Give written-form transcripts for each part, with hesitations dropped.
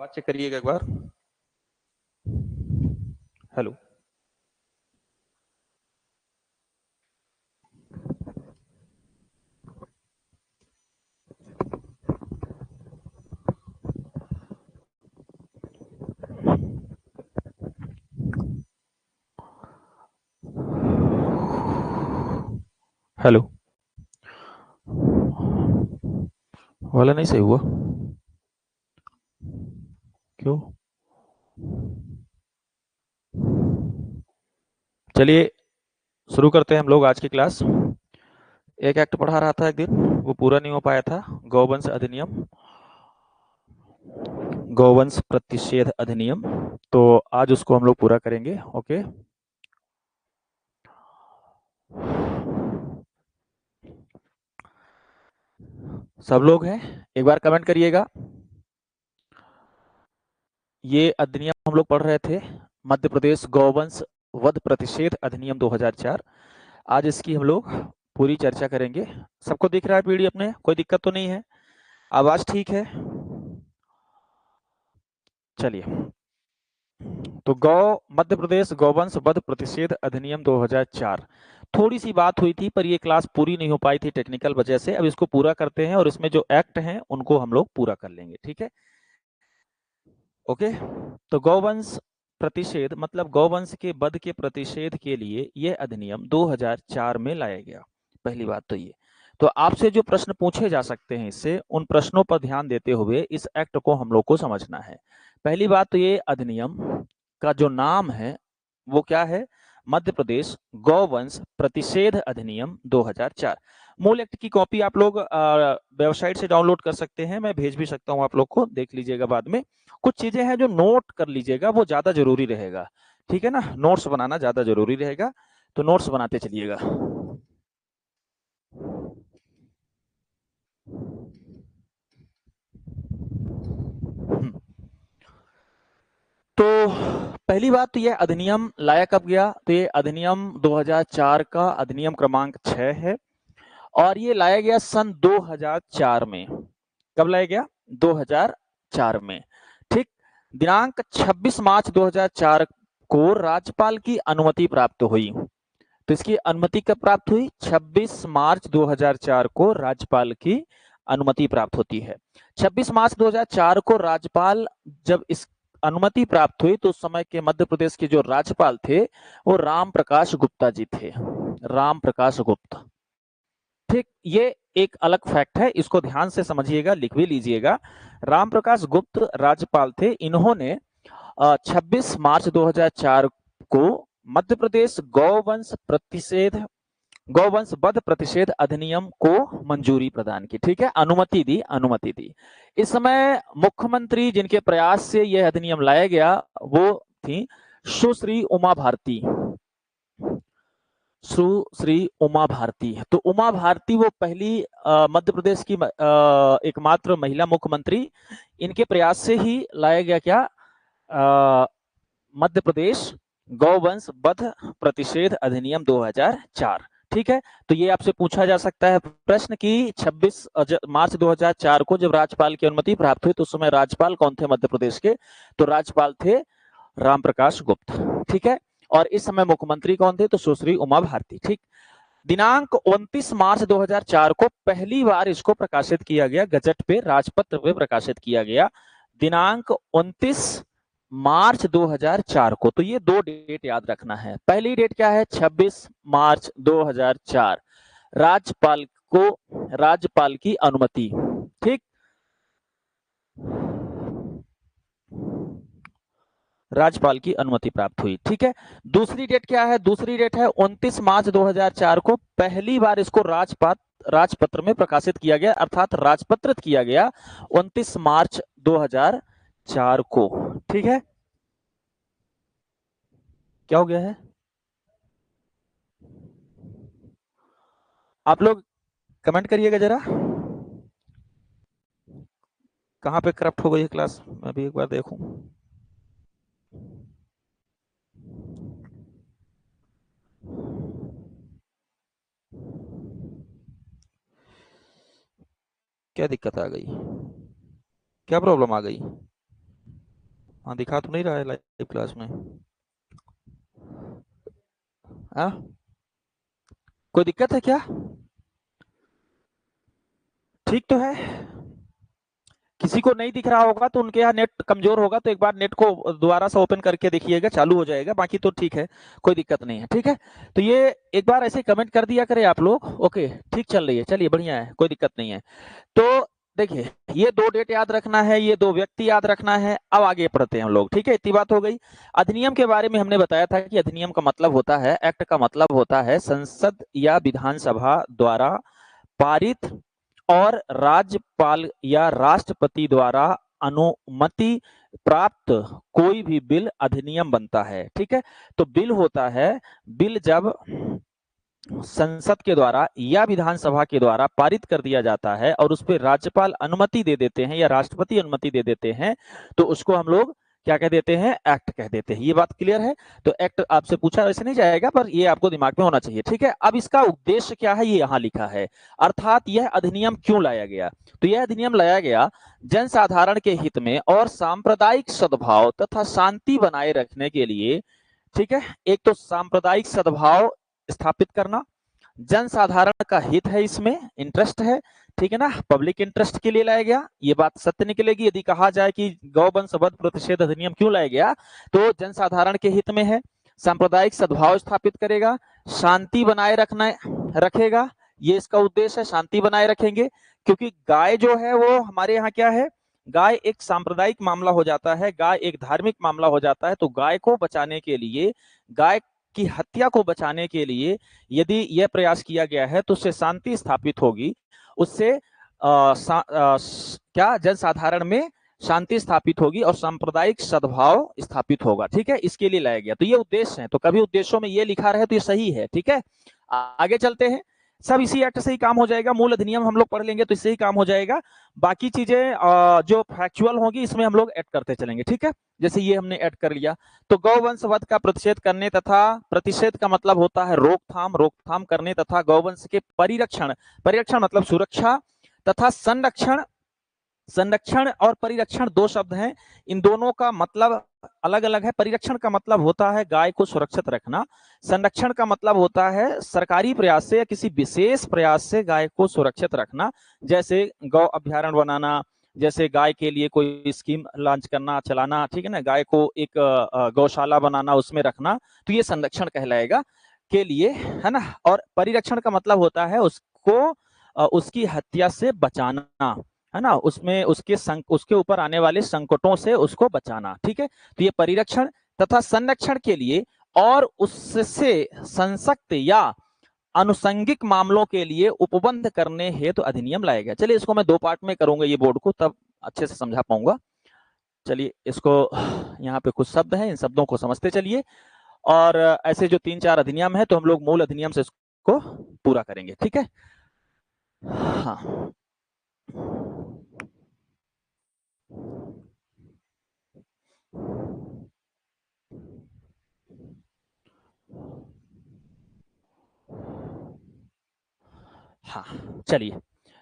आवाज चेक करिएगा एक बार। हेलो। हेलो। वाला नहीं सही हुआ क्यों? चलिए शुरू करते हैं हम लोग आज की क्लास। एक एक्ट पढ़ा रहा था एक दिन, वो पूरा नहीं हो पाया था। गौवंश अधिनियम, गौवंश प्रतिषेध अधिनियम। तो आज उसको हम लोग पूरा करेंगे। ओके, सब लोग हैं? एक बार कमेंट करिएगा। ये अधिनियम हम लोग पढ़ रहे थे, मध्य प्रदेश गौवंश वध प्रतिषेध अधिनियम 2004। आज इसकी हम लोग पूरी चर्चा करेंगे। सबको दिख रहा है पीडीएफ में? कोई दिक्कत तो नहीं है? आवाज ठीक है? चलिए, तो मध्य प्रदेश गौवंश वध प्रतिषेध अधिनियम 2004 थोड़ी सी बात हुई थी, पर ये क्लास पूरी नहीं हो पाई थी टेक्निकल वजह से। अब इसको पूरा करते हैं और इसमें जो एक्ट हैं उनको हम लोग पूरा कर लेंगे। ठीक है, ओके। तो गौवंश प्रतिषेध मतलब गौवंश के वध के प्रतिषेध के लिए यह अधिनियम 2004 में लाया गया। पहली बात तो ये। तो आपसे जो प्रश्न पूछे जा सकते हैं इससे, उन प्रश्नों पर ध्यान देते हुए इस एक्ट को हम लोग को समझना है। पहली बात तो ये अधिनियम का जो नाम है वो क्या है? मध्य प्रदेश गौवंश प्रतिषेध अधिनियम 2004। मूल एक्ट की कॉपी आप लोग वेबसाइट से डाउनलोड कर सकते हैं, मैं भेज भी सकता हूं आप लोग को, देख लीजिएगा बाद में। कुछ चीजें हैं जो नोट कर लीजिएगा, वो ज्यादा जरूरी रहेगा। ठीक है ना, नोट्स बनाना ज्यादा जरूरी रहेगा, तो नोट्स बनाते चलिएगा। तो पहली बात तो यह अधिनियम लाया कब गया? तो ये अधिनियम 2004 का अधिनियम क्रमांक 6 है और ये लाया गया सन 2004 में। कब लाया गया? 2004 में। ठीक, दिनांक 26 मार्च 2004 को राज्यपाल की अनुमति प्राप्त हुई। तो इसकी अनुमति कब प्राप्त हुई? 26 मार्च 2004 को राज्यपाल की अनुमति प्राप्त होती है। 26 मार्च 2004 को राज्यपाल जब इस अनुमति प्राप्त हुई तो उस समय के मध्य प्रदेश के जो राज्यपाल थे वो राम प्रकाश गुप्ता जी थे। राम प्रकाश गुप्ता। ठीक, ये एक अलग फैक्ट है, इसको ध्यान से समझिएगा, लिख भी लीजिएगा। राम प्रकाश गुप्त राज्यपाल थे। इन्होंने 26 मार्च 2004 को मध्य प्रदेश गौवंश वध प्रतिषेध अधिनियम को मंजूरी प्रदान की। ठीक है, अनुमति दी, अनुमति दी। इस समय मुख्यमंत्री जिनके प्रयास से यह अधिनियम लाया गया वो थी सुश्री उमा भारती। सुश्री उमा भारती। तो उमा भारती वो पहली मध्य प्रदेश की एकमात्र महिला मुख्यमंत्री। इनके प्रयास से ही लाया गया क्या? मध्य प्रदेश गौवंश वध प्रतिषेध अधिनियम 2004। ठीक है, तो ये आपसे पूछा जा सकता है प्रश्न कि 26 मार्च 2004 को जब राज्यपाल की अनुमति प्राप्त हुई तो उस समय राज्यपाल कौन थे मध्य प्रदेश के? तो राज्यपाल थे राम प्रकाश गुप्त। ठीक है, और इस समय मुख्यमंत्री कौन थे? तो सुश्री उमा भारती। ठीक, दिनांक 29 मार्च 2004 को पहली बार इसको प्रकाशित किया गया, गजट पे, राजपत्र पे प्रकाशित किया गया दिनांक 29 मार्च 2004 को। तो ये दो डेट याद रखना है। पहली डेट क्या है? 26 मार्च 2004, राज्यपाल को, राज्यपाल की अनुमति। ठीक, राज्यपाल की अनुमति प्राप्त हुई। ठीक है, दूसरी डेट क्या है? दूसरी डेट है 29 मार्च 2004 को पहली बार इसको राजपत्र में प्रकाशित किया गया, अर्थात राजपत्रित किया गया 29 मार्च 2004 को। ठीक है, क्या हो गया है? आप लोग कमेंट करिएगा जरा, कहां पे करप्ट हो गई है क्लास, मैं भी एक बार देखूं। क्या दिक्कत आ गई? क्या प्रॉब्लम आ गई? हाँ, दिखा तो नहीं रहा है लाइव क्लास में। हाँ, कोई दिक्कत है क्या? ठीक तो है। किसी को नहीं दिख रहा होगा तो उनके यहाँ नेट कमजोर होगा, तो एक बार नेट को दोबारा से ओपन करके देखिएगा, चालू हो जाएगा। बाकी तो ठीक है, कोई दिक्कत नहीं है। ठीक है, तो ये एक बार ऐसे कमेंट कर दिया करें आप लोग। ओके, ठीक चल रही है, चलिए बढ़िया है, कोई दिक्कत नहीं है। तो देखिए, ये 2 डेट याद रखना है, ये 2 व्यक्ति याद रखना है। अब आगे पढ़ते हैं हम लोग। ठीक है, इतनी बात हो गई। अधिनियम के बारे में हमने बताया था कि अधिनियम का मतलब होता है, एक्ट का मतलब होता है संसद या विधानसभा द्वारा पारित और राज्यपाल या राष्ट्रपति द्वारा अनुमति प्राप्त कोई भी बिल अधिनियम बनता है। ठीक है, तो बिल होता है, बिल जब संसद के द्वारा या विधानसभा के द्वारा पारित कर दिया जाता है और उस पर राज्यपाल अनुमति दे देते हैं या राष्ट्रपति अनुमति दे देते हैं, तो उसको हम लोग क्या कह देते हैं? एक्ट कह देते हैं। ये बात क्लियर है? तो एक्ट आपसे पूछा वैसे नहीं जाएगा, पर ये आपको दिमाग में होना चाहिए। ठीक है, अब इसका उद्देश्य क्या है ये यहाँ लिखा है, अर्थात यह अधिनियम क्यों लाया गया। तो यह अधिनियम लाया गया जनसाधारण के हित में और सांप्रदायिक सद्भाव तथा शांति बनाए रखने के लिए। ठीक है, एक तो सांप्रदायिक सद्भाव स्थापित करना, जनसाधारण का हित है, इसमें इंटरेस्ट है। ठीक है ना, पब्लिक इंटरेस्ट के लिए लाया गया। ये बात सत्य निकलेगी यदि कहा जाए कि गौवंश वध प्रतिषेध अधिनियम क्यों लाया गया, तो जनसाधारण के हित में है, सांप्रदायिक सद्भाव स्थापित करेगा, शांति बनाए रखना रखेगा। ये इसका उद्देश्य है, शांति बनाए रखेंगे। क्योंकि गाय जो है वो हमारे यहाँ क्या है, गाय एक सांप्रदायिक मामला हो जाता है, गाय एक धार्मिक मामला हो जाता है। तो गाय को बचाने के लिए, गाय की हत्या को बचाने के लिए यदि यह प्रयास किया गया है तो उससे शांति स्थापित होगी, उससे क्या जनसाधारण में शांति स्थापित होगी और सांप्रदायिक सद्भाव स्थापित होगा। ठीक है, इसके लिए लाया गया। तो ये उद्देश्य है, तो कभी उद्देश्यों में ये लिखा रहे तो ये सही है। ठीक है, आगे चलते हैं। सब इसी एक्ट से ही काम हो जाएगा, मूल अधिनियम हम लोग पढ़ लेंगे तो इससे ही काम हो जाएगा। बाकी चीजें जो फैक्चुअल होगी इसमें हम लोग ऐड करते चलेंगे। ठीक है, जैसे ये हमने ऐड कर लिया। तो गौवंश वध का प्रतिषेध करने तथा, प्रतिषेध का मतलब होता है रोकथाम, रोकथाम करने तथा गौवंश के परिरक्षण, परिरक्षण मतलब सुरक्षा, तथा संरक्षण, संरक्षण और परिरक्षण 2 शब्द हैं, इन दोनों का मतलब अलग अलग है। परिरक्षण का मतलब होता है गाय को सुरक्षित रखना, संरक्षण का मतलब होता है सरकारी प्रयास से या किसी विशेष प्रयास से गाय को सुरक्षित रखना, जैसे गौ अभ्यारण्य बनाना, जैसे गाय के लिए कोई स्कीम लॉन्च करना, चलाना। ठीक है ना, गाय को एक गौशाला बनाना, उसमें रखना, तो ये संरक्षण कहलाएगा के लिए, है ना। और परिरक्षण का मतलब होता है उसको उसकी हत्या से बचाना, है ना, उसमें उसके ऊपर आने वाले संकटों से उसको बचाना। ठीक है, तो ये परिरक्षण तथा संरक्षण के लिए और उससे संसक्त या अनुसंगिक मामलों के लिए उपबंध करने हेतु अधिनियम लाया गया। चलिए इसको मैं 2 पार्ट में करूंगा ये बोर्ड को, तब अच्छे से समझा पाऊंगा। चलिए इसको, यहाँ पे कुछ शब्द हैं, इन शब्दों को समझते चलिए, और ऐसे जो 3-4 अधिनियम है तो हम लोग मूल अधिनियम से इसको पूरा करेंगे। ठीक है, हाँ हाँ, चलिए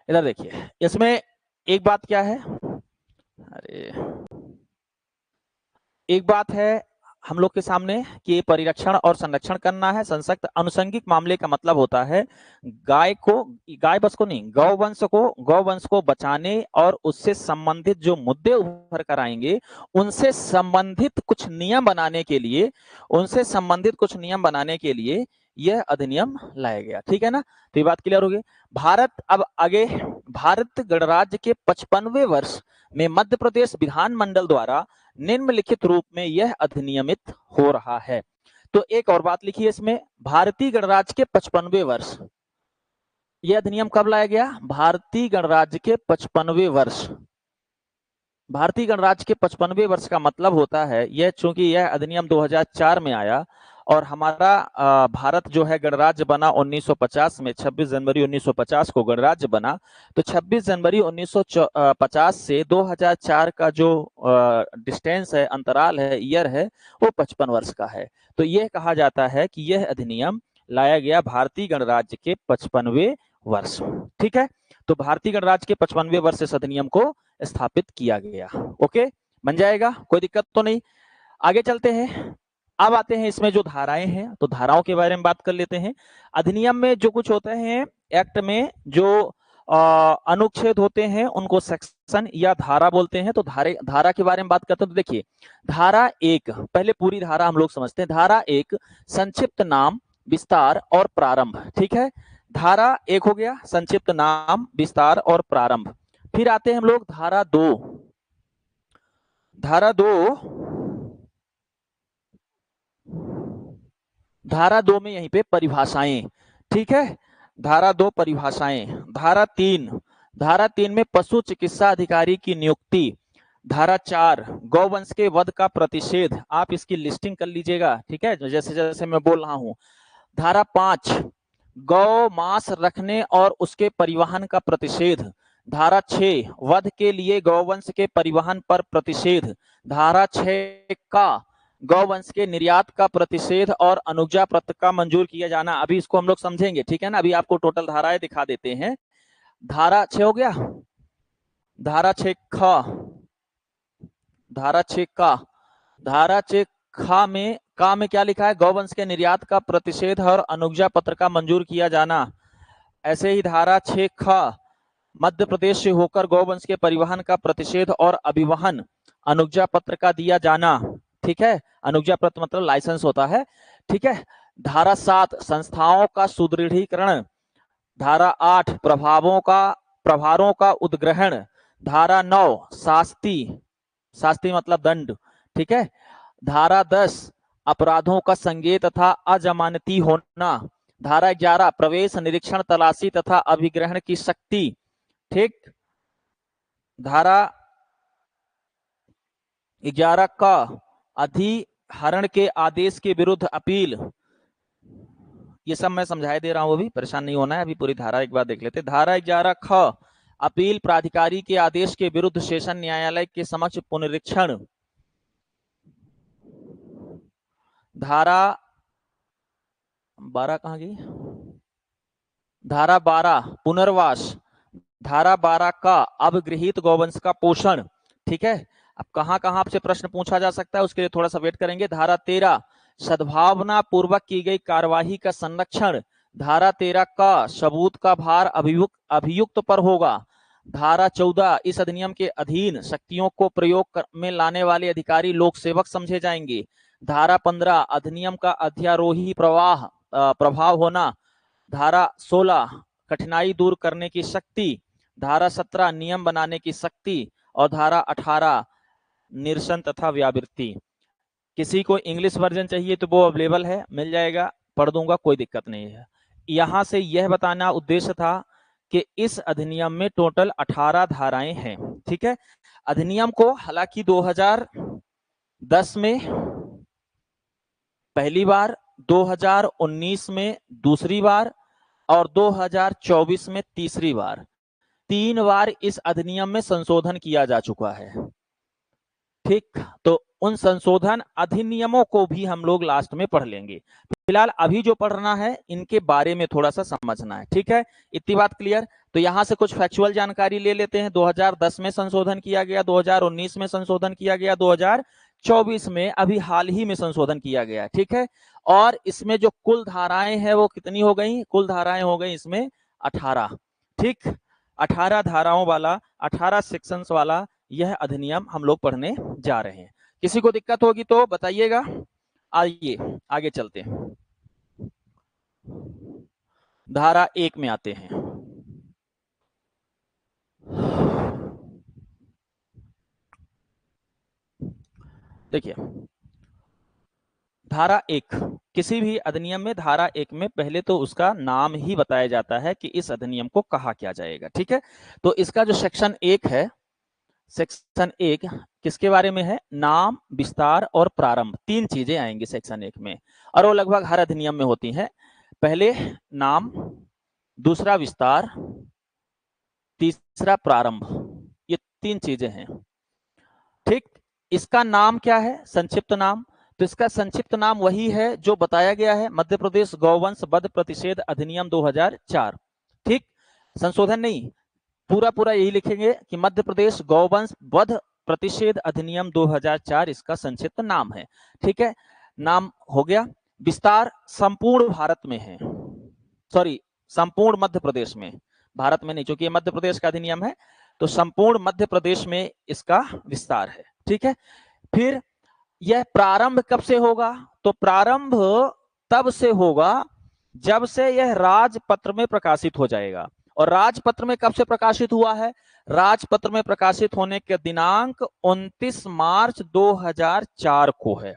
इधर देखिए, इसमें एक बात क्या है, अरे एक बात है हम लोग के सामने कि परिरक्षण और संरक्षण करना है। संसक्त अनुसंगिक मामले का मतलब होता है गाय को, गाय बस को नहीं, गौवंश को बचाने और उससे संबंधित जो मुद्दे उभर कर आएंगे उनसे संबंधित कुछ नियम बनाने के लिए, उनसे संबंधित कुछ नियम बनाने के लिए यह अधिनियम लाया गया। ठीक है ना, तो ये बात क्लियर हो गई। भारत, अब आगे, भारत गणराज्य के 55वें वर्ष में मध्य प्रदेश विधानमंडल द्वारा निम्नलिखित रूप में यह अधिनियमित हो रहा है। तो एक और बात लिखिए इसमें, भारतीय गणराज्य के 55वें वर्ष, यह अधिनियम कब लाया गया? भारतीय गणराज्य के 55वें वर्ष। भारतीय गणराज्य के 55वें वर्ष का मतलब होता है यह, चूंकि यह अधिनियम 2004 में आया और हमारा भारत जो है गणराज्य बना 1950 में, 26 जनवरी 1950 को गणराज्य बना। तो 26 जनवरी 1950 से 2004 का जो डिस्टेंस है, अंतराल है, ईयर है, वो 55 वर्ष का है। तो यह कहा जाता है कि यह अधिनियम लाया गया भारतीय गणराज्य के 55वें वर्ष। ठीक है, तो भारतीय गणराज्य के 55वें वर्ष इस अधिनियम को स्थापित किया गया। ओके, बन जाएगा, कोई दिक्कत तो नहीं। आगे चलते हैं। अब आते हैं इसमें जो धाराएं हैं, तो धाराओं के बारे में बात कर लेते हैं। अधिनियम में जो कुछ होते हैं, एक्ट में जो अनुच्छेद होते हैं उनको सेक्शन या धारा बोलते हैं। तो धारा के बारे में बात करते हैं तो देखिए, धारा एक, पहले पूरी धारा हम लोग समझते हैं। धारा एक, संक्षिप्त नाम, विस्तार और प्रारंभ। ठीक है, धारा एक हो गया संक्षिप्त नाम, विस्तार और प्रारंभ। फिर आते हैं हम लोग धारा दो। धारा दो, धारा दो में यहीं पे परिभाषाएं। ठीक है, धारा दो परिभाषाएं। धारा तीन, धारा तीन में पशु चिकित्सा अधिकारी की नियुक्ति। धारा चार, गौवंश के वध का प्रतिषेध। आप इसकी लिस्टिंग कर लीजिएगा, ठीक है, जैसे जैसे मैं बोल रहा हूं। धारा पांच, गौ मांस रखने और उसके परिवहन का प्रतिषेध। धारा 6, वध के लिए गौवंश के परिवहन पर प्रतिषेध। धारा 6 का, गौवंश के निर्यात का प्रतिषेध और अनुज्ञा पत्र का मंजूर किया जाना। अभी इसको हम लोग समझेंगे, ठीक है ना। अभी आपको टोटल धाराएं दिखा देते हैं। धारा 6 हो गया, धारा 6 ख, धारा 6 का, धारा 6 खा में, का में क्या लिखा है, गौवंश के निर्यात का प्रतिषेध और अनुज्ञा पत्र का मंजूर किया जाना। ऐसे ही धारा 6 ख, मध्य प्रदेश से होकर गौवंश के परिवहन का प्रतिषेध और अभिवहन अनुज्ञा पत्र का दिया जाना। ठीक है, अनुज्ञा पत्र मतलब लाइसेंस होता है। ठीक है, धारा 7, संस्थाओं का सुदृढ़ीकरण। धारा 8, प्रभारों का उद्ग्रहण। धारा 9, शास्ति, शास्ति मतलब दंड। ठीक है, धारा 10, अपराधों का संज्ञेय तथा अजमानती होना। धारा 11, प्रवेश, निरीक्षण, तलाशी तथा अभिग्रहण की शक्ति। ठीक, धारा 11 का, अधिहरण के आदेश के विरुद्ध अपील। ये सब मैं समझाई दे रहा हूं, अभी परेशान नहीं होना है। अभी पूरी धारा एक बार देख लेते हैं। धारा 11 ख, अपील प्राधिकारी के आदेश के विरुद्ध सेशन न्यायालय के समक्ष पुनरीक्षण। धारा 12 कहां गई, धारा 12, पुनर्वास। धारा 12 का, अवगृहित गौवंश का पोषण। ठीक है, अब कहां कहां आपसे प्रश्न पूछा जा सकता है उसके लिए थोड़ा सा वेट करेंगे। धारा 13, सद्भावना पूर्वक की गई कार्यवाही का संरक्षण। धारा 13 का, सबूत का भार अभियुक्त पर होगा। धारा 14, इस अधिनियम के अधीन शक्तियों को प्रयोग में लाने वाले अधिकारी लोक सेवक समझे जाएंगे। धारा 15, अधिनियम का अध्यारोही प्रभाव होना। धारा 16, कठिनाई दूर करने की शक्ति। धारा 17, नियम बनाने की शक्ति। और धारा 18, निरसन तथा व्यावृत्ति। किसी को इंग्लिश वर्जन चाहिए तो वो अवेलेबल है, मिल जाएगा, पढ़ दूंगा, कोई दिक्कत नहीं है। यहां से यह बताना उद्देश्य था कि इस अधिनियम में टोटल 18 धाराएं हैं। ठीक है, अधिनियम को हालांकि 2010 में पहली बार, 2019 में दूसरी बार और 2024 में तीसरी बार, 3 बार इस अधिनियम में संशोधन किया जा चुका है। ठीक, तो उन संशोधन अधिनियमों को भी हम लोग लास्ट में पढ़ लेंगे। फिलहाल अभी जो पढ़ना है इनके बारे में थोड़ा सा समझना है। ठीक है, इतनी बात क्लियर। तो यहां से कुछ फैक्चुअल जानकारी ले लेते हैं। 2010 में संशोधन किया गया, 2019 में संशोधन किया गया, 2024 में अभी हाल ही में संशोधन किया गया। ठीक है, और इसमें जो कुल धाराएं हैं वो कितनी हो गई, कुल धाराएं हो गई इसमें 18। ठीक, 18 धाराओं वाला, 18 सेक्शंस वाला यह अधिनियम हम लोग पढ़ने जा रहे हैं। किसी को दिक्कत होगी तो बताइएगा। आइए आगे चलते हैं, धारा 1 में आते हैं। देखिए, धारा 1, किसी भी अधिनियम में धारा 1 में पहले तो उसका नाम ही बताया जाता है कि इस अधिनियम को कहा क्या जाएगा। ठीक है, तो इसका जो सेक्शन 1 है, सेक्शन 1 किसके बारे में है, नाम, विस्तार और प्रारंभ, 3 चीजें आएंगी सेक्शन 1 में, और वो लगभग हर अधिनियम में होती हैं। पहले नाम, दूसरा विस्तार, तीसरा प्रारंभ, ये 3 चीजें हैं। ठीक, इसका नाम क्या है, संक्षिप्त नाम। तो इसका संक्षिप्त नाम वही है जो बताया गया है, मध्य प्रदेश गौवंश वध प्रतिषेध अधिनियम 2004। ठीक, संशोधन नहीं, पूरा पूरा यही लिखेंगे कि मध्य प्रदेश गौवंश वध प्रतिषेध अधिनियम 2004 इसका संक्षिप्त नाम है। ठीक है, नाम हो गया। विस्तार संपूर्ण भारत में है, सॉरी संपूर्ण मध्य प्रदेश में, भारत में नहीं, क्योंकि ये मध्य प्रदेश का अधिनियम है, तो संपूर्ण मध्य प्रदेश में इसका विस्तार है। ठीक है, फिर यह प्रारंभ कब से होगा? तो प्रारंभ तब से होगा जब से यह राजपत्र में प्रकाशित हो जाएगा। और राजपत्र में कब से प्रकाशित हुआ है? राजपत्र में प्रकाशित होने के दिनांक 29 मार्च 2004 को है।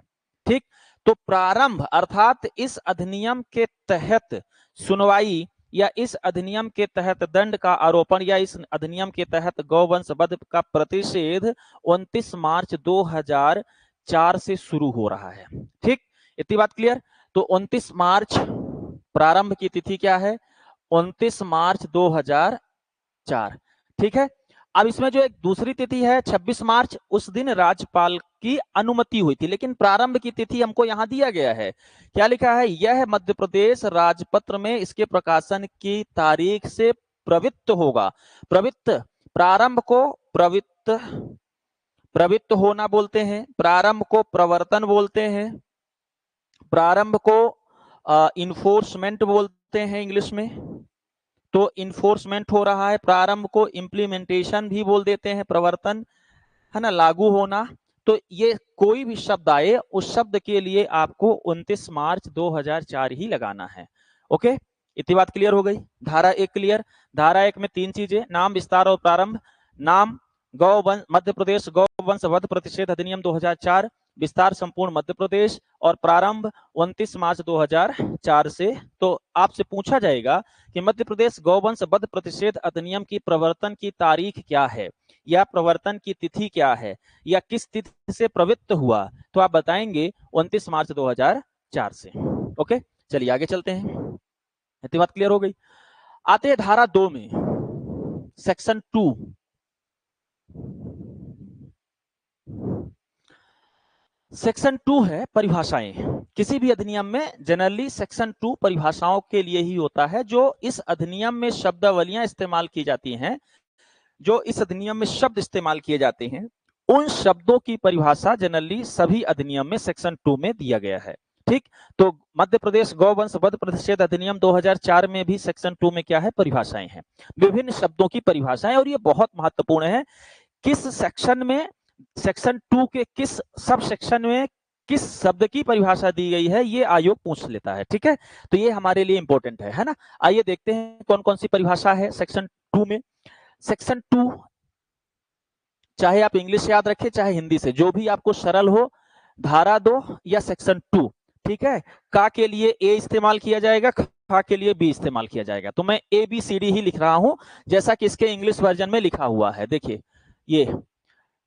ठीक, तो प्रारंभ अर्थात इस अधिनियम के तहत सुनवाई या इस अधिनियम के तहत दंड का आरोपण या इस अधिनियम के तहत गौवंश वध का प्रतिषेध 29 मार्च 2004 से शुरू हो रहा है। ठीक, इतनी बात क्लियर? तो 29 मार्च प्रारंभ की तिथि क्या है? 29 मार्च 2004। ठीक है, अब इसमें जो एक दूसरी तिथि है 26 मार्च, उस दिन राज्यपाल की अनुमति हुई थी, लेकिन प्रारंभ की तिथि हमको यहां दिया गया है। क्या लिखा है? यह मध्य प्रदेश राजपत्र में इसके प्रकाशन की तारीख से प्रवृत्त होगा। प्रवृत्त, प्रारंभ को प्रवृत्त होना बोलते हैं, प्रारंभ को प्रवर्तन बोलते हैं, प्रारंभ को इन्फोर्समेंट बोलते हैं इंग्लिश में, तो इन्फोर्समेंट हो रहा है। प्रारंभ को इम्प्लीमेंटेशन भी बोल देते हैं, प्रवर्तन है ना, लागू होना। तो ये कोई भी शब्द आए, उस शब्द के लिए आपको 29 मार्च 2004 ही लगाना है। ओके, इतनी बात क्लियर हो गई। धारा 1 क्लियर। धारा 1 में 3 चीजें, नाम, विस्तार और प्रारंभ। नाम गौवंश मध्य प्रदेश गौवंश वध प्रतिषेध अधिनियम 2004, विस्तार संपूर्ण मध्य प्रदेश, और प्रारंभ 29 मार्च 2004 से। तो आपसे पूछा जाएगा कि मध्य प्रदेश गौवंश वध प्रतिषेध अधिनियम की प्रवर्तन की तारीख क्या है, या प्रवर्तन की तिथि क्या है, या किस तिथि से प्रवृत्त हुआ, तो आप बताएंगे 29 मार्च 2004 से। ओके, चलिए आगे चलते हैं। इतनी बात क्लियर हो गई। आते हैं धारा 2 में, सेक्शन 2। सेक्शन 2 है परिभाषाएं। किसी भी अधिनियम में जनरली सेक्शन 2 परिभाषाओं के लिए ही होता है। जो इस अधिनियम में शब्दावलियां इस्तेमाल की जाती हैं, जो इस अधिनियम में शब्द इस्तेमाल किए जाते हैं, उन शब्दों की परिभाषा जनरली सभी अधिनियम में सेक्शन 2 में दिया गया है। ठीक, तो मध्य प्रदेश गौवंश वध प्रतिषेध अधिनियम 2004 में भी सेक्शन 2 में क्या है? परिभाषाएं हैं, विभिन्न शब्दों की परिभाषाएं। और ये बहुत महत्वपूर्ण है, किस सेक्शन में, सेक्शन 2 के किस सब सेक्शन में किस शब्द की परिभाषा दी गई है, ये आयोग पूछ लेता है। ठीक है, तो ये हमारे लिए इंपॉर्टेंट है ना। आइए देखते हैं कौन कौन सी परिभाषा है सेक्शन 2 में। सेक्शन 2, चाहे आप इंग्लिश याद रखें चाहे हिंदी से, जो भी आपको सरल हो, धारा 2 या सेक्शन 2। ठीक है, का के लिए ए इस्तेमाल किया जाएगा, खा के लिए बी इस्तेमाल किया जाएगा। तो मैं ABCD ही लिख रहा हूं, जैसा कि इसके इंग्लिश वर्जन में लिखा हुआ है। देखिए, ये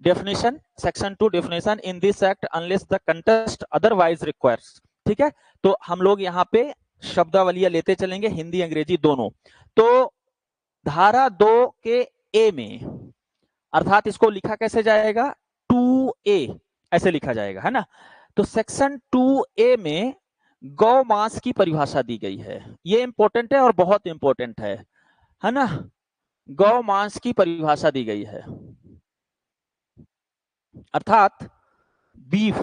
definition, section 2 definition, in this act unless the contest otherwise requires. ठीक है, तो हम लोग यहाँ पे शब्दावलियां लेते चलेंगे, हिंदी अंग्रेजी दोनों। तो धारा 2 के ए में, अर्थात इसको लिखा कैसे जाएगा? 2A ऐसे लिखा जाएगा, है ना। तो सेक्शन 2A में गौ मांस की परिभाषा दी गई है। ये इंपॉर्टेंट है और बहुत इंपॉर्टेंट है ना। गौ मांस की परिभाषा दी गई है, अर्थात बीफ,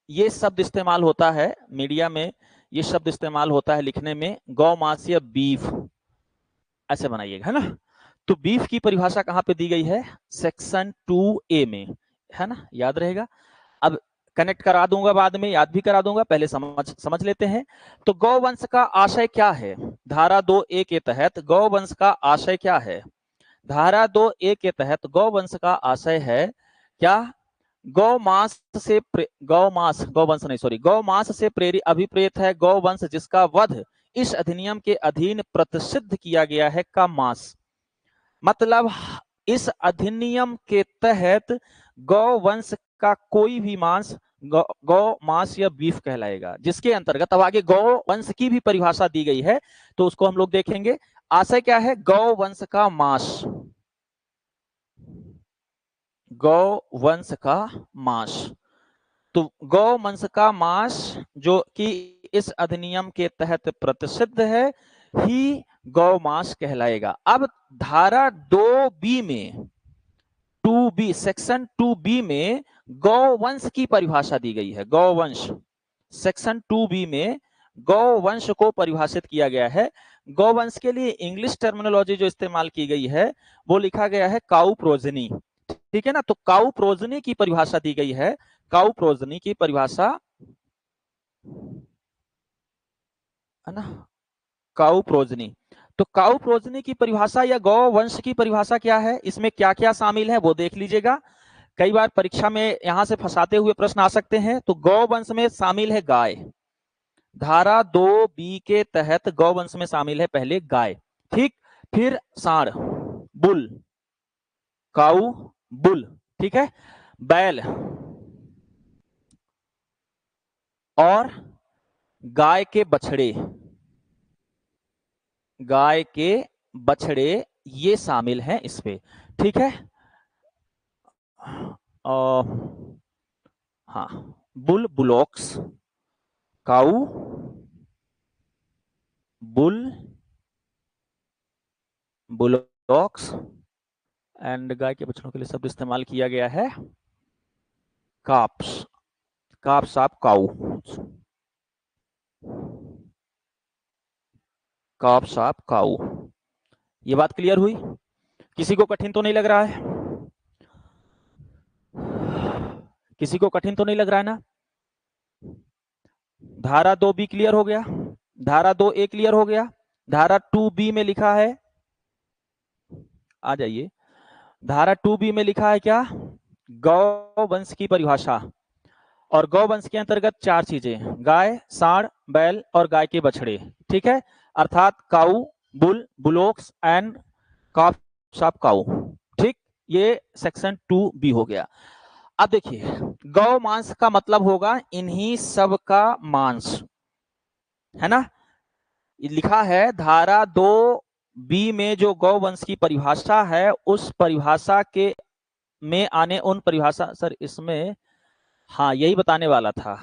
ये शब्द इस्तेमाल होता है मीडिया में, ये शब्द इस्तेमाल होता है लिखने में, गौ मांस या बीफ ऐसे बनाइएगा, है ना। तो बीफ की परिभाषा कहां पे दी गई है? सेक्शन 2A में, है ना, याद रहेगा। अब कनेक्ट करा दूंगा, बाद में याद भी करा दूंगा, पहले समझ लेते हैं। तो गौवंश का आशय क्या है? धारा 2A के तहत गौवंश का आशय क्या है? धारा 2A के तहत गौवंश का आशय है क्या? गौमांस से गौमांस से प्रेरित अभिप्रेत है गौवंश जिसका वध इस अधिनियम के अधीन प्रतिषिद्ध किया गया है का मांस। मतलब इस अधिनियम के तहत गौवंश का कोई भी मांस गौ मांस या बीफ कहलाएगा, जिसके अंतर्गत अब आगे गौवंश की भी परिभाषा दी गई है, तो उसको हम लोग देखेंगे। आशय क्या है? गौवंश का मांस, गौवंश का मांस। तो गौवंश का मांस जो कि इस अधिनियम के तहत प्रतिषिद्ध है ही गौ मांस कहलाएगा। अब धारा 2B में 2B, सेक्शन 2B में गौवंश की परिभाषा दी गई है। गौवंश, सेक्शन 2B में गौवंश को परिभाषित किया गया है। गौवंश के लिए इंग्लिश टर्मिनोलॉजी जो इस्तेमाल की गई है वो लिखा गया है काउ प्रोजनी, ठीक है ना। तो काउ प्रोजनी की परिभाषा दी गई है। काउ प्रोजनी की परिभाषा है ना, काउ प्रोजनी। तो काउ प्रोजनी की परिभाषा या गौवंश की परिभाषा क्या है, इसमें क्या क्या शामिल है वो देख लीजिएगा। कई बार परीक्षा में यहां से फंसाते हुए प्रश्न आ सकते हैं। तो गौवंश में शामिल है गाय, धारा 2B के तहत गौवंश में शामिल है पहले गाय, ठीक। फिर सांड, बुल, काऊ, बुल, ठीक है, बैल और गाय के बछड़े, गाय के बछड़े ये शामिल हैं इस पे, ठीक है। हाँ, bull, bullocks, cow, bull, bullocks and गाय के बछड़ों के लिए शब्द इस्तेमाल किया गया है काप्स, काप्स ऑफ काऊ, काप्स ऑफ काऊ। ये बात क्लियर हुई? किसी को कठिन तो नहीं लग रहा है? किसी को कठिन तो नहीं लग रहा है ना? धारा 2B क्लियर हो गया, धारा 2A क्लियर हो गया, धारा 2B में लिखा है, आ जाइए, धारा 2B में लिखा है क्या, गौवंश की परिभाषा। और गौवंश के अंतर्गत 4 चीजें, गाय, सांड, बैल और गाय के बछड़े, ठीक है। अर्थात काऊ, बुल, बुलोक्स एंड काफ्स ऑफ काऊ, ठीक। ये सेक्शन 2B हो गया। अब देखिए, गौ मांस का मतलब होगा इन्हीं सब का मांस, है ना। लिखा है धारा 2B में जो गौवंश की परिभाषा है उस परिभाषा के में आने उन परिभाषा, सर इसमें हाँ यही बताने वाला था,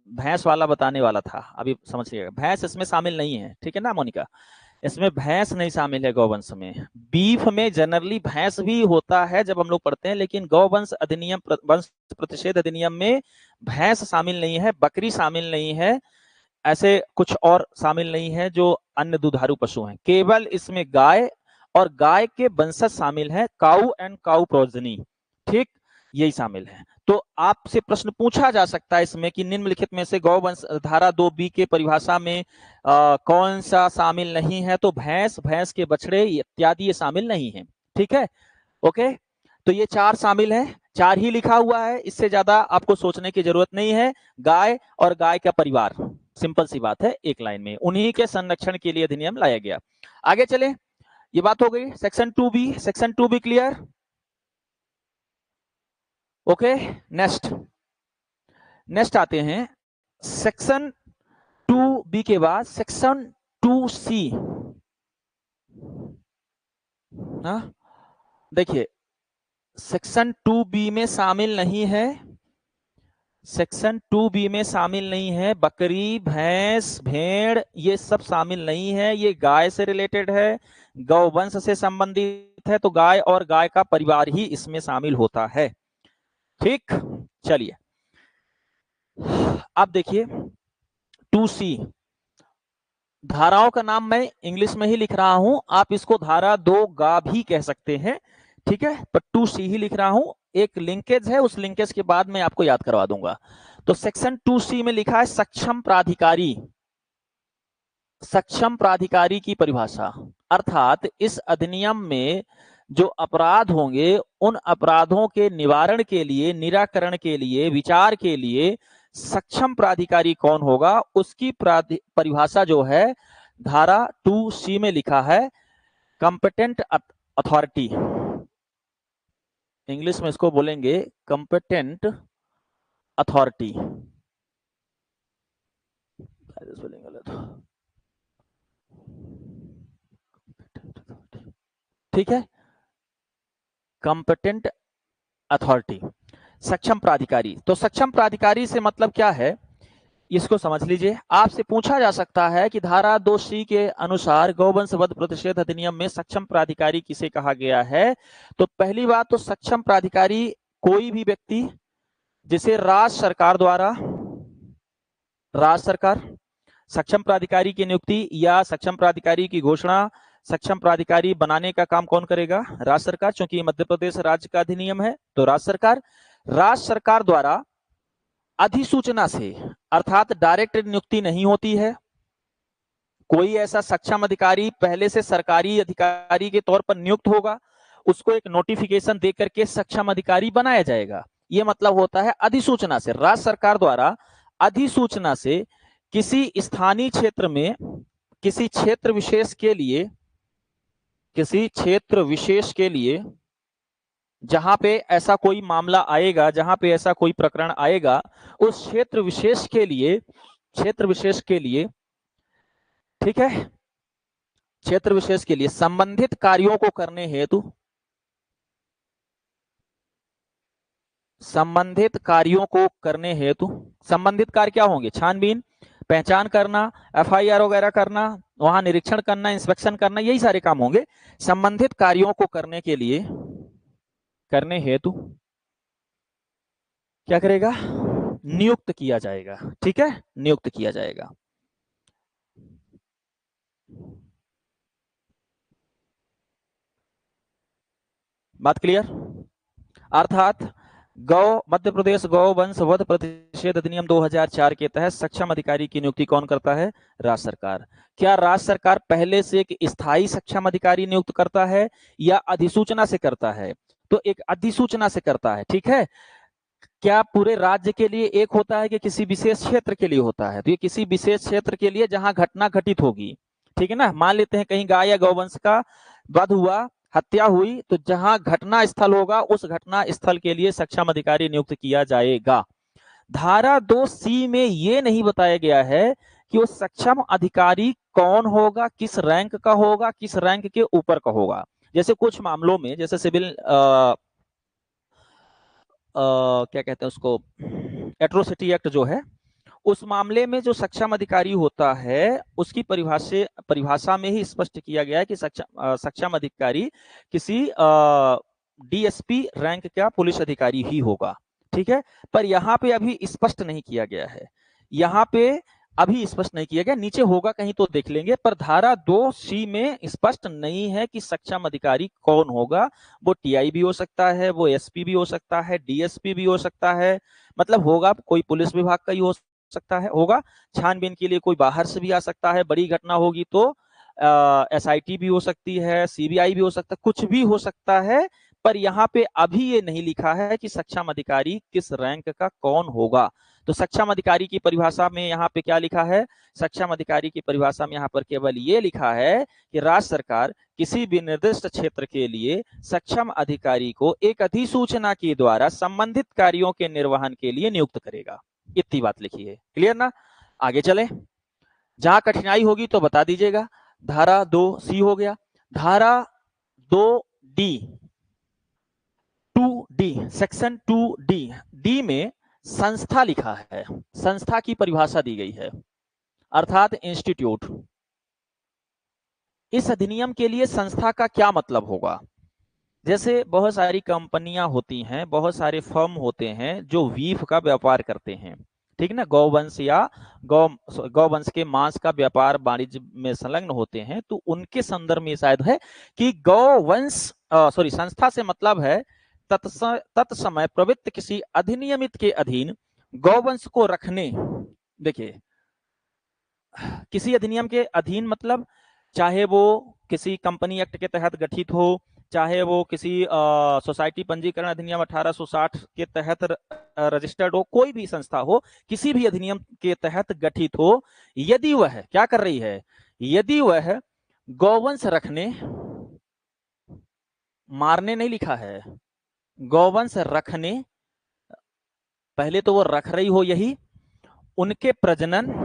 भैंस वाला बताने वाला था, अभी समझिएगा। भैंस इसमें शामिल नहीं है, ठीक है ना मोनिका, इसमें भैंस नहीं शामिल है गौवंश में। बीफ में जनरली भैंस भी होता है जब हम लोग पढ़ते हैं, लेकिन गौवंश अधिनियम, वंश प्रतिषेध अधिनियम में भैंस शामिल नहीं है, बकरी शामिल नहीं है, ऐसे कुछ और शामिल नहीं है जो अन्य दुधारू पशु हैं। केवल इसमें गाय और गाय के वंशज शामिल है, काऊ एंड काऊ प्रोजनी, ठीक, यही शामिल है। तो आपसे प्रश्न पूछा जा सकता है इसमें कि निम्नलिखित में से गौवंश धारा 2B के परिभाषा में कौन सा शामिल नहीं है, तो भैंस, भैंस के बछड़े इत्यादि ये शामिल नहीं है, ठीक है। ओके, तो ये 4 शामिल है, 4 ही लिखा हुआ है, इससे ज्यादा आपको सोचने की जरूरत नहीं है। गाय और गाय का परिवार, सिंपल सी बात है, एक लाइन में, उन्हीं के संरक्षण के लिए अधिनियम लाया गया। आगे चले, ये बात हो गई section 2B। Section 2B clear? Okay, next आते हैं सेक्शन 2B के बाद सेक्शन 2C। देखिए, सेक्शन 2B में शामिल नहीं है, सेक्शन 2B में शामिल नहीं है बकरी, भैंस, भेड़, ये सब शामिल नहीं है। ये गाय से रिलेटेड है, गौवंश से संबंधित है, तो गाय और गाय का परिवार ही इसमें शामिल होता है, ठीक। चलिए अब देखिए 2C, धाराओं का नाम मैं इंग्लिश में ही लिख रहा हूं, आप इसको धारा 2गा भी कह सकते हैं, ठीक है, पर 2C ही लिख रहा हूं। एक लिंकेज है, उस लिंकेज के बाद मैं आपको याद करवा दूंगा। तो सेक्शन 2C में लिखा है सक्षम प्राधिकारी, सक्षम प्राधिकारी की परिभाषा, अर्थात इस अधिनियम में जो अपराध होंगे उन अपराधों के निवारण के लिए, निराकरण के लिए, विचार के लिए सक्षम प्राधिकारी कौन होगा, उसकी परिभाषा जो है धारा 2C में लिखा है कंपिटेंट अथॉरिटी, इंग्लिश में इसको बोलेंगे कंपिटेंट अथॉरिटी, ठीक है, कंपिटेंट अथॉरिटी, सक्षम प्राधिकारी। तो सक्षम प्राधिकारी से मतलब क्या है इसको समझ लीजिए। आपसे पूछा जा सकता है कि धारा 2C के अनुसार गौवंश वध प्रतिषेध अधिनियम में सक्षम प्राधिकारी किसे कहा गया है? तो पहली बात तो सक्षम प्राधिकारी कोई भी व्यक्ति जिसे राज्य सरकार सक्षम प्राधिकारी की नियुक्ति या सक्षम प्राधिकारी की घोषणा, सक्षम प्राधिकारी बनाने का काम कौन करेगा? राज्य सरकार। चूंकि मध्य प्रदेश राज्य का अधिनियम है तो राज्य सरकार द्वारा अधिसूचना से, अर्थात डायरेक्ट नियुक्ति नहीं होती है। कोई ऐसा सक्षम अधिकारी पहले से सरकारी अधिकारी के तौर पर नियुक्त होगा, उसको एक नोटिफिकेशन देकर के सक्षम अधिकारी बनाया जाएगा। ये मतलब होता है अधिसूचना से, राज्य सरकार द्वारा अधिसूचना से किसी स्थानीय क्षेत्र में किसी क्षेत्र विशेष के लिए जहां पे ऐसा कोई मामला आएगा, जहां पे ऐसा कोई प्रकरण आएगा, उस क्षेत्र विशेष के लिए ठीक है, क्षेत्र विशेष के लिए संबंधित कार्यों को करने हेतु संबंधित कार्य क्या होंगे? छानबीन, पहचान करना, एफआईआर वगैरह करना, वहां निरीक्षण करना, इंस्पेक्शन करना, यही सारे काम होंगे। संबंधित कार्यों को करने हेतु क्या करेगा? नियुक्त किया जाएगा। ठीक है, नियुक्त किया जाएगा। बात क्लियर? अर्थात मध्य प्रदेश गौवंश वध प्रतिषेध अधिनियम 2004 के तहत सक्षम अधिकारी की नियुक्ति कौन करता है? राज्य सरकार। क्या राज्य सरकार पहले से एक स्थायी सक्षम अधिकारी नियुक्त करता है या अधिसूचना से करता है? तो एक अधिसूचना से करता है। ठीक है, क्या पूरे राज्य के लिए एक होता है कि किसी विशेष क्षेत्र के लिए होता है? तो ये किसी विशेष क्षेत्र के लिए जहां घटना घटित होगी। ठीक है ना, मान लेते हैं कहीं गाय या गौवंश का वध हुआ, हत्या हुई, तो जहां घटना स्थल होगा उस घटना स्थल के लिए सक्षम अधिकारी नियुक्त किया जाएगा। धारा 2C में यह नहीं बताया गया है कि वो सक्षम अधिकारी कौन होगा, किस रैंक का होगा, किस रैंक के ऊपर का होगा। जैसे कुछ मामलों में, जैसे सिविल क्या कहते हैं उसको, एट्रोसिटी एक्ट जो है, उस मामले में जो सक्षम अधिकारी होता है उसकी परिभाषा में ही स्पष्ट किया गया है कि सक्षम अधिकारी किसी डीएसपी रैंक का पुलिस अधिकारी ही होगा। ठीक है, पर यहाँ पे अभी स्पष्ट नहीं किया गया है, नीचे होगा कहीं तो देख लेंगे, पर धारा 2C में स्पष्ट नहीं है कि सक्षम अधिकारी कौन होगा। वो टीआई भी हो सकता है, वो एसपी भी हो सकता है, डीएसपी भी हो सकता है, मतलब होगा कोई पुलिस विभाग का ही हो सकता है, होगा छानबीन के लिए कोई बाहर से भी आ सकता है, बड़ी घटना होगी तो एसआईटी भी हो सकती है, सीबीआई भी हो सकता है, कुछ भी हो सकता है। पर यहाँ पे अभी ये नहीं लिखा है कि सक्षम अधिकारी किस रैंक का कौन होगा। तो सक्षम अधिकारी की परिभाषा में यहाँ पे क्या लिखा है? सक्षम अधिकारी की परिभाषा में यहाँ पर केवल ये लिखा है कि राज्य सरकार किसी भी निर्दिष्ट क्षेत्र के लिए सक्षम अधिकारी को एक अधिसूचना के द्वारा संबंधित कार्यों के निर्वहन के लिए नियुक्त करेगा। इतनी बात लिखी है। क्लियर ना? आगे चले, जहां कठिनाई होगी तो बता दीजिएगा। धारा 2C हो गया। धारा 2D, 2D, section 2D, D में संस्था लिखा है, संस्था की परिभाषा दी गई है, अर्थात इंस्टीट्यूट। इस अधिनियम के लिए संस्था का क्या मतलब होगा? जैसे बहुत सारी कंपनियां होती हैं, बहुत सारे फर्म होते हैं जो बीफ का व्यापार करते हैं, ठीक ना, गौवंश या गौवंश के मांस का व्यापार वाणिज्य में संलग्न होते हैं, तो उनके संदर्भ में शायद है कि संस्था से मतलब है तत्समय प्रवृत्त किसी अधिनियमित के अधीन गौवंश को रखने। देखिए, किसी अधिनियम के अधीन मतलब चाहे वो किसी कंपनी एक्ट के तहत गठित हो, चाहे वो किसी सोसाइटी पंजीकरण अधिनियम 1860 के तहत रजिस्टर्ड हो, कोई भी संस्था हो, किसी भी अधिनियम के तहत गठित हो, यदि वह क्या कर रही है, यदि वह गौवंश रखने, मारने नहीं लिखा है, गौवंश रखने, पहले तो वो रख रही हो, यही उनके प्रजनन,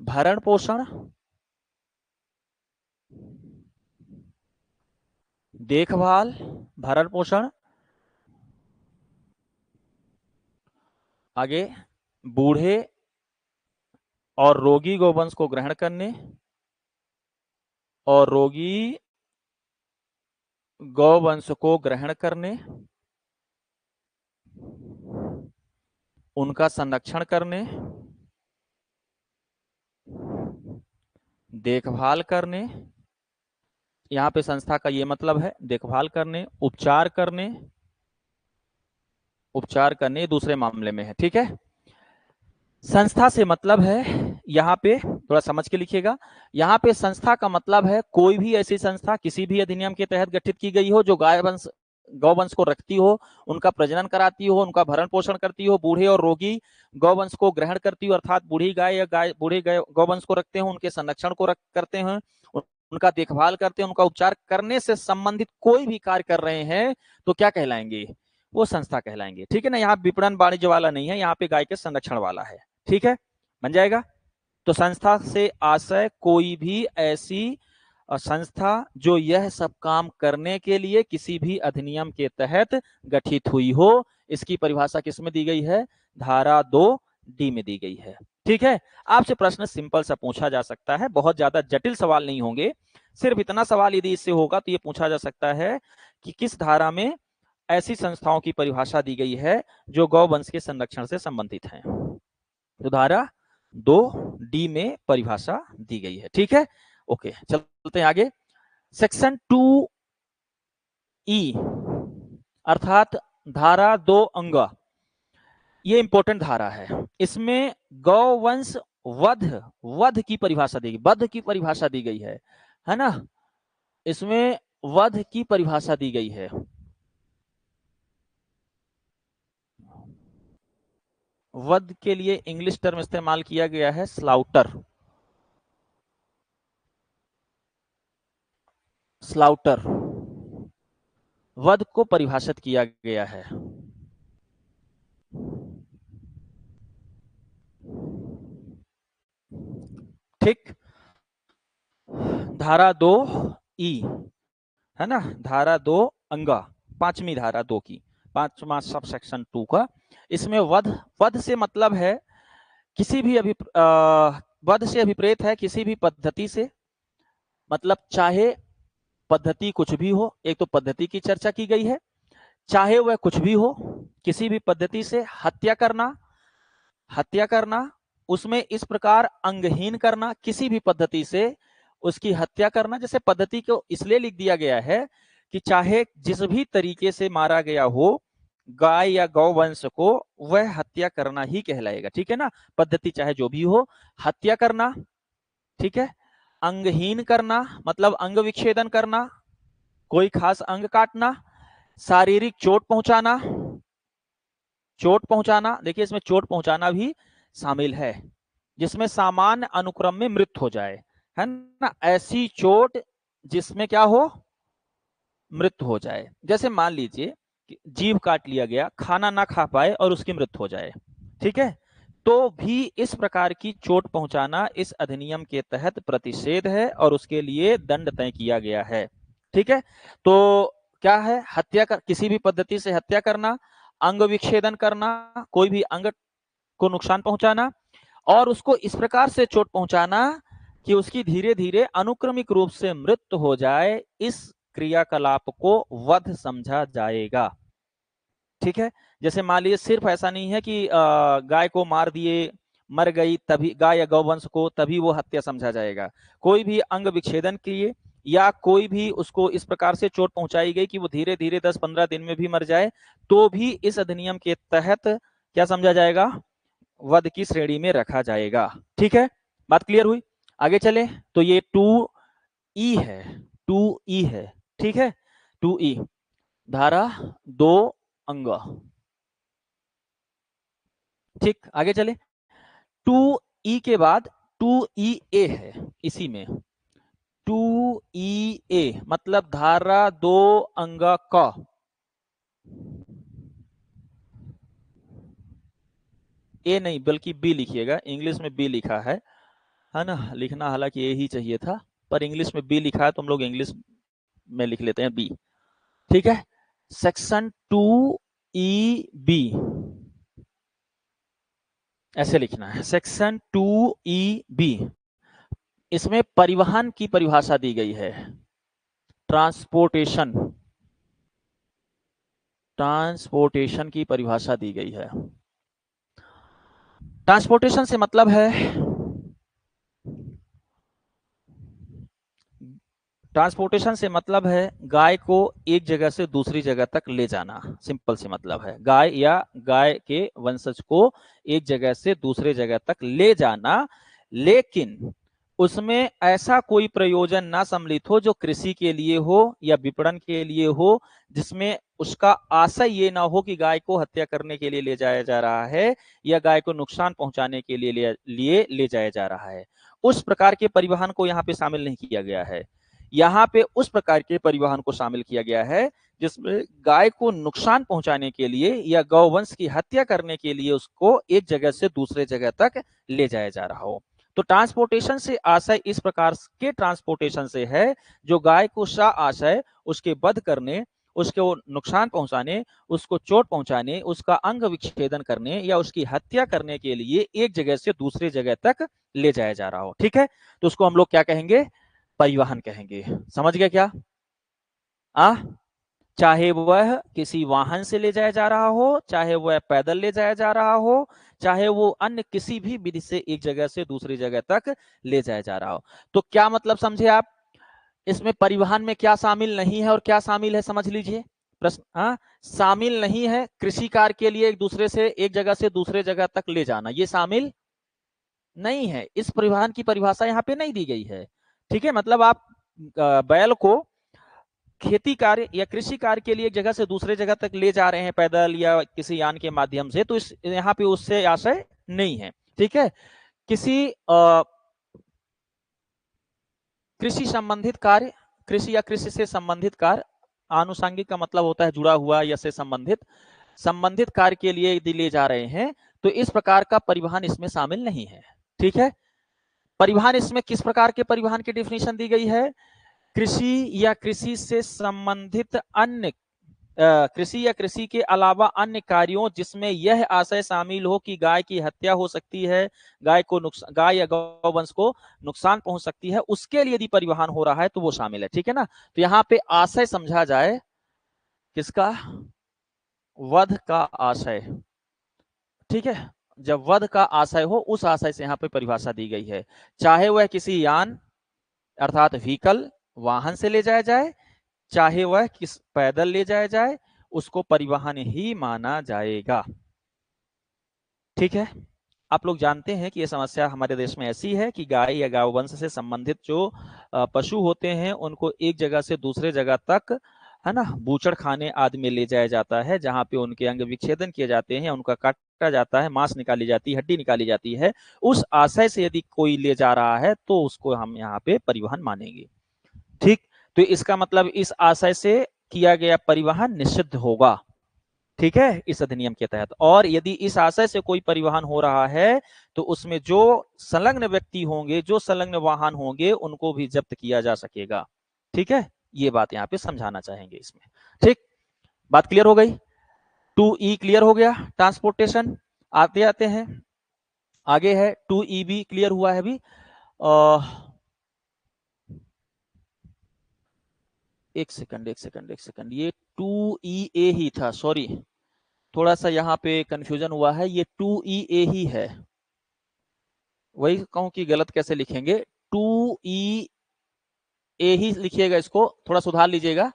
भरण पोषण देखभाल, भरण पोषण, आगे बूढ़े और रोगी गौवंश को ग्रहण करने और रोगी गौवंश को ग्रहण करने, उनका संरक्षण करने, देखभाल करने, यहां पे संस्था का ये मतलब है देखभाल करने, उपचार करने दूसरे मामले में है। ठीक है, संस्था से मतलब है, यहाँ पे थोड़ा समझ के लिखिएगा, यहाँ पे संस्था का मतलब है कोई भी ऐसी संस्था किसी भी अधिनियम के तहत गठित की गई हो जो गौवंश को रखती हो, उनका प्रजनन कराती हो, उनका भरण पोषण करती हो, बूढ़े और रोगी गौवंश को ग्रहण करती हो, अर्थात बूढ़ी गाय या बूढ़े गौवंश को रखते हो, उनके संरक्षण को करते हैं, उनका देखभाल करते हैं, उनका उपचार करने से संबंधित कोई भी कार्य कर रहे हैं तो क्या कहलाएंगे, वो संस्था कहलाएंगे। ठीक है ना, यहाँ विपणन वाणिज्य वाला नहीं है, यहाँ पे गाय के संरक्षण वाला है। ठीक है, बन जाएगा। तो संस्था से आशय कोई भी ऐसी संस्था जो यह सब काम करने के लिए किसी भी अधिनियम के तहत गठित हुई हो। इसकी परिभाषा किसमें दी गई है, धारा 2D में दी गई है। ठीक है, आपसे प्रश्न सिंपल सा पूछा जा सकता है, बहुत ज्यादा जटिल सवाल नहीं होंगे, सिर्फ इतना सवाल यदि इससे होगा तो ये पूछा जा सकता है कि किस धारा में ऐसी संस्थाओं की परिभाषा दी गई है जो गौवंश के संरक्षण से संबंधित हैं। तो धारा 2D में परिभाषा दी गई है। ठीक है, ओके, चलते हैं आगे। सेक्शन 2E अर्थात धारा 2 अंग, ये इंपॉर्टेंट धारा है। इसमें गौवंश वध की परिभाषा दी गई, वध की परिभाषा दी गई है ना, इसमें वध की परिभाषा दी गई है। वध के लिए इंग्लिश टर्म इस्तेमाल किया गया है स्लाउटर, स्लाउटर वध को परिभाषित किया गया है। ठीक, धारा 2E है ना, धारा 2 अंगा, पांचवी धारा 2 की, पांचवा सब सेक्शन 2 का, इसमें वध से मतलब है किसी भी वध से अभिप्रेत है किसी भी पद्धति से, मतलब चाहे पद्धति कुछ भी हो, एक तो पद्धति की चर्चा की गई है, चाहे वह कुछ भी हो, किसी भी पद्धति से हत्या करना, उसमें इस प्रकार अंगहीन करना, किसी भी पद्धति से उसकी हत्या करना। जैसे पद्धति को इसलिए लिख दिया गया है कि चाहे जिस भी तरीके से मारा गया हो गाय या गौवंश को, वह हत्या करना ही कहलाएगा। ठीक है ना, पद्धति चाहे जो भी हो, हत्या करना, ठीक है, अंगहीन करना मतलब अंग विच्छेदन करना, कोई खास अंग काटना, शारीरिक चोट पहुंचाना, देखिए इसमें चोट पहुंचाना भी शामिल है, जिसमें सामान्य अनुक्रम में मृत्यु हो जाए, है ना, ऐसी चोट जिसमें क्या हो, मृत्यु हो जाए। जैसे मान लीजिए जीभ काट लिया गया, खाना ना खा पाए और उसकी मृत्यु हो जाए, ठीक है, तो भी इस प्रकार की चोट पहुंचाना इस अधिनियम के तहत प्रतिषेध है और उसके लिए दंड तय किया गया है। ठीक है, तो क्या है, किसी भी पद्धति से हत्या करना, अंग विच्छेदन करना, कोई भी अंग को नुकसान पहुंचाना और उसको इस प्रकार से चोट पहुंचाना कि उसकी धीरे धीरे अनुक्रमिक रूप से मृत्यु हो जाए, इस क्रियाकलाप को वध समझा जाएगा। ठीक है, जैसे मान लीजिए सिर्फ ऐसा नहीं है कि गाय को मार दिए, मर गई, तभी गाय या गौवंश को तभी वो हत्या समझा जाएगा। कोई भी अंग विच्छेदन किए या कोई भी उसको इस प्रकार से चोट पहुंचाई गई कि वो धीरे धीरे 10-15 दिन में भी मर जाए, तो भी इस अधिनियम के तहत क्या समझा जाएगा, वध की श्रेणी में रखा जाएगा। ठीक है, बात क्लियर हुई। आगे चले तो ये 2E है, 2E है। ठीक है, 2E धारा 2 अंग। ठीक, आगे चले, 2E के बाद 2EA है, इसी में 2EA मतलब धारा 2 अंग क, ए नहीं बल्कि बी लिखिएगा, इंग्लिश में बी लिखा है ना, लिखना हालांकि ए ही चाहिए था पर इंग्लिश में बी लिखा है तो हम लोग इंग्लिश में लिख लेते हैं बी। ठीक है। सेक्शन 2E(b) ऐसे लिखना है, सेक्शन 2E(b) इसमें परिवहन की परिभाषा दी गई है, ट्रांसपोर्टेशन, ट्रांसपोर्टेशन की परिभाषा दी गई है। ट्रांसपोर्टेशन से मतलब है, ट्रांसपोर्टेशन से मतलब है गाय को एक जगह से दूसरी जगह तक ले जाना, सिंपल सी मतलब है, गाय या गाय के वंशज को एक जगह से दूसरे जगह तक ले जाना, लेकिन उसमें ऐसा कोई प्रयोजन ना सम्मिलित हो जो कृषि के लिए हो या विपणन के लिए हो, जिसमें उसका आशय ये ना हो कि गाय को हत्या करने के लिए ले जाया जा रहा है या गाय को नुकसान पहुंचाने के लिए ले जाया जा रहा है। उस प्रकार के परिवहन को यहाँ पे शामिल नहीं किया गया है। यहाँ पे उस प्रकार के परिवहन को शामिल किया गया है जिसमें गाय को नुकसान पहुंचाने के लिए या गौवंश की हत्या करने के लिए उसको एक जगह से दूसरे जगह तक ले जाया जा रहा हो। तो ट्रांसपोर्टेशन से आशय इस प्रकार के ट्रांसपोर्टेशन से है जो गाय को सा आशय उसके वध करने, उसको नुकसान पहुंचाने, उसको चोट पहुंचाने, उसका अंग विच्छेदन करने या उसकी हत्या करने के लिए एक जगह से दूसरी जगह तक ले जाया जा रहा हो। ठीक है, तो उसको हम लोग क्या कहेंगे, परिवहन कहेंगे। समझ गए क्या? चाहे वह किसी वाहन से ले जाया जा रहा हो, चाहे वह पैदल ले जाया जा रहा हो, चाहे वो अन्य किसी भी विधि से एक जगह से दूसरी जगह तक ले जाया जा रहा हो। तो क्या मतलब समझे आप? इसमें परिवहन में क्या शामिल नहीं है और क्या शामिल है, समझ लीजिए। प्रश्न शामिल नहीं है कृषि कार्य के लिए एक दूसरे से एक जगह से दूसरे जगह तक ले जाना, ये शामिल नहीं है। इस परिवहन की परिभाषा यहाँ पे नहीं दी गई है। ठीक है, मतलब आप बैल को खेती कार्य या कृषि कार्य के लिए एक जगह से दूसरे जगह तक ले जा रहे हैं पैदल या किसी यान के माध्यम से, तो इस यहाँ पे उससे आशय नहीं है। ठीक है, किसी कृषि संबंधित कार्य, कृषि या कृषि से संबंधित कार्य, आनुषंगिक का मतलब होता है जुड़ा हुआ या से संबंधित, संबंधित कार्य के लिए यदि ले जा रहे हैं तो इस प्रकार का परिवहन इसमें शामिल नहीं है। ठीक है, परिवहन इसमें किस प्रकार के परिवहन की डेफिनेशन दी गई है? कृषि या कृषि से संबंधित अन्य, कृषि या कृषि के अलावा अन्य कार्यों जिसमें यह आशय शामिल हो कि गाय की हत्या हो सकती है, गाय को नुकसान, गाय या गौवंश को नुकसान पहुंच सकती है, उसके लिए यदि परिवहन हो रहा है तो वो शामिल है। ठीक है ना, तो यहाँ पे आशय समझा जाए किसका? वध का आशय। ठीक है, जब वध का आशय हो उस आशय से यहाँ पे परिभाषा दी गई है, चाहे वह किसी यान अर्थात व्हीकल, वाहन से ले जाया जाए, चाहे वह किस पैदल ले जाया जाए, उसको परिवहन ही माना जाएगा। ठीक है, आप लोग जानते हैं कि यह समस्या हमारे देश में ऐसी है कि गाय या गौवंश से संबंधित जो पशु होते हैं उनको एक जगह से दूसरे जगह तक, है ना, बूचड़ खाने आदि में ले जाया जाता है, जहां पे उनके अंग विच्छेदन किए जाते हैं, उनका काटा जाता है, मांस निकाली जाती है, हड्डी निकाली जाती है। उस आशय से यदि कोई ले जा रहा है तो उसको हम यहाँ पे परिवहन मानेंगे। ठीक, तो इसका मतलब इस आशय से किया गया परिवहन निषिद्ध होगा। ठीक है, इस अधिनियम के तहत। और यदि इस आशय से कोई परिवहन हो रहा है तो उसमें जो संलग्न व्यक्ति होंगे, जो संलग्न वाहन होंगे, उनको भी जब्त किया जा सकेगा। ठीक है, ये बात यहाँ पे समझाना चाहेंगे इसमें। ठीक, बात क्लियर हो गई? 2E क्लियर हो गया, ट्रांसपोर्टेशन। आते आते हैं आगे है 2EB क्लियर हुआ है अभी। एक सेकंड, ये 2EA ही था, सॉरी, थोड़ा सा यहाँ पे कंफ्यूजन हुआ है, ये 2EA ही है। वही कहूं कि गलत कैसे लिखेंगे, 2EA ही लिखिएगा, इसको थोड़ा सुधार लीजिएगा।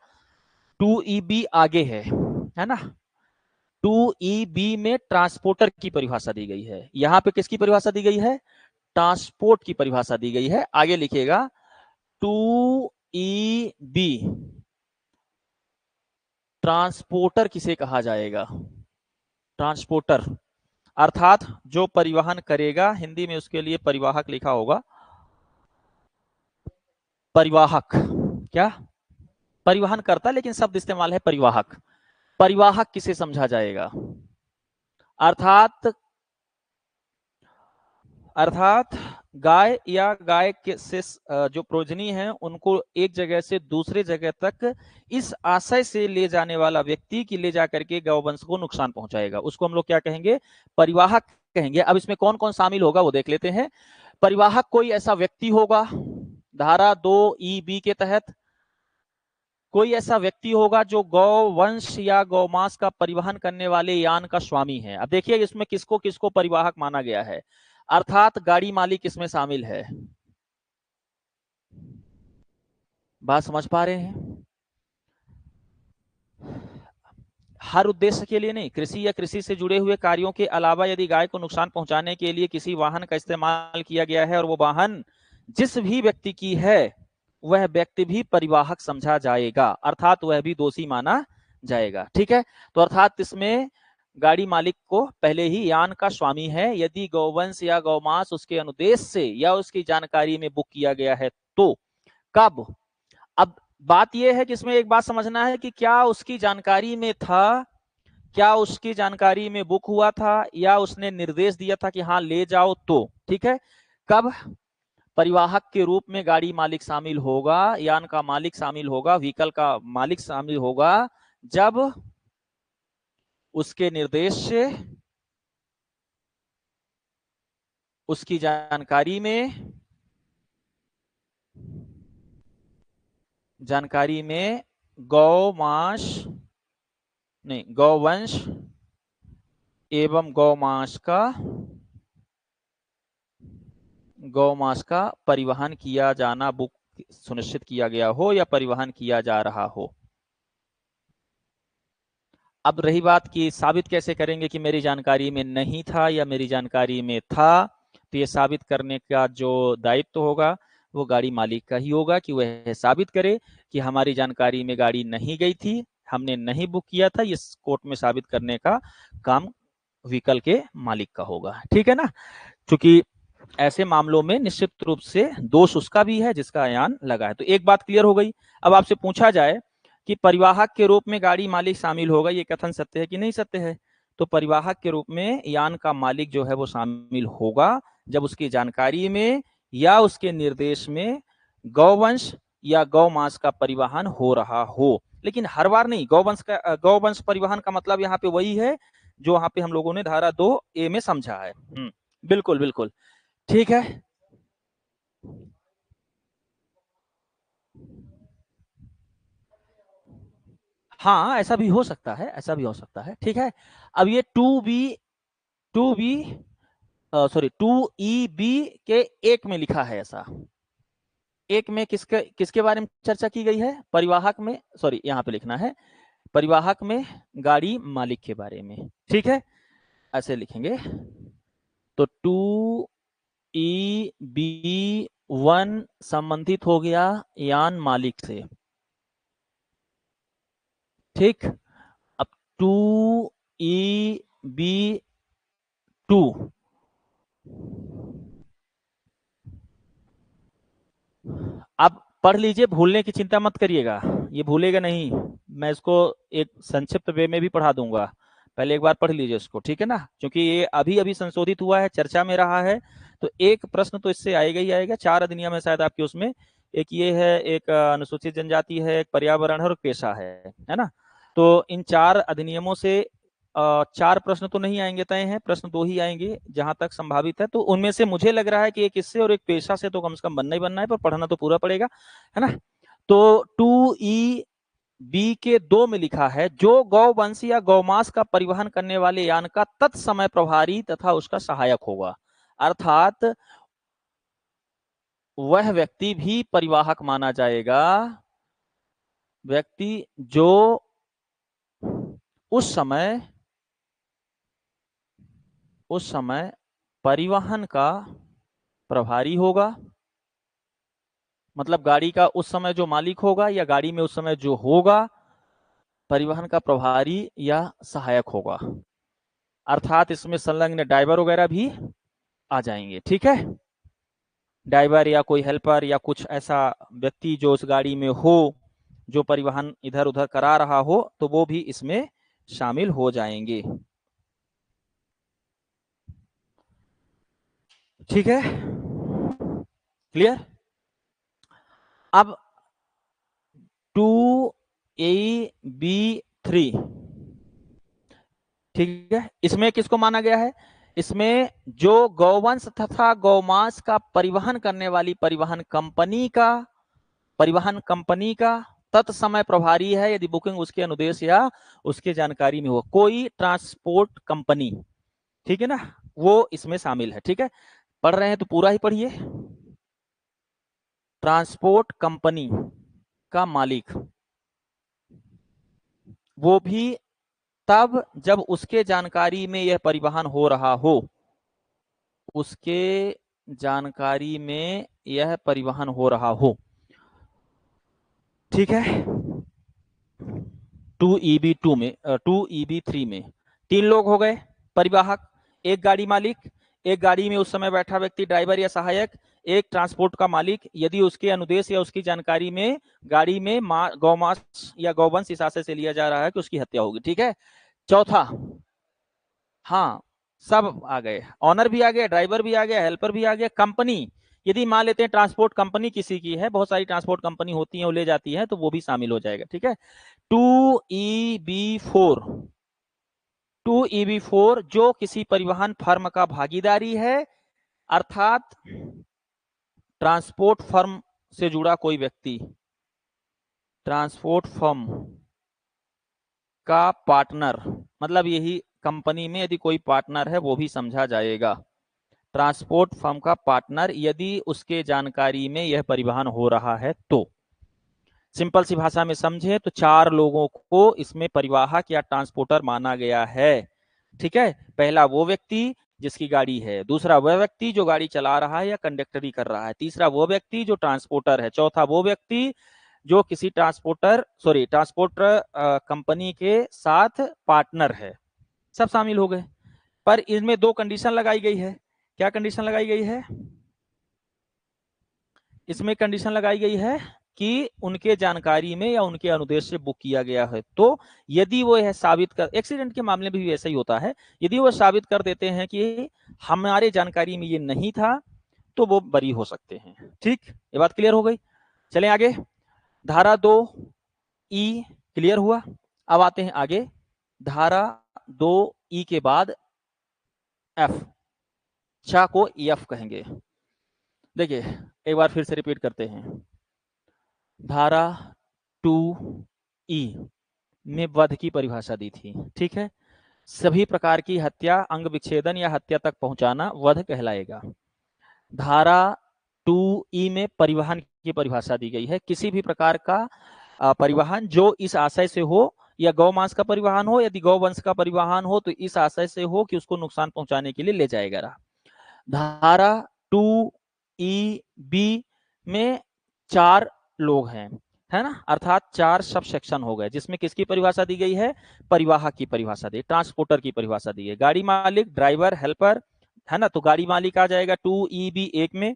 2EB आगे है ना। 2EB में ट्रांसपोर्टर की परिभाषा दी गई है, यहाँ पे किसकी परिभाषा दी गई है? ट्रांसपोर्ट की परिभाषा दी गई है। आगे लिखिएगा 2EB, ट्रांसपोर्टर किसे कहा जाएगा? ट्रांसपोर्टर अर्थात जो परिवहन करेगा, हिंदी में उसके लिए परिवाहक लिखा होगा, परिवाहक। क्या? परिवहन करता, लेकिन शब्द इस्तेमाल है परिवाहक। परिवाहक किसे समझा जाएगा? अर्थात गाय या गाय के से जो प्रोजनी है उनको एक जगह से दूसरे जगह तक इस आशय से ले जाने वाला व्यक्ति कि ले जाकर के गौवंश को नुकसान पहुंचाएगा, उसको हम लोग क्या कहेंगे? परिवाहक कहेंगे। अब इसमें कौन कौन शामिल होगा वो देख लेते हैं। परिवाहक कोई ऐसा व्यक्ति होगा धारा 2E(b) के तहत, कोई ऐसा व्यक्ति होगा जो गौवंश या गौमांस का परिवहन करने वाले यान का स्वामी है। अब देखिए इसमें किसको किसको परिवाहक माना गया है, अर्थात गाड़ी मालिक इसमें शामिल है। बात समझ पा रहे हैं? हर उद्देश्य के लिए नहीं, कृषि या कृषि से जुड़े हुए कार्यों के अलावा यदि गाय को नुकसान पहुंचाने के लिए किसी वाहन का इस्तेमाल किया गया है और वो वाहन जिस भी व्यक्ति की है वह व्यक्ति भी परिवाहक समझा जाएगा, अर्थात वह भी दोषी माना जाएगा। ठीक है, तो अर्थात इसमें गाड़ी मालिक को पहले ही यान का स्वामी है। यदि गौवंश या गौमांस उसके अनुदेश से या उसकी जानकारी में बुक किया गया है तो कब? अब बात यह है कि इसमें एक बात समझना है कि क्या उसकी जानकारी में था, क्या उसकी जानकारी में बुक हुआ था या उसने निर्देश दिया था कि हाँ ले जाओ, तो ठीक है। कब परिवाहक के रूप में गाड़ी मालिक शामिल होगा, यान का मालिक शामिल होगा, व्हीकल का मालिक शामिल होगा जब उसके निर्देश से उसकी जानकारी में गौवंश एवं गौमांस का परिवहन किया जाना बुक सुनिश्चित किया गया हो या परिवहन किया जा रहा हो। अब रही बात कि साबित कैसे करेंगे कि मेरी जानकारी में नहीं था या मेरी जानकारी में था, तो ये साबित करने का जो दायित्व होगा वो गाड़ी मालिक का ही होगा कि वह साबित करे कि हमारी जानकारी में गाड़ी नहीं गई थी, हमने नहीं बुक किया था। ये कोर्ट में साबित करने का काम व्हीकल के मालिक का होगा। ठीक है ना, क्योंकि ऐसे मामलों में निश्चित रूप से दोष उसका भी है जिसका यान लगा है। तो एक बात क्लियर हो गई। अब आपसे पूछा जाए कि परिवाहक के रूप में गाड़ी मालिक शामिल होगा, ये कथन सत्य है कि नहीं सत्य है? तो परिवाहक के रूप में यान का मालिक जो है वो शामिल होगा जब उसकी जानकारी में या उसके निर्देश में गौवंश या गौमांस का परिवहन हो रहा हो। लेकिन हर बार नहीं। गौवंश परिवहन का मतलब यहाँ पे वही है जो यहाँ पे हम लोगों ने धारा 2A में समझा है। बिल्कुल बिल्कुल ठीक है। हाँ, ऐसा भी हो सकता है, ऐसा भी हो सकता है। ठीक है, अब ये 2E(b) के एक में लिखा है ऐसा। एक में किसके बारे में चर्चा की गई है? परिवाहक में, सॉरी यहाँ पे लिखना है परिवाहक में गाड़ी मालिक के बारे में। ठीक है, ऐसे लिखेंगे। तो 2E(b)(1) संबंधित हो गया यान मालिक से। ठीक, अब 2E(b)(2) अब पढ़ लीजिए, भूलने की चिंता मत करिएगा, ये भूलेगा नहीं। मैं इसको एक संक्षिप्त वे में भी पढ़ा दूंगा, पहले एक बार पढ़ लीजिए इसको। ठीक है ना, क्योंकि ये अभी अभी संशोधित हुआ है, चर्चा में रहा है, तो एक प्रश्न तो इससे आएगा ही आएगा। 4 अधिनियम है शायद आपके उसमें, एक ये है, एक अनुसूचित जनजाति है, एक पर्यावरण है और पेशा है ना। तो इन 4 अधिनियमों से 4 प्रश्न तो नहीं आएंगे, तय हैं, प्रश्न 2 ही आएंगे जहां तक संभावित है। तो उनमें से मुझे लग रहा है कि एक इससे और एक पेशा से तो कम से कम बनना ही बनना है, पर पढ़ना तो पूरा पड़ेगा, है ना। तो 2E(b) के 2 में लिखा है, जो गौवंश या गौमांस का परिवहन करने वाले यान का तत्समय प्रभारी तथा उसका सहायक होगा। अर्थात वह व्यक्ति भी परिवाहक माना जाएगा, व्यक्ति जो उस समय परिवहन का प्रभारी होगा, मतलब गाड़ी का उस समय जो मालिक होगा या गाड़ी में उस समय जो होगा परिवहन का प्रभारी या सहायक होगा। अर्थात इसमें संलग्न ड्राइवर वगैरह भी आ जाएंगे। ठीक है, ड्राइवर या कोई हेल्पर या कुछ ऐसा व्यक्ति जो उस गाड़ी में हो, जो परिवहन इधर उधर करा रहा हो, तो वो भी इसमें शामिल हो जाएंगे। ठीक है, क्लियर? अब 2AB3, ठीक है, इसमें किसको माना गया है? इसमें जो गौवंश तथा गौमांस का परिवहन करने वाली परिवहन कंपनी का तत्समय प्रभारी है, यदि बुकिंग उसके अनुदेश या उसके जानकारी में हो, कोई ट्रांसपोर्ट कंपनी, ठीक है ना, वो इसमें शामिल है। ठीक है, पढ़ रहे हैं तो पूरा ही पढ़िए। ट्रांसपोर्ट कंपनी का मालिक वो भी तब जब उसके जानकारी में यह परिवहन हो रहा हो, उसके जानकारी में यह परिवहन हो रहा हो। ठीक है, 2EB2 में 2EB3 में 3 लोग हो गए परिवाहक, एक गाड़ी मालिक, एक गाड़ी में उस समय बैठा व्यक्ति ड्राइवर या सहायक, एक ट्रांसपोर्ट का मालिक, यदि उसके अनुदेश या उसकी जानकारी में गाड़ी में गौमांस या गौवंश इस आशय से लिया जा रहा है कि उसकी हत्या होगी। ठीक है, चौथा, हाँ सब आ गए, ऑनर भी आ गया, ड्राइवर भी आ गया, हेल्पर भी आ गया, कंपनी, यदि मान लेते हैं ट्रांसपोर्ट कंपनी किसी की है, बहुत सारी ट्रांसपोर्ट कंपनी होती है वो ले जाती है, तो वो भी शामिल हो जाएगा। ठीक है, 2EB4, 2EB4 जो किसी परिवहन फर्म का भागीदारी है, अर्थात ट्रांसपोर्ट फर्म से जुड़ा कोई व्यक्ति, ट्रांसपोर्ट फर्म का पार्टनर, मतलब यही कंपनी में यदि कोई पार्टनर है वो भी समझा जाएगा। ट्रांसपोर्ट फर्म का पार्टनर यदि उसके जानकारी में यह परिवहन हो रहा है तो, सिंपल सी भाषा में समझे तो 4 लोगों को इसमें परिवाहक या ट्रांसपोर्टर माना गया है। ठीक है, पहला वो व्यक्ति जिसकी गाड़ी है, दूसरा वह व्यक्ति जो गाड़ी चला रहा है या कंडक्टरी कर रहा है, तीसरा वो व्यक्ति जो ट्रांसपोर्टर है, चौथा वो व्यक्ति जो किसी ट्रांसपोर्टर कंपनी के साथ पार्टनर है। सब शामिल हो गए, पर इसमें 2 कंडीशन लगाई गई है। क्या कंडीशन लगाई गई है? इसमें कंडीशन लगाई गई है कि उनके जानकारी में या उनके अनुदेश से बुक किया गया है। तो यदि वो यह साबित कर, एक्सीडेंट के मामले में भी ऐसा ही होता है, यदि वो साबित कर देते हैं कि हमारे जानकारी में ये नहीं था, तो वो बरी हो सकते हैं। ठीक, ये बात क्लियर हो गई। चलें आगे, धारा 2E क्लियर हुआ। अब आते हैं आगे, धारा 2E के बाद F, चा को EF कहेंगे। देखिए एक बार फिर से रिपीट करते हैं, धारा 2E में वध की परिभाषा दी थी। ठीक है, सभी प्रकार की हत्या, अंग विच्छेदन या हत्या तक पहुंचाना वध कहलाएगा। धारा 2E में परिवहन की परिभाषा दी गई है, किसी भी प्रकार का परिवहन जो इस आशय से हो, या गौमांस का परिवहन हो, यदि गौवंश का परिवहन हो तो इस आशय से हो कि उसको नुकसान पहुंचाने के लिए ले जाएगा रहा। धारा 2EB में 4 लोग हैं, है ना, अर्थात 4 सब सेक्शन हो गए, जिसमें किसकी परिभाषा दी गई है? परिवाहक की परिभाषा दी, ट्रांसपोर्टर की परिभाषा दी है। गाड़ी मालिक, ड्राइवर, हेल्पर, है ना, तो गाड़ी मालिक आ जाएगा 2EB1 में,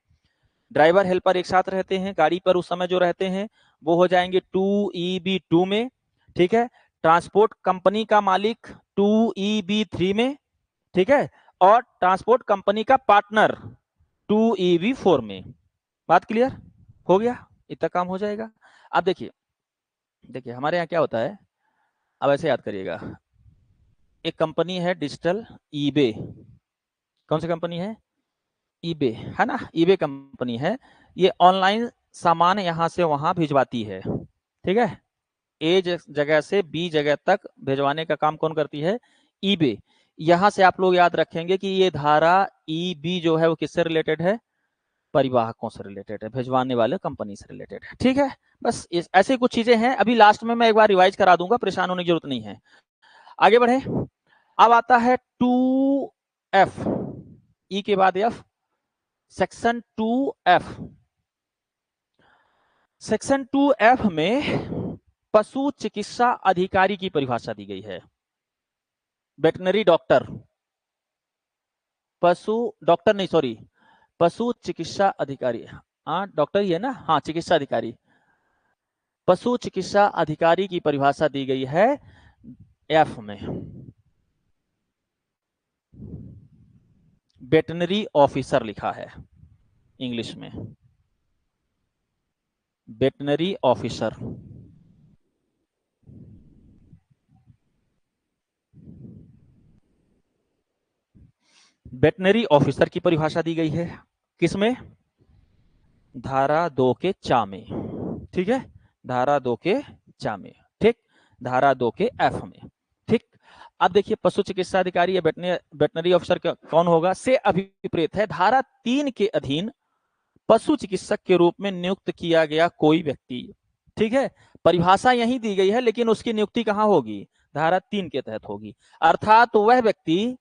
ड्राइवर हेल्पर एक साथ रहते हैं, गाड़ी पर उस समय जो रहते हैं वो हो जाएंगे 2EB2 में। ठीक है, ट्रांसपोर्ट कंपनी का मालिक 2EB3 में। ठीक है, और ट्रांसपोर्ट कंपनी का पार्टनर 2EB4 में। बात क्लियर हो गया? इतना काम हो जाएगा। अब देखिए हमारे यहाँ क्या होता है, अब ऐसे याद करिएगा, एक कंपनी है डिजिटल ईबे, कौन सी कंपनी है? ईबे, है ना, ईबे कंपनी है, ये ऑनलाइन सामान यहाँ से वहां भिजवाती है। ठीक है, ए जगह से बी जगह तक भिजवाने का काम कौन करती है? ईबे। यहां से आप लोग याद रखेंगे कि ये धारा EB जो है वो किससे रिलेटेड है? परिवाहकों से रिलेटेड है, भिजवाने वाले कंपनी से रिलेटेड है। ठीक है, बस ऐसे कुछ चीजें हैं, अभी लास्ट में मैं एक बार रिवाइज करा दूंगा, परेशान होने की जरूरत नहीं है। आगे बढ़े, अब आता है 2F, ई के बाद F, section 2F। Section 2F में पशु चिकित्सा अधिकारी की परिभाषा दी गई है। वेटनरी डॉक्टर, पशु चिकित्सा अधिकारी, हाँ डॉक्टर ही है ना, हाँ चिकित्सा अधिकारी, पशु चिकित्सा अधिकारी की परिभाषा दी गई है F में। वेटनरी ऑफिसर लिखा है इंग्लिश में, वेटनरी ऑफिसर। वेटनरी ऑफिसर की परिभाषा दी गई है किसमें? धारा 2 के चा में, ठीक है, धारा 2 के चा में, ठीक, धारा 2 के एफ में, ठीक। अब देखिए पशु चिकित्सा अधिकारी या वेटनरी ऑफिसर कौन होगा, से अभिप्रेत है धारा 3 के अधीन पशु चिकित्सक के रूप में नियुक्त किया गया कोई व्यक्ति, ठीक है। परिभाषा यही दी गई है लेकिन उसकी नियुक्ति कहां होगी, धारा 3 के तहत होगी। अर्थात वह व्यक्ति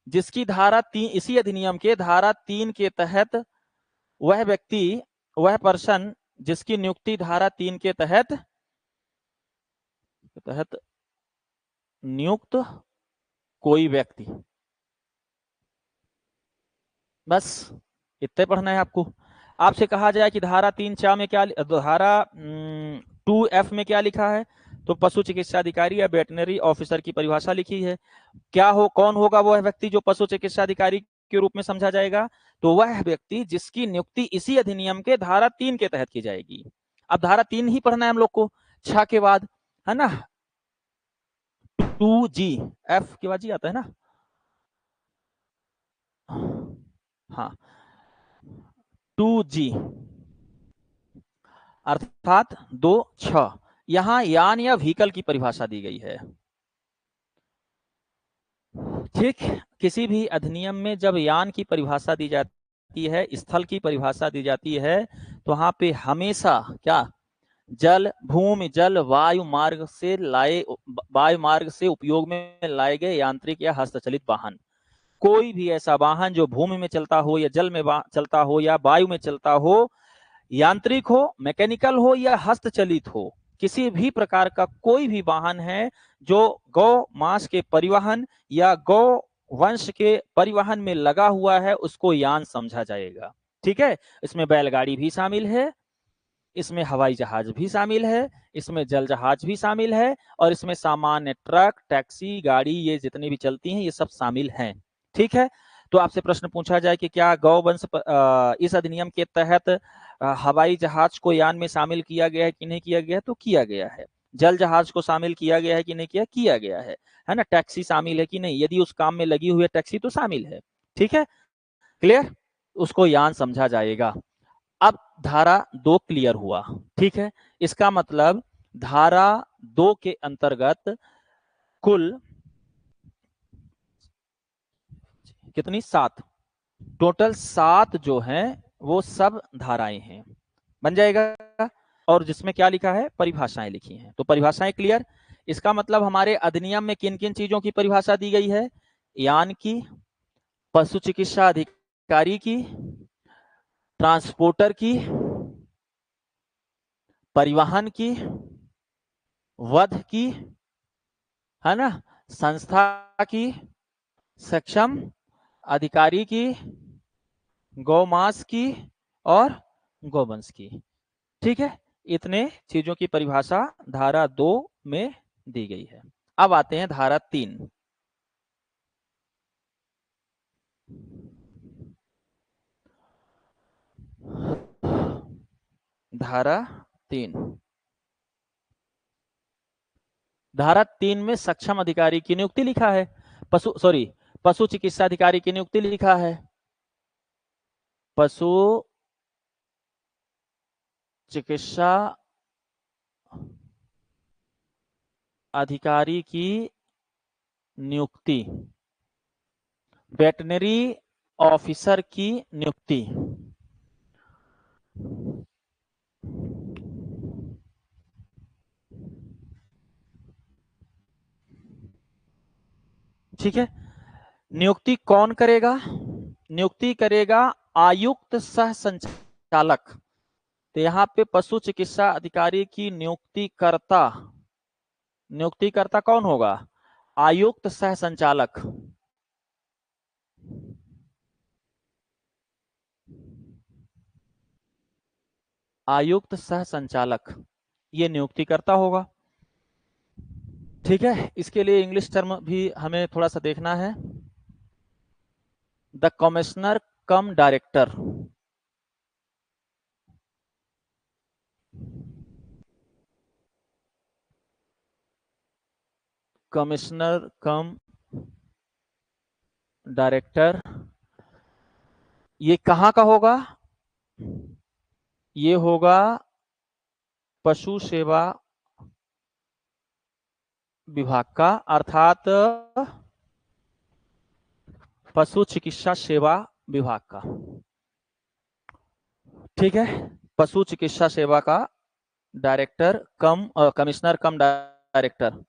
जिसकी धारा 3, इसी अधिनियम के धारा 3 के तहत वह व्यक्ति, वह पर्सन जिसकी नियुक्ति धारा 3 के तहत नियुक्त कोई व्यक्ति, बस इतने पढ़ना है आपको। आपसे कहा जाए कि धारा 3(4) में क्या, धारा 2(f) में क्या लिखा है, तो पशु चिकित्सा अधिकारी या वेटनरी ऑफिसर की परिभाषा लिखी है। क्या हो, कौन होगा वह व्यक्ति जो पशु चिकित्सा अधिकारी के रूप में समझा जाएगा, तो वह व्यक्ति जिसकी नियुक्ति इसी अधिनियम के धारा 3 के तहत की जाएगी। अब धारा 3 ही पढ़ना है हम लोग को 6 के बाद, है ना। 2G, F के बाद जी आता है ना, हाँ 2G अर्थात 2(6), यहां यान या व्हीकल की परिभाषा दी गई है, ठीक। किसी भी अधिनियम में जब यान की परिभाषा दी जाती है, स्थल की परिभाषा दी जाती है, तो वहां पे हमेशा क्या, जल, भूमि, जल, वायु मार्ग से उपयोग में लाए गए यांत्रिक या हस्तचलित वाहन, कोई भी ऐसा वाहन जो भूमि में चलता हो या जल में चलता हो या वायु में चलता हो, यांत्रिक हो, मैकेनिकल हो या हस्तचलित हो, किसी भी प्रकार का कोई भी वाहन है जो गौ मांस के परिवहन या गौ वंश के परिवहन में लगा हुआ है, उसको यान समझा जाएगा, ठीक है। इसमें बैलगाड़ी भी शामिल है, इसमें हवाई जहाज भी शामिल है, इसमें जल जहाज भी शामिल है, और इसमें सामान्य ट्रक, टैक्सी, गाड़ी, ये जितनी भी चलती हैं ये सब शामिल हैं, ठीक है। तो आपसे प्रश्न पूछा जाए कि क्या गौवंश इस अधिनियम के तहत हवाई जहाज को यान में शामिल किया गया है कि नहीं किया गया है, तो किया गया है। जल जहाज को शामिल किया गया है कि नहीं किया गया है ना। टैक्सी शामिल है कि नहीं, यदि उस काम में लगी हुई है टैक्सी तो शामिल है, ठीक है, क्लियर, उसको यान समझा जाएगा। अब धारा 2 क्लियर हुआ, ठीक है। इसका मतलब धारा 2 के अंतर्गत कुल कितनी, 7, टोटल 7 जो हैं वो सब धाराएं हैं, बन जाएगा। और जिसमें क्या लिखा है, परिभाषाएं लिखी हैं, तो परिभाषाएं क्लियर। इसका मतलब हमारे अधिनियम में किन किन चीजों की परिभाषा दी गई है, यान की, पशु चिकित्सा अधिकारी की, ट्रांसपोर्टर की, परिवहन की, वध की, है ना, संस्था की, सक्षम अधिकारी की, गौमांस की और गौवंश की, ठीक है। इतने चीजों की परिभाषा धारा 2 में दी गई है। अब आते हैं धारा 3। धारा 3, धारा 3 में सक्षम अधिकारी की नियुक्ति लिखा है, पशु चिकित्सा अधिकारी की नियुक्ति लिखा है, पशु चिकित्सा अधिकारी की नियुक्ति, वेटनरी ऑफिसर की नियुक्ति, ठीक है। नियुक्ति कौन करेगा, नियुक्ति करेगा आयुक्त सह संचालक। तो यहाँ पे पशु चिकित्सा अधिकारी की नियुक्तिकर्ता कौन होगा, आयुक्त सह संचालक, आयुक्त सह संचालक ये नियुक्तिकर्ता होगा, ठीक है। इसके लिए इंग्लिश टर्म भी हमें थोड़ा सा देखना है, the commissioner come director, commissioner come director, ये कहाँ का होगा? ये होगा पशु सेवा विभाग का, अर्थात पशु चिकित्सा सेवा विभाग का। ठीक है, पशु चिकित्सा सेवा का डायरेक्टर कम कमिश्नर कम डायरेक्टर।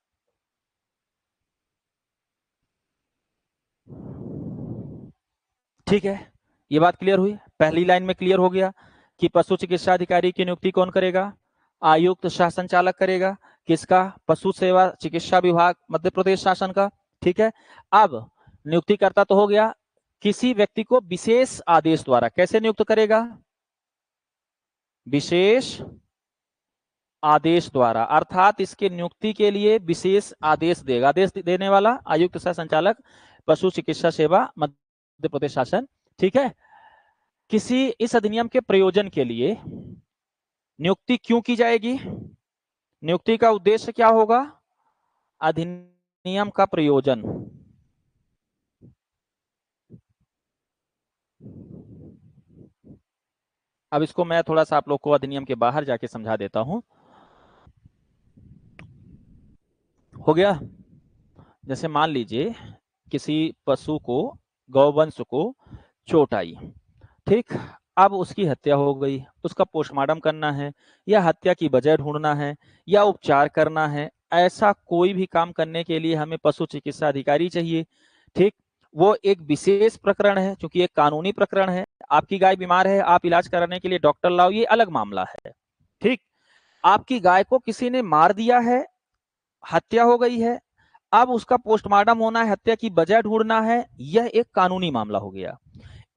ठीक है, ये बात क्लियर हुई। पहली लाइन में क्लियर हो गया कि पशु चिकित्सा अधिकारी की नियुक्ति कौन करेगा? आयुक्त शासन संचालक करेगा। किसका? पशु सेवा चिकित्सा विभाग मध्य प्रदेश शासन का। ठीक है, अब नियुक्तिकर्ता तो हो गया, किसी व्यक्ति को विशेष आदेश द्वारा कैसे नियुक्त करेगा? विशेष आदेश द्वारा, अर्थात इसके नियुक्ति के लिए विशेष आदेश देगा। आदेश देने वाला आयुक्त सह संचालक पशु चिकित्सा सेवा मध्य प्रदेश शासन। ठीक है, किसी इस अधिनियम के प्रयोजन के लिए नियुक्ति क्यों की जाएगी? नियुक्ति का उद्देश्य क्या होगा? अधिनियम का प्रयोजन। अब इसको मैं थोड़ा सा आप लोग को अधिनियम के बाहर जाके समझा देता हूं। हो गया? जैसे मान लीजिए किसी पशु को, गौवंश को चोट आई, ठीक, अब उसकी हत्या हो गई, उसका पोस्टमार्टम करना है, या हत्या की वजह ढूंढना है, या उपचार करना है, ऐसा कोई भी काम करने के लिए हमें पशु चिकित्सा अधिकारी चाहिए। ठीक, वो एक विशेष प्रकरण है, क्योंकि एक कानूनी प्रकरण है। आपकी गाय बीमार है, आप इलाज कराने के लिए डॉक्टर लाओ, ये अलग मामला है। ठीक, आपकी गाय को किसी ने मार दिया है, हत्या हो गई है, अब उसका पोस्टमार्टम होना है, हत्या की वजह ढूंढना है, यह एक कानूनी मामला हो गया।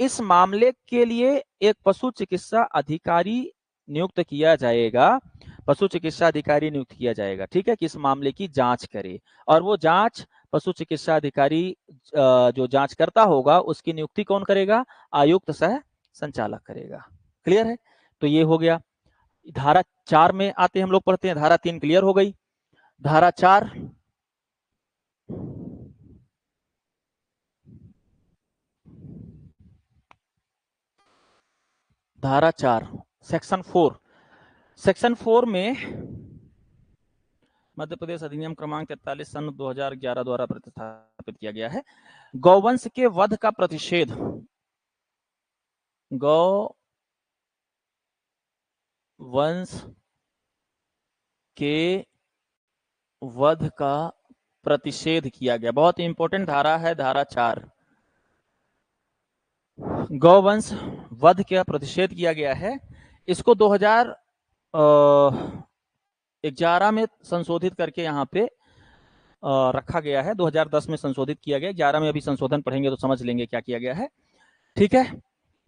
इस मामले के लिए एक पशु चिकित्सा अधिकारी नियुक्त किया जाएगा, पशु चिकित्सा अधिकारी नियुक्त किया जाएगा। ठीक है, कि इस मामले की जांच करे, और वो जांच पशु चिकित्सा अधिकारी जो जांच करता होगा उसकी नियुक्ति कौन करेगा? आयुक्त सह संचालक करेगा। क्लियर है? तो ये हो गया। धारा 4 में आते हम लोग पढ़ते हैं। धारा 3 क्लियर हो गई। धारा 4, धारा 4 सेक्शन 4, सेक्शन 4 में मध्य प्रदेश अधिनियम क्रमांक 43 सन 2011 द्वारा प्रतिस्थापित किया गया है। गौवंश के वध का प्रतिषेध, गौवंश के वध का प्रतिषेध किया गया। बहुत इंपॉर्टेंट धारा है धारा 4। गौवंश वध का प्रतिषेध किया गया है। इसको 2011 में संशोधित करके यहाँ पे रखा गया है। 2010 में संशोधित किया गया, 11 में अभी संशोधन पढ़ेंगे तो समझ लेंगे क्या किया गया है। ठीक है,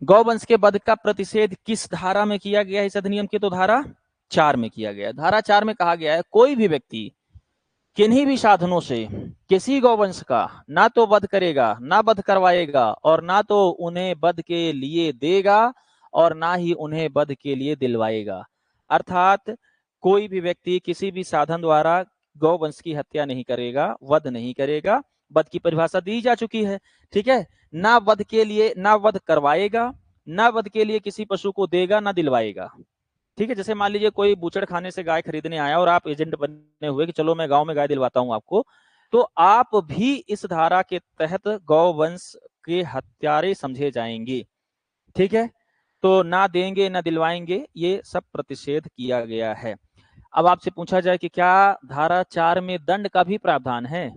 गौवंश के वध का प्रतिषेध किस धारा में किया गया है इस अधिनियम के? तो धारा 4 में किया गया है। धारा 4 में कहा गया है, कोई भी व्यक्ति किन्हीं भी साधनों से किसी गौवंश का ना तो वध करेगा, ना वध करवाएगा, और ना तो उन्हें वध के लिए देगा, और ना ही उन्हें वध के लिए दिलवाएगा। अर्थात कोई भी व्यक्ति किसी भी साधन द्वारा गौवंश की हत्या नहीं करेगा, वध नहीं करेगा। वध की परिभाषा दी जा चुकी है। ठीक है, ना वध के लिए, ना वध करवाएगा, ना वध के लिए किसी पशु को देगा, ना दिलवाएगा। ठीक है, जैसे मान लीजिए कोई बूचड़ खाने से गाय खरीदने आया और आप एजेंट बने हुए कि चलो मैं गांव में गाय दिलवाता हूं आपको, तो आप भी इस धारा के तहत गौवंश के हत्यारे समझे जाएंगे। ठीक है, तो ना देंगे ना दिलवाएंगे, ये सब प्रतिषेध किया गया है। अब आपसे पूछा जाए कि क्या धारा 4 में दंड का भी प्रावधान है?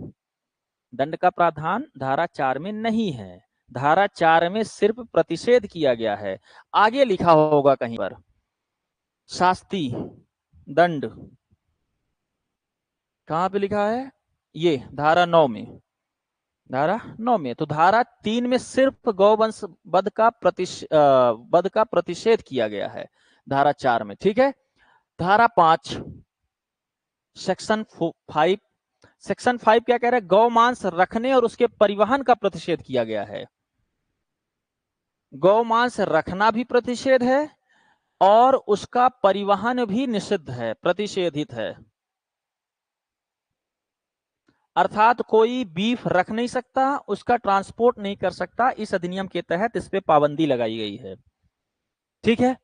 दंड का प्रावधान धारा 4 में नहीं है। धारा 4 में सिर्फ प्रतिषेध किया गया है। आगे लिखा होगा कहीं पर शास्ति दंड, कहां पे लिखा है? ये धारा 9 में, धारा 9 में। तो धारा 3 में सिर्फ गौवंश वध का प्रतिषेध किया गया है धारा 4 में। ठीक है, धारा 5 सेक्शन 5, सेक्शन 5 क्या कह रहा है? गौमांस रखने और उसके परिवहन का प्रतिषेध किया गया है। गौमांस रखना भी प्रतिषेध है और उसका परिवहन भी निषिद्ध है, प्रतिषेधित है। अर्थात कोई बीफ रख नहीं सकता, उसका ट्रांसपोर्ट नहीं कर सकता। इस अधिनियम के तहत इस पे पाबंदी लगाई गई है। ठीक है,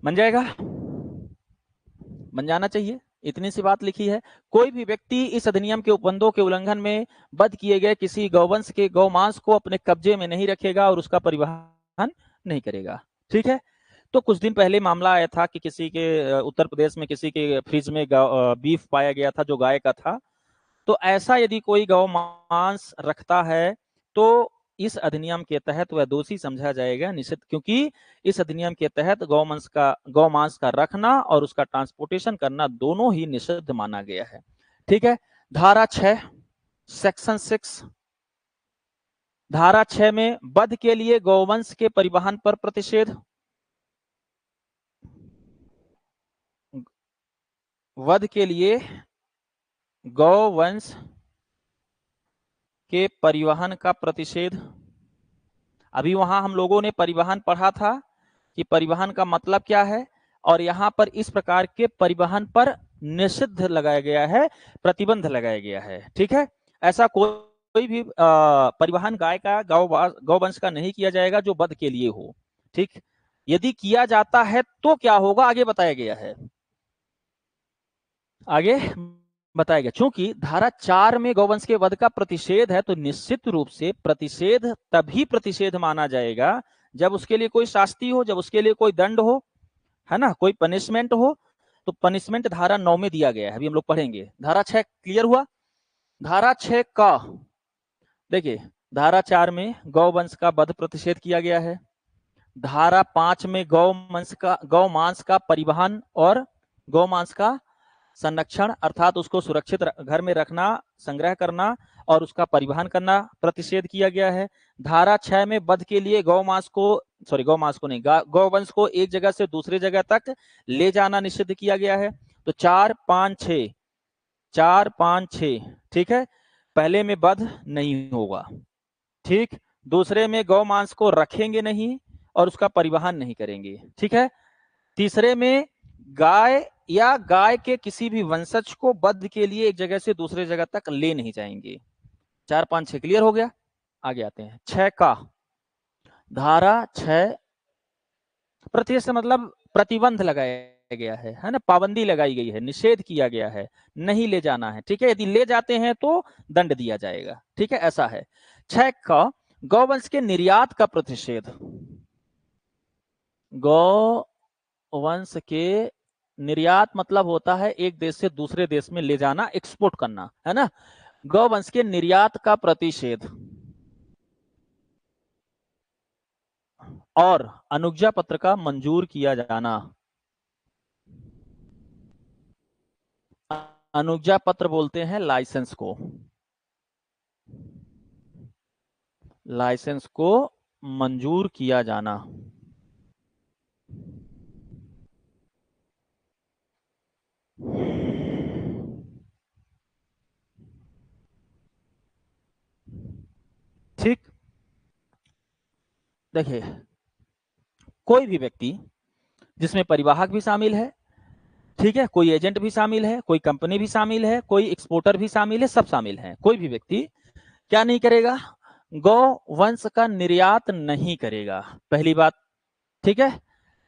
बन जाएगा, बन जाना चाहिए, इतनी सी बात लिखी है। कोई भी व्यक्ति इस अधिनियम के उपबंधों के उल्लंघन में वध किए गए किसी गौवंश के गौमांस को अपने कब्जे में नहीं रखेगा और उसका परिवहन नहीं करेगा। ठीक है, तो कुछ दिन पहले मामला आया था कि किसी के उत्तर प्रदेश में किसी के फ्रिज में बीफ पाया गया था जो गाय का था। तो ऐसा यदि कोई गौ मांस रखता है तो इस अधिनियम के तहत वह दोषी समझा जाएगा, निषिद्ध, क्योंकि इस अधिनियम के तहत गौ मांस का रखना और उसका ट्रांसपोर्टेशन करना दोनों ही निषिद्ध माना गया है। ठीक है, धारा 6 सेक्शन 6, धारा 6 में वध के लिए गौवंश के परिवहन पर प्रतिषेध, वध के लिए गौवंश के परिवहन का प्रतिषेध। अभी वहां हम लोगों ने परिवहन पढ़ा था कि परिवहन का मतलब क्या है, और यहां पर इस प्रकार के परिवहन पर निषिद्ध लगाया गया है, प्रतिबंध लगाया गया है। ठीक है, ऐसा कोई भी परिवहन गाय का गौवंश का नहीं किया जाएगा जो वध के लिए हो। ठीक, यदि किया जाता है तो क्या होगा आगे बताया गया है, आगे बताया गया। चूंकि धारा 4 में गौवंश के वध का प्रतिषेध है तो निश्चित रूप से प्रतिषेध तभी प्रतिषेध माना जाएगा जब उसके लिए कोई शास्ति हो, जब उसके लिए कोई दंड हो, है ना, कोई पनिशमेंट हो। तो पनिशमेंट धारा 9 में दिया गया है, अभी हम लोग पढ़ेंगे। धारा 6 क्लियर हुआ। धारा 6 का देखिए, धारा 4 में गौवंश का वध प्रतिषेध किया गया है। धारा 5 में गौ मांस का परिवहन और गौ मांस का संरक्षण अर्थात उसको सुरक्षित घर में रखना, संग्रह करना और उसका परिवहन करना प्रतिषेध किया गया है। धारा 6 में वध के लिए गौवंश को नहीं, गौवंश को एक जगह से दूसरी जगह तक ले जाना निषिद्ध किया गया है। तो 4, 5, 6, ठीक है, पहले में वध नहीं होगा। ठीक, दूसरे में गौमांस को रखेंगे नहीं और उसका परिवहन नहीं करेंगे। ठीक है, तीसरे में गाय या गाय के किसी भी वंशज को वध के लिए एक जगह से दूसरे जगह तक ले नहीं जाएंगे। 4, 5, 6 क्लियर हो गया। आगे आते हैं 6 का। धारा 6 प्रतिषेध मतलब प्रतिबंध लगाया गया है ना, पाबंदी लगाई गई है, निषेध किया गया है, नहीं ले जाना है। ठीक है, यदि ले जाते हैं तो दंड दिया जाएगा। ठीक है, ऐसा है। 6 का गौवंश के निर्यात का प्रतिषेध, गौवंश के निर्यात मतलब होता है एक देश से दूसरे देश में ले जाना, एक्सपोर्ट करना, है ना। गौवंश के निर्यात का प्रतिषेध और अनुज्ञा पत्र का मंजूर किया जाना। अनुज्ञा पत्र बोलते हैं लाइसेंस को, लाइसेंस को मंजूर किया जाना। ठीक, देखिए, कोई भी व्यक्ति जिसमें परिवाहक भी शामिल है, ठीक है, कोई एजेंट भी शामिल है, कोई कंपनी भी शामिल है, कोई एक्सपोर्टर भी शामिल है, सब शामिल है। कोई भी व्यक्ति क्या नहीं करेगा, गौवंश का निर्यात नहीं करेगा, पहली बात। ठीक है,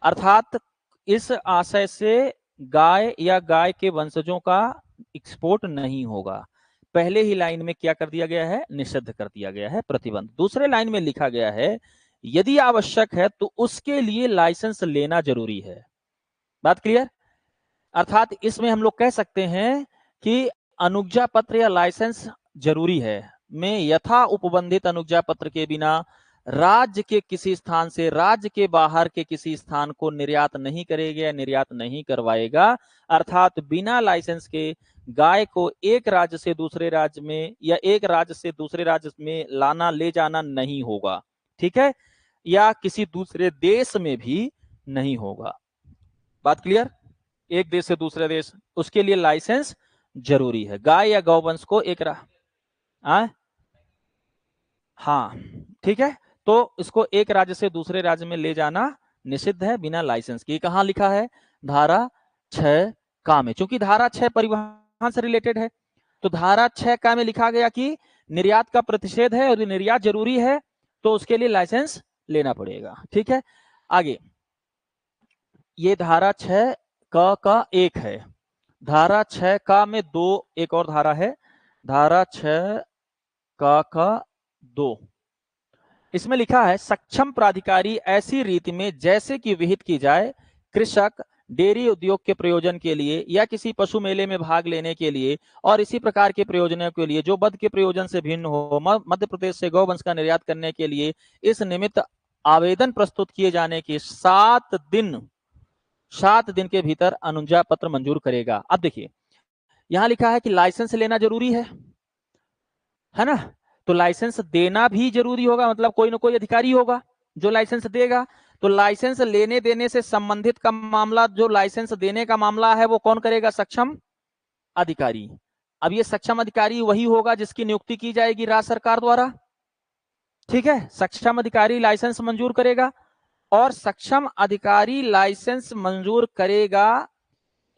अर्थात इस आशय से गाय या गाय के वंशजों का एक्सपोर्ट नहीं होगा। पहले ही लाइन में क्या कर दिया गया है, निषिद्ध कर दिया गया है, प्रतिबंध। दूसरे लाइन में लिखा गया है यदि आवश्यक है तो उसके लिए लाइसेंस लेना जरूरी है। बात क्लियर। अर्थात इसमें हम लोग कह सकते हैं कि अनुज्ञा पत्र या लाइसेंस जरूरी है। में यथा उपबंधित अनुज्ञा पत्र के बिना राज्य के किसी स्थान से राज्य के बाहर के किसी स्थान को निर्यात नहीं करेगा या निर्यात नहीं करवाएगा। अर्थात बिना लाइसेंस के गाय को एक राज्य से दूसरे राज्य में या एक राज्य से दूसरे राज्य में लाना ले जाना नहीं होगा। ठीक है, या किसी दूसरे देश में भी नहीं होगा। बात क्लियर। एक देश से दूसरे देश, उसके लिए लाइसेंस जरूरी है। गाय या गौवंश को एक हाँ, ठीक है, तो इसको एक राज्य से दूसरे राज्य में ले जाना निषिद्ध है बिना लाइसेंस के। कहां लिखा है, धारा 6 का में। चूंकि धारा 6 परिवहन से रिलेटेड है तो धारा 6 में लिखा गया कि निर्यात का प्रतिषेध है और निर्यात जरूरी है तो उसके लिए लाइसेंस लेना पड़ेगा। ठीक है, आगे ये धारा 6 का एक है, धारा 6 का में दो एक और धारा है, धारा 6 का 2। इसमें लिखा है सक्षम प्राधिकारी ऐसी रीति में जैसे कि विहित की जाए कृषक डेयरी उद्योग के प्रयोजन के लिए या किसी पशु मेले में भाग लेने के लिए और इसी प्रकार के प्रयोजनों के लिए जो बध के प्रयोजन से भिन्न हो मध्य प्रदेश से गौवंश का निर्यात करने के लिए इस निमित्त आवेदन प्रस्तुत किए जाने के 7 दिन के भीतर अनुज्ञा पत्र मंजूर करेगा। अब देखिए यहां लिखा है कि लाइसेंस लेना जरूरी है ना, तो लाइसेंस देना भी जरूरी होगा, मतलब कोई ना कोई अधिकारी होगा जो लाइसेंस देगा। तो लाइसेंस लेने देने से संबंधित का मामला, जो लाइसेंस देने का मामला है वो कौन करेगा? सक्षम अधिकारी। अब ये सक्षम अधिकारी वही होगा जिसकी नियुक्ति की जाएगी राज्य सरकार द्वारा। ठीक है, सक्षम अधिकारी लाइसेंस मंजूर करेगा और सक्षम अधिकारी लाइसेंस मंजूर करेगा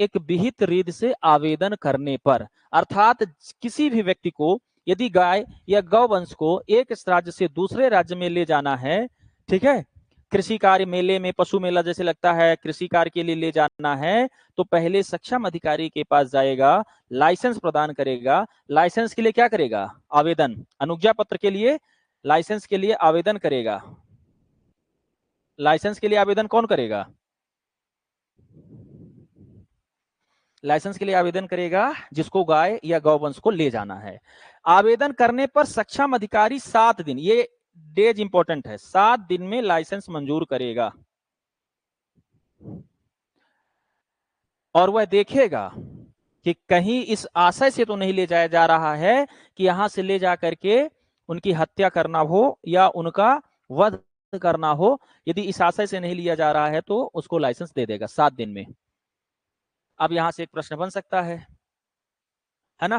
एक विहित रीति से आवेदन करने पर। अर्थात किसी भी व्यक्ति को यदि गाय या गौवंश को एक राज्य से दूसरे राज्य में ले जाना है, ठीक है, कृषि कार्य मेले में, पशु मेला जैसे लगता है, कृषि कार्य के लिए ले जाना है, तो पहले सक्षम अधिकारी के पास जाएगा, लाइसेंस प्रदान करेगा। लाइसेंस के लिए क्या करेगा? आवेदन, अनुज्ञा पत्र के लिए, लाइसेंस के लिए आवेदन करेगा। लाइसेंस के लिए आवेदन कौन करेगा? लाइसेंस के लिए आवेदन करेगा जिसको गाय या गौवंश को ले जाना है। आवेदन करने पर सक्षम अधिकारी 7 दिन, ये डेज इंपॉर्टेंट है, 7 दिन में लाइसेंस मंजूर करेगा और वह देखेगा कि कहीं इस आशय से तो नहीं ले जाया जा रहा है कि यहां से ले जाकर के उनकी हत्या करना हो या उनका वध करना हो। यदि इस आशय से नहीं लिया जा रहा है तो उसको लाइसेंस दे देगा 7 दिन में। अब यहां से एक प्रश्न बन सकता है ना,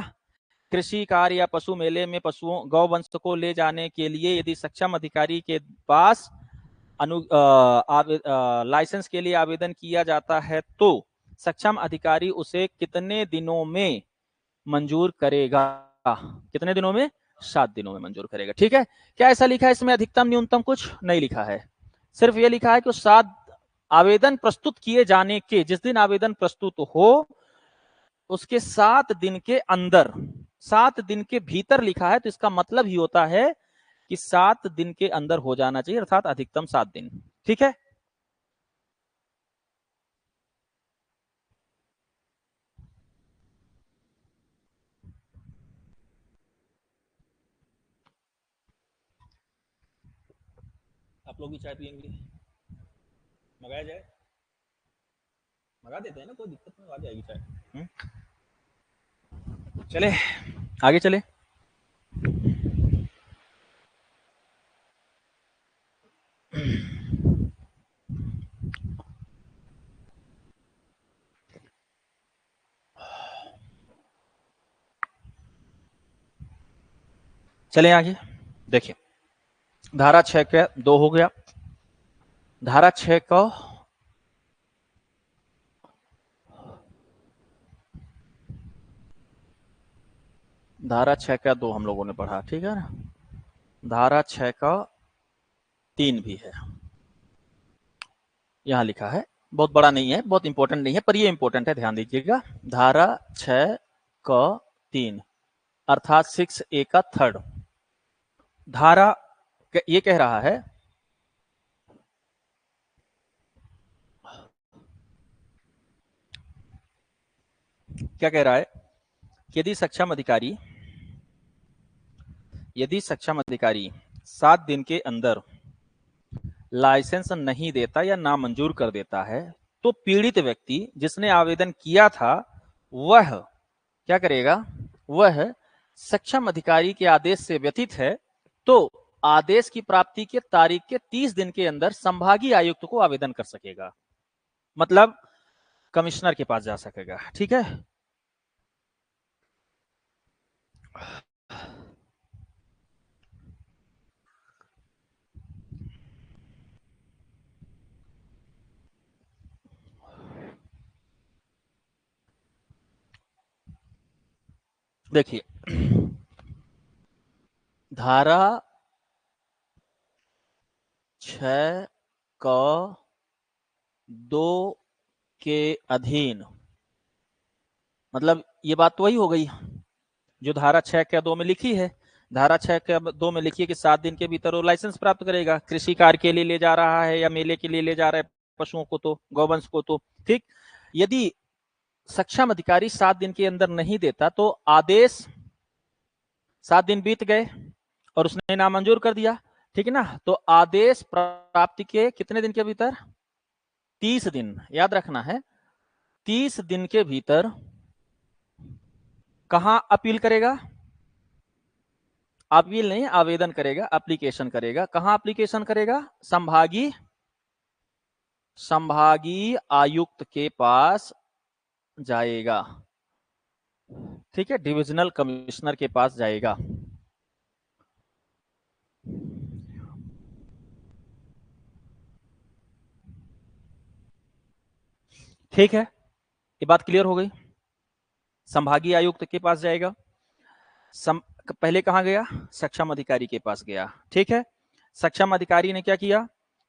कृषि कार्य या पशु मेले में पशुओं गौवंश को ले जाने के लिए यदि सक्षम अधिकारी के पास लाइसेंस के लिए आवेदन किया जाता है तो सक्षम अधिकारी उसे कितने दिनों में मंजूर करेगा? कितने दिनों में? 7 दिनों में मंजूर करेगा। ठीक है, क्या ऐसा लिखा है इसमें? अधिकतम न्यूनतम कुछ नहीं लिखा है, सिर्फ ये लिखा है कि 7 आवेदन प्रस्तुत किए जाने के, जिस दिन आवेदन प्रस्तुत हो उसके 7 दिन के अंदर, 7 दिन के भीतर लिखा है, तो इसका मतलब ही होता है कि 7 दिन के अंदर हो जाना चाहिए, अर्थात अधिकतम 7 दिन। ठीक है, आप लोग भी चाय पियेंगे? मंगाया जाए? मंगा देते हैं ना, कोई दिक्कत नहीं, आ जाएगी चाय। चले आगे चले। चले आगे, देखिए धारा 6 का 2 हो गया, धारा 6 का धारा 6 का 2 हम लोगों ने पढ़ा, ठीक है ना। धारा 6 का 3 भी है, यहां लिखा है, बहुत बड़ा नहीं है, बहुत इंपॉर्टेंट नहीं है, पर ये इंपॉर्टेंट है, ध्यान दीजिएगा। धारा 6 का 3 अर्थात 6A का 3rd धारा ये कह रहा है क्या कह रहा है कि यदि सक्षम अधिकारी 7 दिन के अंदर लाइसेंस नहीं देता या नामंजूर कर देता है तो पीड़ित व्यक्ति जिसने आवेदन किया था वह क्या करेगा? वह सक्षम अधिकारी के आदेश से व्यतीत है तो आदेश की प्राप्ति के तारीख के 30 दिन के अंदर संभागीय आयुक्त को आवेदन कर सकेगा, मतलब कमिश्नर के पास जा सकेगा। ठीक है, देखिए, धारा 6(2) के अधीन, मतलब ये बात तो वही हो गई जो धारा 6(2) में लिखी है। धारा 6(2) में लिखी है कि 7 दिन के भीतर वो लाइसेंस प्राप्त करेगा। कृषि कार्य के लिए ले जा रहा है या मेले के लिए ले जा रहा है पशुओं को, तो गौवंश को, तो ठीक। यदि सक्षम अधिकारी 7 दिन के अंदर नहीं देता तो आदेश, 7 दिन बीत गए और उसने नामंजूर कर दिया, ठीक है ना, तो आदेश प्राप्ति के कितने दिन के भीतर, 30 दिन, याद रखना है, 30 दिन के भीतर कहां अपील करेगा, अपील नहीं, आवेदन करेगा, एप्लीकेशन करेगा। कहां एप्लीकेशन करेगा, संभागीय आयुक्त के पास जाएगा, ठीक है, डिविजनल कमिश्नर के पास जाएगा। ठीक है, ये बात क्लियर हो गई। संभागीय आयुक्त के पास जाएगा। पहले कहां गया, सक्षम अधिकारी के पास गया, ठीक है। सक्षम अधिकारी ने क्या किया,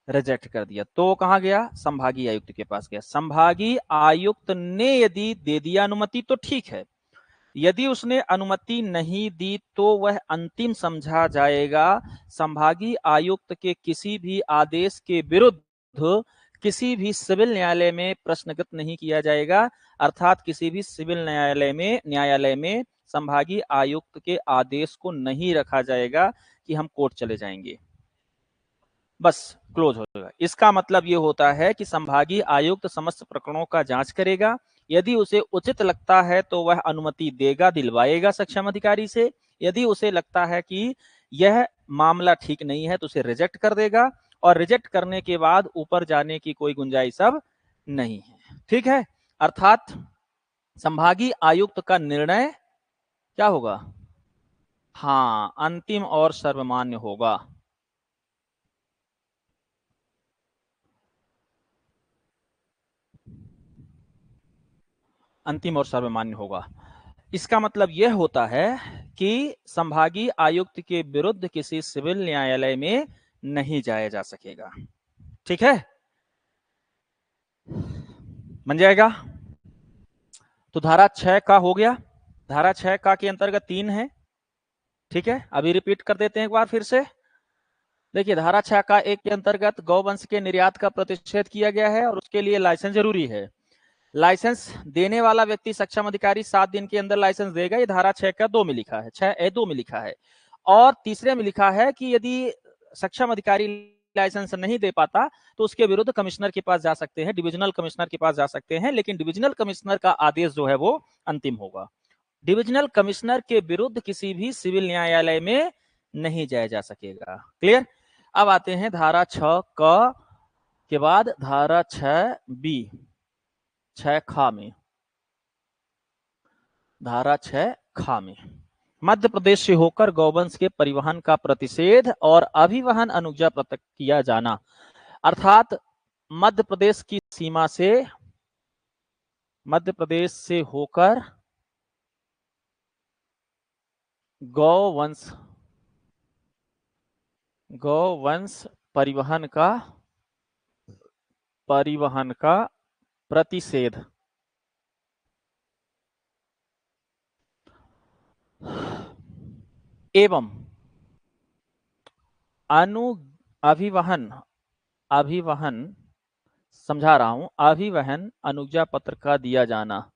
रिजेक्ट कर दिया, तो कहां गया, संभागीय आयुक्त के पास गया। संभागीय आयुक्त ने यदि दे दिया अनुमति तो ठीक है, यदि उसने अनुमति नहीं दी तो वह अंतिम समझा जाएगा। संभागीय आयुक्त के किसी भी आदेश के विरुद्ध किसी भी सिविल न्यायालय में प्रश्नगत नहीं किया जाएगा, अर्थात किसी भी सिविल न्यायालय में संभागीय आयुक्त के आदेश को नहीं रखा जाएगा कि हम कोर्ट चले जाएंगे, बस क्लोज हो जाएगा। इसका मतलब ये होता है कि संभागीय आयुक्त समस्त प्रकरणों का जांच करेगा, यदि उसे उचित लगता है तो वह अनुमति देगा, दिलवाएगा सक्षम अधिकारी से। यदि उसे लगता है कि यह मामला ठीक नहीं है तो उसे रिजेक्ट कर देगा, और रिजेक्ट करने के बाद ऊपर जाने की कोई गुंजाइश अब नहीं है, ठीक है। अर्थात संभागीय आयुक्त का निर्णय क्या होगा, हाँ, अंतिम और सर्वमान्य होगा। अंतिम और सर्वमान्य होगा। इसका मतलब यह होता है कि संभागीय आयुक्त के विरुद्ध किसी सिविल न्यायालय में नहीं जाया जा सकेगा, ठीक है, बन जाएगा। तो धारा 6 का हो गया। धारा 6 का के अंतर्गत 3 है, ठीक है। अभी रिपीट कर देते हैं एक बार फिर से। देखिए, धारा 6 का 1 के अंतर्गत गौवंश के निर्यात का प्रतिषेध किया गया है और उसके लिए लाइसेंस जरूरी है। लाइसेंस देने वाला व्यक्ति सक्षम अधिकारी 7 दिन के अंदर लाइसेंस देगा, ये धारा 6(2) में लिखा है, 6(2) में लिखा है। और तीसरे में लिखा है कि यदि सक्षम अधिकारी लाइसेंस नहीं दे पाता तो उसके विरुद्ध कमिश्नर के पास जा सकते हैं, डिविजनल कमिश्नर के पास जा सकते हैं, लेकिन डिविजनल कमिश्नर का आदेश जो है वो अंतिम होगा। डिविजनल कमिश्नर के विरुद्ध किसी भी सिविल न्यायालय में नहीं जाया जा सकेगा, क्लियर। अब आते हैं धारा 6(क) के बाद धारा 6(b), 6(ख) में, धारा 6(ख) में मध्य प्रदेश से होकर गौवंश के परिवहन का प्रतिषेध और अभिवहन अनुज्ञा प्रदान किया जाना, अर्थात मध्य प्रदेश की सीमा से, मध्य प्रदेश से होकर गौवंश परिवहन का प्रतिषेध एवं अभिवहन समझा रहा हूं, अभिवहन अनुज्ञा पत्र का दिया जाना।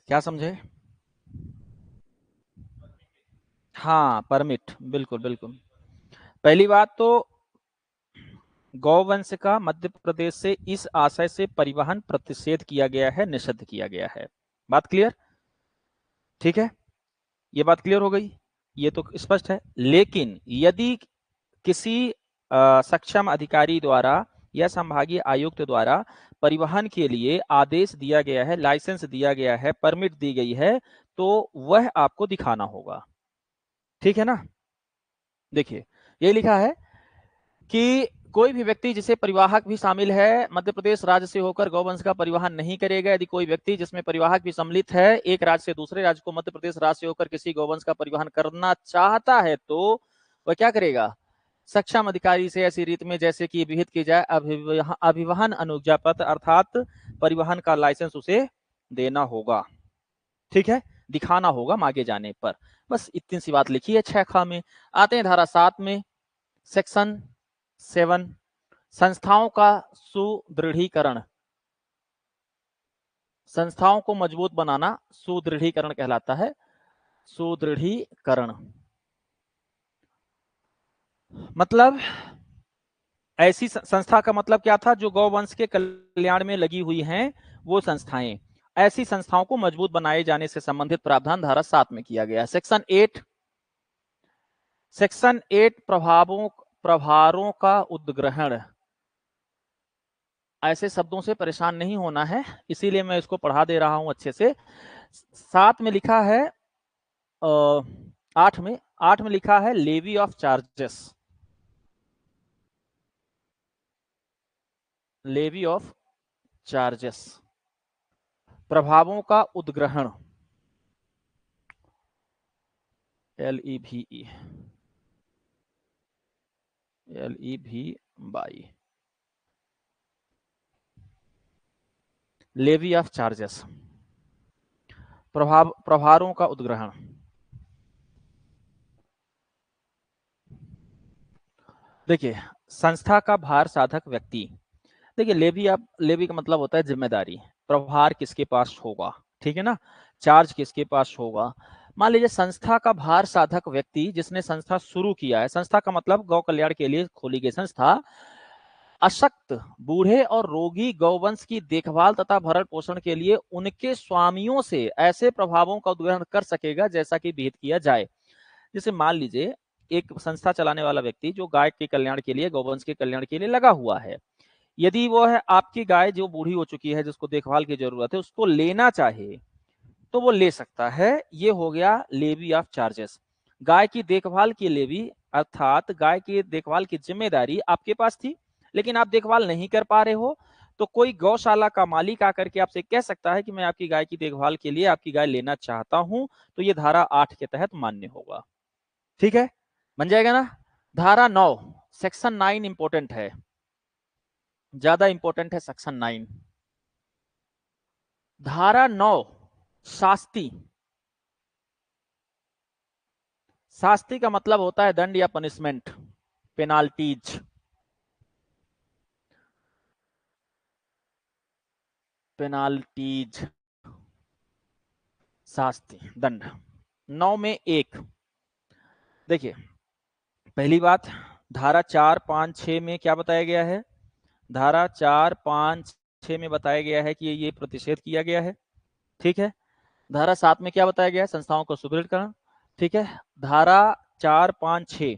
क्या समझे, हाँ, परमिट, बिल्कुल बिल्कुल। पहली बात तो गौवंश का मध्य प्रदेश से इस आशय से परिवहन प्रतिषेध किया गया है, निषिद्ध किया गया है। बात क्लियर, ठीक है, ये बात क्लियर हो गई, ये तो स्पष्ट है। लेकिन यदि किसी सक्षम अधिकारी द्वारा या संभागीय आयुक्त द्वारा परिवहन के लिए आदेश दिया गया है, लाइसेंस दिया गया है, परमिट दी गई है, तो वह आपको दिखाना होगा। ठीक है ना। देखिए ये लिखा है कि कोई भी व्यक्ति जिसे परिवाहक भी शामिल है मध्य प्रदेश राज्य से होकर गौवंश का परिवहन नहीं करेगा। यदि कोई व्यक्ति जिसमें परिवाहक भी सम्मिलित है एक राज्य से दूसरे राज्य को मध्य प्रदेश राज्य से होकर किसी गौवंश का परिवहन करना चाहता है तो वह क्या करेगा, सक्षम अधिकारी से ऐसी रीत में जैसे कि विहित की जाए अभिवहन अनुज्ञा पत्र अर्थात परिवहन का लाइसेंस उसे देना होगा। ठीक है, दिखाना होगा मांगे जाने पर। बस इतनी सी बात लिखी है 6 ख में। आते हैं धारा 7 में, सेक्शन 7 संस्थाओं का सुदृढ़ीकरण। संस्थाओं को मजबूत बनाना सुदृढ़ीकरण कहलाता है। सुदृढ़ीकरण मतलब ऐसी संस्था का मतलब क्या था, जो गौवंश के कल्याण में लगी हुई हैं वो संस्थाएं। ऐसी संस्थाओं को मजबूत बनाए जाने से संबंधित प्रावधान धारा 7 में किया गया है। सेक्शन 8 प्रभारों का उद्ग्रहण। ऐसे शब्दों से परेशान नहीं होना है, इसीलिए मैं इसको पढ़ा दे रहा हूं अच्छे से। 7 में लिखा है 8 में लिखा है levy of charges. Levy of charges, प्रभावों का उद्ग्रहण, LEVE by levy of charges, प्रभारों का उद्ग्रहण। देखिए संस्था का भार साधक व्यक्ति, देखिए लेवी का मतलब होता है जिम्मेदारी। प्रभार किसके पास होगा, ठीक है ना, चार्ज किसके पास होगा। मान लीजिए संस्था का भार साधक व्यक्ति जिसने संस्था शुरू किया है, संस्था का मतलब गौ कल्याण के लिए खोली गई संस्था, अशक्त, बूढ़े और रोगी गौवंश की देखभाल तथा भरण पोषण के लिए उनके स्वामियों से ऐसे प्रभावों का उद्ग्रहण कर सकेगा जैसा कि विहित किया जाए। जैसे मान लीजिए एक संस्था चलाने वाला व्यक्ति जो गाय के कल्याण के लिए, गौवंश के कल्याण के लिए लगा हुआ है, यदि वो है आपकी गाय जो बूढ़ी हो चुकी है, जिसको देखभाल की जरूरत है, उसको लेना चाहे तो वो ले सकता है। ये हो गया लेवी ऑफ चार्जेस। गाय की देखभाल की लेवी अर्थात गाय की देखभाल की जिम्मेदारी आपके पास थी लेकिन आप देखभाल नहीं कर पा रहे हो, तो कोई गौशाला का मालिक आकर के आपसे कह सकता है कि मैं आपकी गाय की देखभाल के लिए आपकी गाय लेना चाहता हूं, तो ये धारा 8 के तहत मान्य होगा। ठीक है, बन जाएगा ना। धारा 9 सेक्शन 9 इंपोर्टेंट है, ज्यादा इंपोर्टेंट है सेक्शन 9। धारा 9 शास्ति। शास्ति का मतलब होता है दंड या पनिशमेंट, पेनाल्टीज। पेनाल्टीज शास्ति दंड 9 में 1। देखिए पहली बात, धारा 4, 5, 6 में क्या बताया गया है, धारा 4, 5, 6 में बताया गया है कि ये प्रतिषेध किया गया है। ठीक है, धारा 7 में क्या बताया गया है, संस्थाओं को सुदृढ़ करना। ठीक है, धारा 4, 5, 6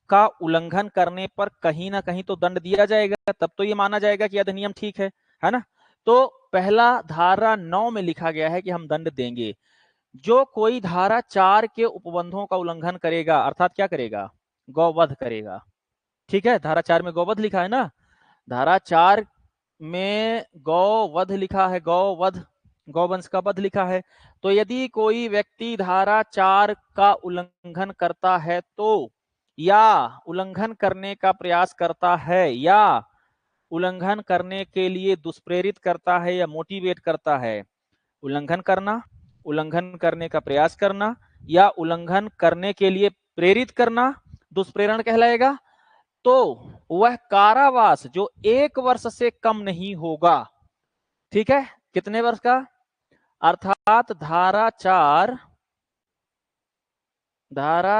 का उल्लंघन करने पर कहीं ना कहीं तो दंड दिया जाएगा, तब तो ये माना जाएगा कि अधिनियम ठीक है ना। तो पहला धारा 9 में लिखा गया है कि हम दंड देंगे। जो कोई धारा 4 के उपबंधों का उल्लंघन करेगा, अर्थात क्या करेगा, गौवध करेगा। ठीक है, धारा 4 में गौवध लिखा है ना, धारा 4 में गौवध लिखा है, गौवध, गौवंश का वध लिखा है। तो यदि कोई व्यक्ति धारा 4 का उल्लंघन करता है तो, या उल्लंघन करने का प्रयास करता है, या उल्लंघन करने के लिए दुष्प्रेरित करता है या मोटिवेट करता है, उल्लंघन करना, उल्लंघन करने का प्रयास करना या उल्लंघन करने के लिए प्रेरित करना दुष्प्रेरण कहलाएगा, तो वह कारावास जो 1 वर्ष से कम नहीं होगा। ठीक है, कितने वर्ष का, अर्थात धारा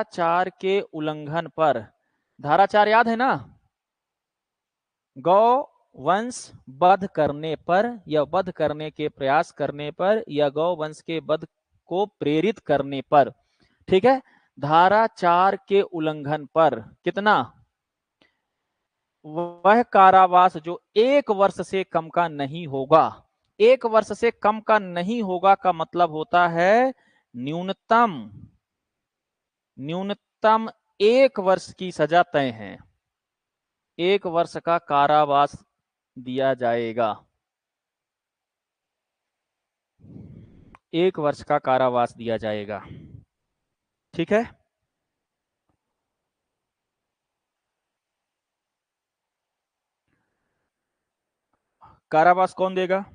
4 के उल्लंघन पर, धारा 4 याद है ना, गौ वंश वध करने पर या वध करने के प्रयास करने पर या गौ वंश के वध को प्रेरित करने पर। ठीक है, धारा 4 के उल्लंघन पर कितना, वह कारावास जो 1 वर्ष से कम का नहीं होगा। 1 वर्ष से कम का नहीं होगा का मतलब होता है न्यूनतम 1 वर्ष की सजा तय है, 1 वर्ष का कारावास दिया जाएगा, 1 वर्ष का कारावास दिया जाएगा। ठीक है, कारावास कौन देगा?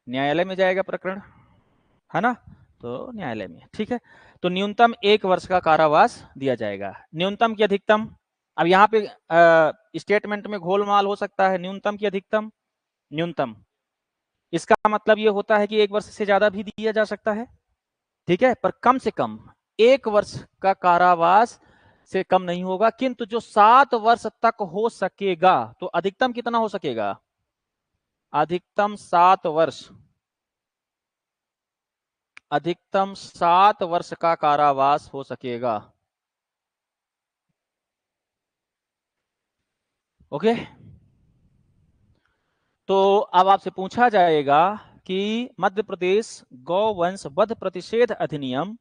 न्यायालय में जाएगा प्रकरण, है ना, तो न्यायालय में। ठीक है, तो न्यूनतम 1 वर्ष का कारावास दिया जाएगा। न्यूनतम की अधिकतम, अब यहाँ पे स्टेटमेंट में घोलमाल हो सकता है। न्यूनतम की अधिकतम, न्यूनतम इसका मतलब ये होता है कि 1 वर्ष से ज्यादा भी दिया जा सकता है। ठीक है, पर कम से कम 1 वर्ष का कारावास से कम नहीं होगा, किंतु जो 7 वर्ष तक हो सकेगा, तो अधिकतम कितना हो सकेगा? अधिकतम 7 वर्ष, अधिकतम 7 वर्ष का कारावास हो सकेगा। ओके, तो अब आपसे पूछा जाएगा कि मध्य प्रदेश गौवंश वध प्रतिषेध अधिनियम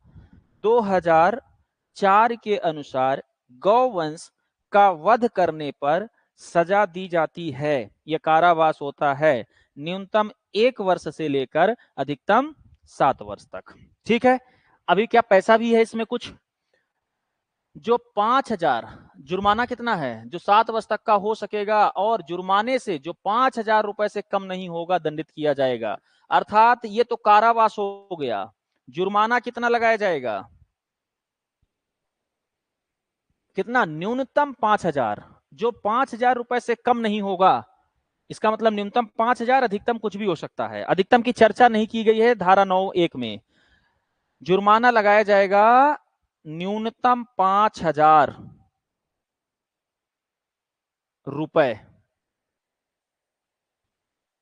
2004 के अनुसार गौवंश का वध करने पर सजा दी जाती है, यह कारावास होता है, न्यूनतम 1 वर्ष से लेकर अधिकतम 7 वर्ष तक। ठीक है, अभी क्या पैसा भी है इसमें कुछ? जो 5,000 जुर्माना कितना है? जो 7 वर्ष तक का हो सकेगा, और जुर्माने से जो 5,000 रुपए से कम नहीं होगा दंडित किया जाएगा। अर्थात ये तो कारावास हो गया, जुर्माना कितना लगाया जाएगा? कितना? न्यूनतम 5,000, जो 5,000 रुपए से कम नहीं होगा। इसका मतलब न्यूनतम 5,000, अधिकतम कुछ भी हो सकता है। अधिकतम की चर्चा नहीं की गई है धारा 9(1) में। जुर्माना लगाया जाएगा न्यूनतम 5,000 रुपए,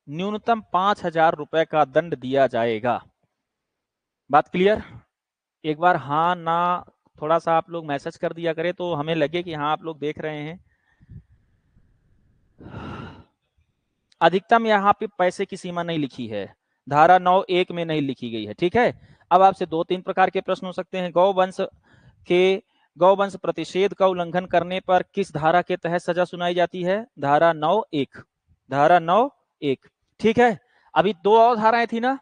न्यूनतम 5,000 रुपए का दंड दिया जाएगा। बात क्लियर? एक बार हाँ ना थोड़ा सा आप लोग मैसेज कर दिया करें तो हमें लगे कि हाँ आप लोग देख रहे हैं। अधिकतम यहाँ पे पैसे की सीमा नहीं लिखी है, धारा 9(1) में नहीं लिखी गई है। ठीक है, अब आपसे 2-3 प्रकार के प्रश्न हो सकते हैं। गौवंश प्रतिषेध का उल्लंघन करने पर किस धारा के तहत सजा सुनाई जाती है? धारा 9(1, धारा 9(1। ठीक है, अभी 2 और धाराएं थी ना,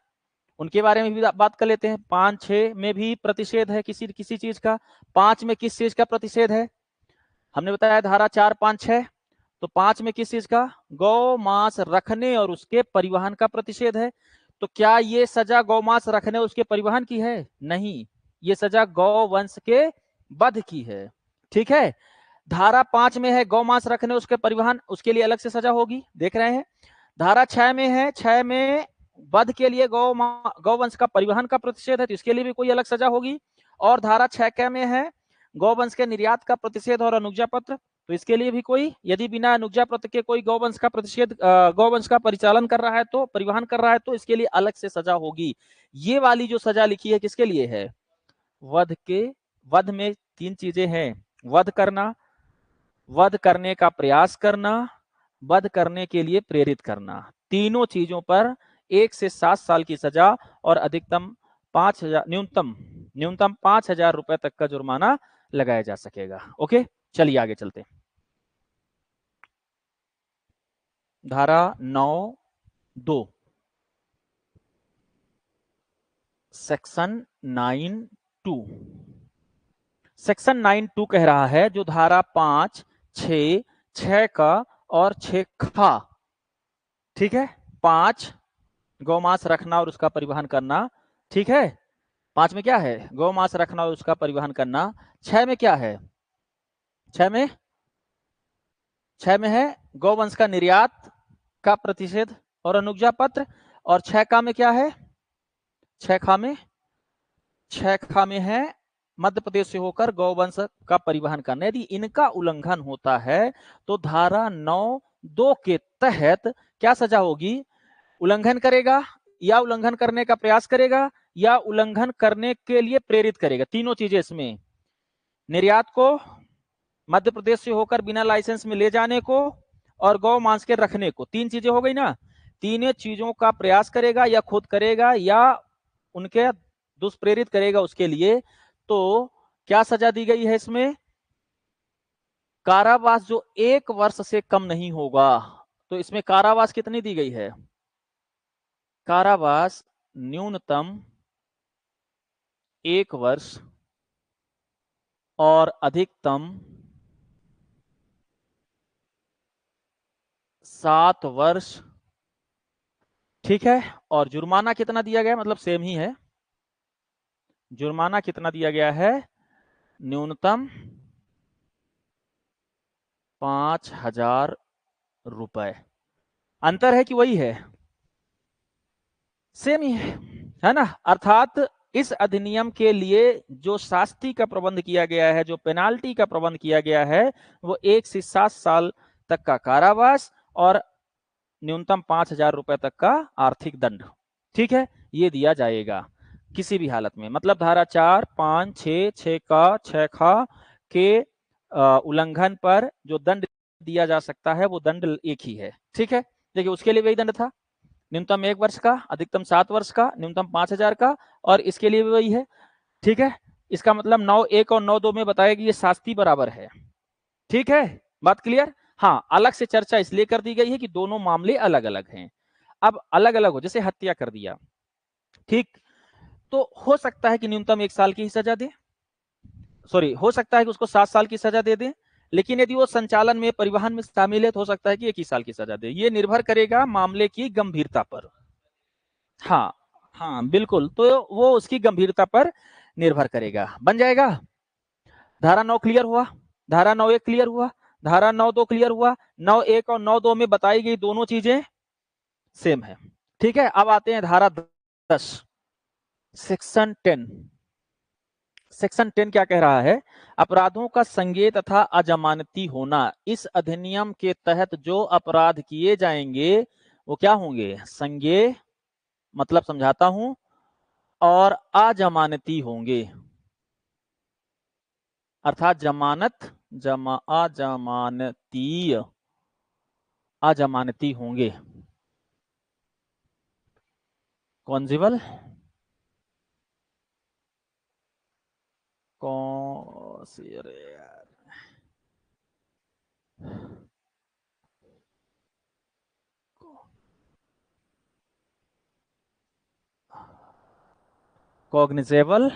उनके बारे में भी बात कर लेते हैं। 5-6 में भी प्रतिषेध है किसी किसी चीज का। 5 में किस चीज का प्रतिषेध है? हमने बताया धारा 4-5-6। तो 5 में किस चीज का? गौ मांस रखने और उसके परिवहन का प्रतिषेध है। तो क्या ये सजा गौ मांस रखने और उसके परिवहन की है? नहीं, ये सजा गौ वंश के वध की है। ठीक है, धारा 5 में है गौ मांस रखने उसके परिवहन, उसके लिए अलग से सजा होगी, देख रहे हैं। धारा 6 में है, 6 में वध के लिए गौवंश का परिवहन का प्रतिषेध है, तो इसके लिए भी कोई अलग सजा होगी। और धारा 6 में है गौवंश के निर्यात का प्रतिषेध और अनुज्ञा पत्र, तो इसके लिए भी कोई, यदि बिना अनुज्ञा पत्र के कोई गौवंश का प्रतिषेध गौवंश का परिचालन कर रहा है, तो परिवहन कर रहा है, तो इसके लिए अलग से सजा होगी। ये वाली जो सजा लिखी है किसके लिए है? वध में 3 चीजें हैं: वध करना, वध करने का प्रयास करना, वध करने के लिए प्रेरित करना। तीनों चीजों पर 1 से 7 साल की सजा और अधिकतम 5,000, न्यूनतम 5,000 रुपए तक का जुर्माना लगाया जा सकेगा। ओके, चलिए आगे चलते हैं। धारा 9(2 सेक्शन 9(2), सेक्शन 9(2) कह रहा है जो धारा 5, 6, 6 का और 6 खा। ठीक है, 5 गौमांस रखना और उसका परिवहन करना। ठीक है, 5 में क्या है? गौमांस रखना और उसका परिवहन करना। 6 में क्या है? 6 में है गौवंश का निर्यात का प्रतिषेध और अनुज्ञा पत्र। और 6 का में क्या है? 6 खा में है मध्य प्रदेश से होकर गौवंश का परिवहन करना। यदि इनका उल्लंघन होता है तो धारा 9(2) के तहत क्या सजा होगी? उल्लंघन करेगा, या उल्लंघन करने का प्रयास करेगा, या उल्लंघन करने के लिए प्रेरित करेगा। तीनों चीजें इसमें, निर्यात को, मध्य प्रदेश से होकर बिना लाइसेंस में ले जाने को, और गौ मांस के रखने को। 3 चीजें हो गई ना। तीनों चीजों का प्रयास करेगा या खुद करेगा या उनके दुष्प्रेरित करेगा उसके लिए, तो क्या सजा दी गई है इसमें? कारावास जो 1 वर्ष से कम नहीं होगा। तो इसमें कारावास कितनी दी गई है? कारावास न्यूनतम 1 वर्ष और अधिकतम 7 वर्ष, ठीक है। और जुर्माना कितना दिया गया, मतलब सेम ही है। जुर्माना कितना दिया गया है? न्यूनतम 5,000 रुपए। अंतर है कि वही है? सेम ही है ना। अर्थात इस अधिनियम के लिए जो शास्ति का प्रबंध किया गया है, जो पेनाल्टी का प्रबंध किया गया है, वो 1 से 7 साल तक का कारावास और न्यूनतम 5,000 रुपए तक का आर्थिक दंड, ठीक है, ये दिया जाएगा किसी भी हालत में। मतलब धारा 4, 5, 6, 6 का 6 खा के उल्लंघन पर जो दंड दिया जा सकता है वो दंड एक ही है, ठीक है। देखिए उसके लिए वही दंड था, न्यूनतम 1 वर्ष का, अधिकतम 7 वर्ष का, न्यूनतम 5,000 का, और इसके लिए भी वही है, ठीक है। इसका मतलब 9(1) और 9(2) में बताया कि ये शास्ति बराबर है, ठीक है, बात क्लियर। हाँ, अलग से चर्चा इसलिए कर दी गई है कि दोनों मामले अलग अलग हैं। अब अलग अलग हो, जैसे हत्या कर दिया, ठीक, तो हो सकता है कि न्यूनतम 1 साल की ही सजा दे, सॉरी, हो सकता है कि उसको 7 साल की सजा दे दे, लेकिन यदि वो संचालन में, परिवहन में शामिल है तो हो सकता है कि 1 ही साल की सजा दे। ये निर्भर करेगा मामले की गंभीरता पर। हाँ हाँ बिल्कुल, तो वो उसकी गंभीरता पर निर्भर करेगा। बन जाएगा। धारा 9 क्लियर हुआ, धारा 9(1) क्लियर हुआ, धारा 9(2) क्लियर हुआ। 9(1) और 9(2) में बताई गई दोनों चीजें सेम है, ठीक है। अब आते हैं धारा 10, सेक्शन 10। सेक्शन 10 क्या कह रहा है? अपराधों का संज्ञेय तथा अजमानती होना। इस अधिनियम के तहत जो अपराध किए जाएंगे वो क्या होंगे? संज्ञेय, मतलब समझाता हूं, और अजमानती होंगे। अर्थात जमानत, अजमानतीय, अजमानती होंगे। Cognizable, cognizable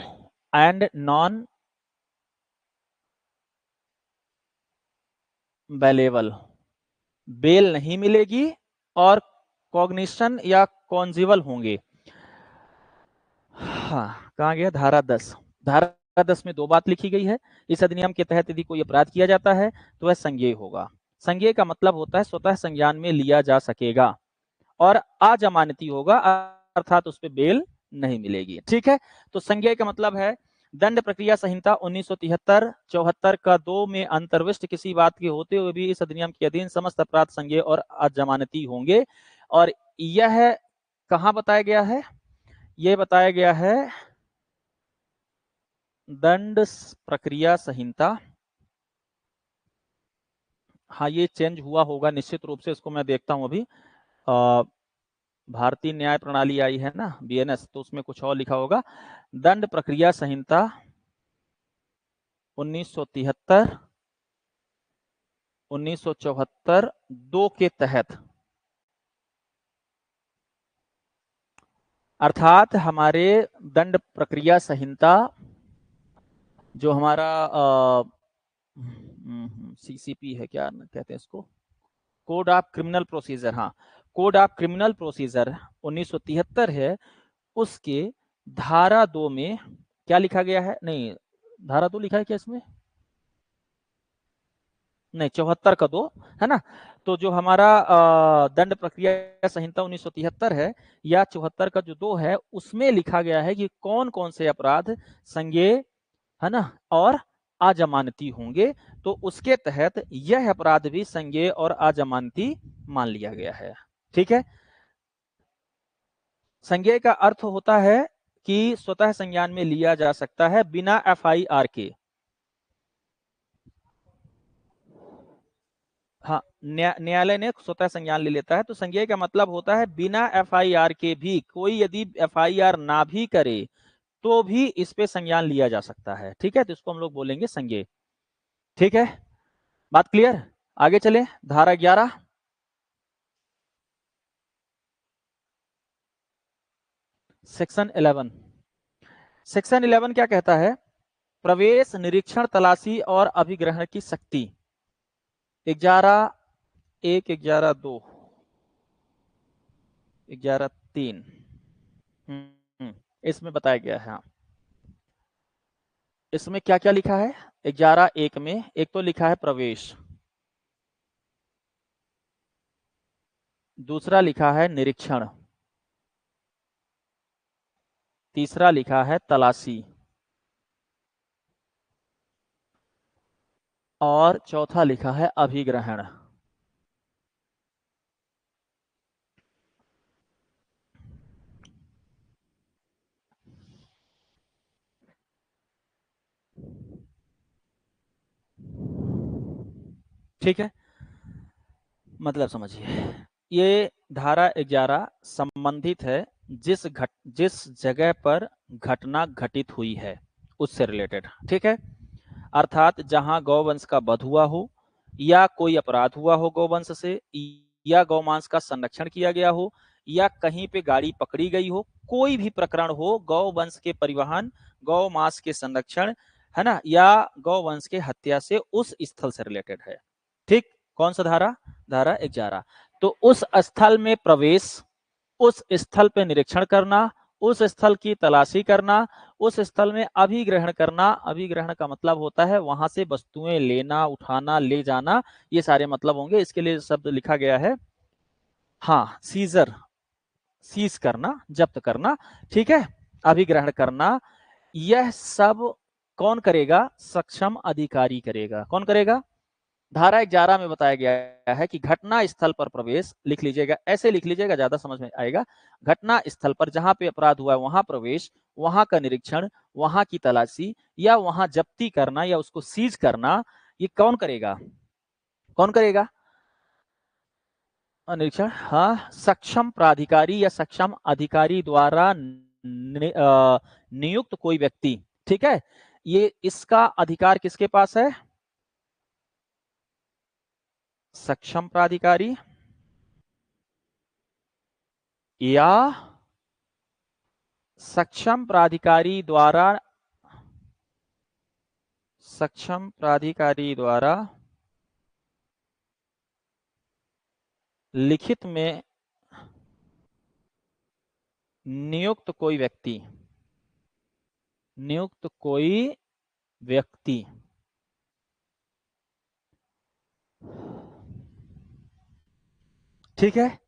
and non bailable, bail नहीं मिलेगी और कॉग्निशन या कॉन्जिबल होंगे। हाँ, कहाँ गया? धारा 10। धारा 10 में 2 बात लिखी गई है। इस अधिनियम के तहत यदि कोई अपराध किया जाता है तो वह संज्ञेय होगा। संज्ञेय का मतलब होता है स्वतः संज्ञान में लिया जा सकेगा, और अजमानती होगा, अर्थात उस पर बेल नहीं मिलेगी, ठीक है। तो संज्ञेय का मतलब है दंड प्रक्रिया संहिता 1973-74 का 2 में अंतर्विष्ट किसी बात के होते हुए भी इस अधिनियम के अधीन समस्त अपराध संज्ञेय और अजमानती होंगे। और यह कहां बताया गया है? यह बताया गया है दंड प्रक्रिया संहिता। हाँ, ये चेंज हुआ होगा निश्चित रूप से, इसको मैं देखता हूं अभी। भारतीय न्याय प्रणाली आई है ना, BNS, तो उसमें कुछ और लिखा होगा। दंड प्रक्रिया संहिता 1973, 1974 2 के तहत, अर्थात हमारे दंड प्रक्रिया संहिता जो हमारा CCP है, क्या कहते हैं इसको, कोड ऑफ क्रिमिनल प्रोसीजर, हाँ, कोड ऑफ क्रिमिनल प्रोसीजर 1973 है, उसके धारा 2 में क्या लिखा गया है? नहीं, धारा 2 लिखा है क्या इसमें? नहीं, 74 का 2 है ना। तो जो हमारा दंड प्रक्रिया संहिता 1973 है या 74 का जो 2 है, उसमें लिखा गया है कि कौन कौन से अपराध संज्ञेय, है ना, और अजमानती होंगे। तो उसके तहत यह अपराध भी संज्ञेय और अजमानती मान लिया गया है, ठीक है। संज्ञेय का अर्थ होता है कि स्वतः संज्ञान में लिया जा सकता है बिना FIR के। हाँ, न्यायालय ने स्वतः संज्ञान ले लेता है। तो संज्ञेय का मतलब होता है बिना एफआईआर के भी, कोई यदि एफआईआर ना भी करे तो भी इस पे संज्ञान लिया जा सकता है। ठीक है, तो इसको हम लोग बोलेंगे संज्ञेय। ठीक है, बात क्लियर? आगे चले, धारा 11 सेक्शन 11। सेक्शन 11 क्या कहता है? प्रवेश, निरीक्षण, तलाशी और अभिग्रहण की शक्ति। 11(1), 11(2), 11(3) इसमें बताया गया है। हाँ, इसमें क्या क्या लिखा है? 11(1) में एक तो लिखा है प्रवेश, दूसरा लिखा है निरीक्षण, तीसरा लिखा है तलाशी और चौथा लिखा है अभिग्रहण। ठीक है, मतलब समझिए, ये धारा 11 संबंधित है जिस जगह पर घटना घटित हुई है उससे रिलेटेड। ठीक है, अर्थात जहां गौवंश का वध हुआ हो, या कोई अपराध हुआ हो गौवंश से, या गौमांस का संरक्षण किया गया हो, या कहीं पे गाड़ी पकड़ी गई हो, कोई भी प्रकरण हो गौवंश के परिवहन, गौमांस के संरक्षण, है ना, या गौवंश के हत्या से, उस स्थल से रिलेटेड है। ठीक, कौन सा धारा? धारा 11। तो उस स्थल में प्रवेश, उस स्थल पे निरीक्षण करना, उस स्थल की तलाशी करना, उस स्थल में अभिग्रहण करना। अभिग्रहण का मतलब होता है वहां से वस्तुएं लेना, उठाना, ले जाना, ये सारे मतलब होंगे। इसके लिए शब्द लिखा गया है, हाँ, सीजर, सीज करना, जब्त करना। ठीक है, अभिग्रहण करना, यह सब कौन करेगा? सक्षम अधिकारी करेगा। कौन करेगा? धारा 11 में बताया गया है कि घटना स्थल पर प्रवेश, लिख लीजिएगा, ऐसे लिख लीजिएगा, ज्यादा समझ में आएगा। घटना स्थल पर जहां पे अपराध हुआ है वहां प्रवेश, वहां का निरीक्षण, वहां की तलाशी, या वहां जब्ती करना या उसको सीज करना, ये कौन करेगा? कौन करेगा? निरीक्षण, हाँ, सक्षम प्राधिकारी या सक्षम अधिकारी द्वारा नियुक्त कोई व्यक्ति। ठीक है, ये इसका अधिकार किसके पास है? सक्षम प्राधिकारी या सक्षम प्राधिकारी द्वारा, सक्षम प्राधिकारी द्वारा लिखित में नियुक्त कोई व्यक्ति, नियुक्त कोई व्यक्ति। ठीक है,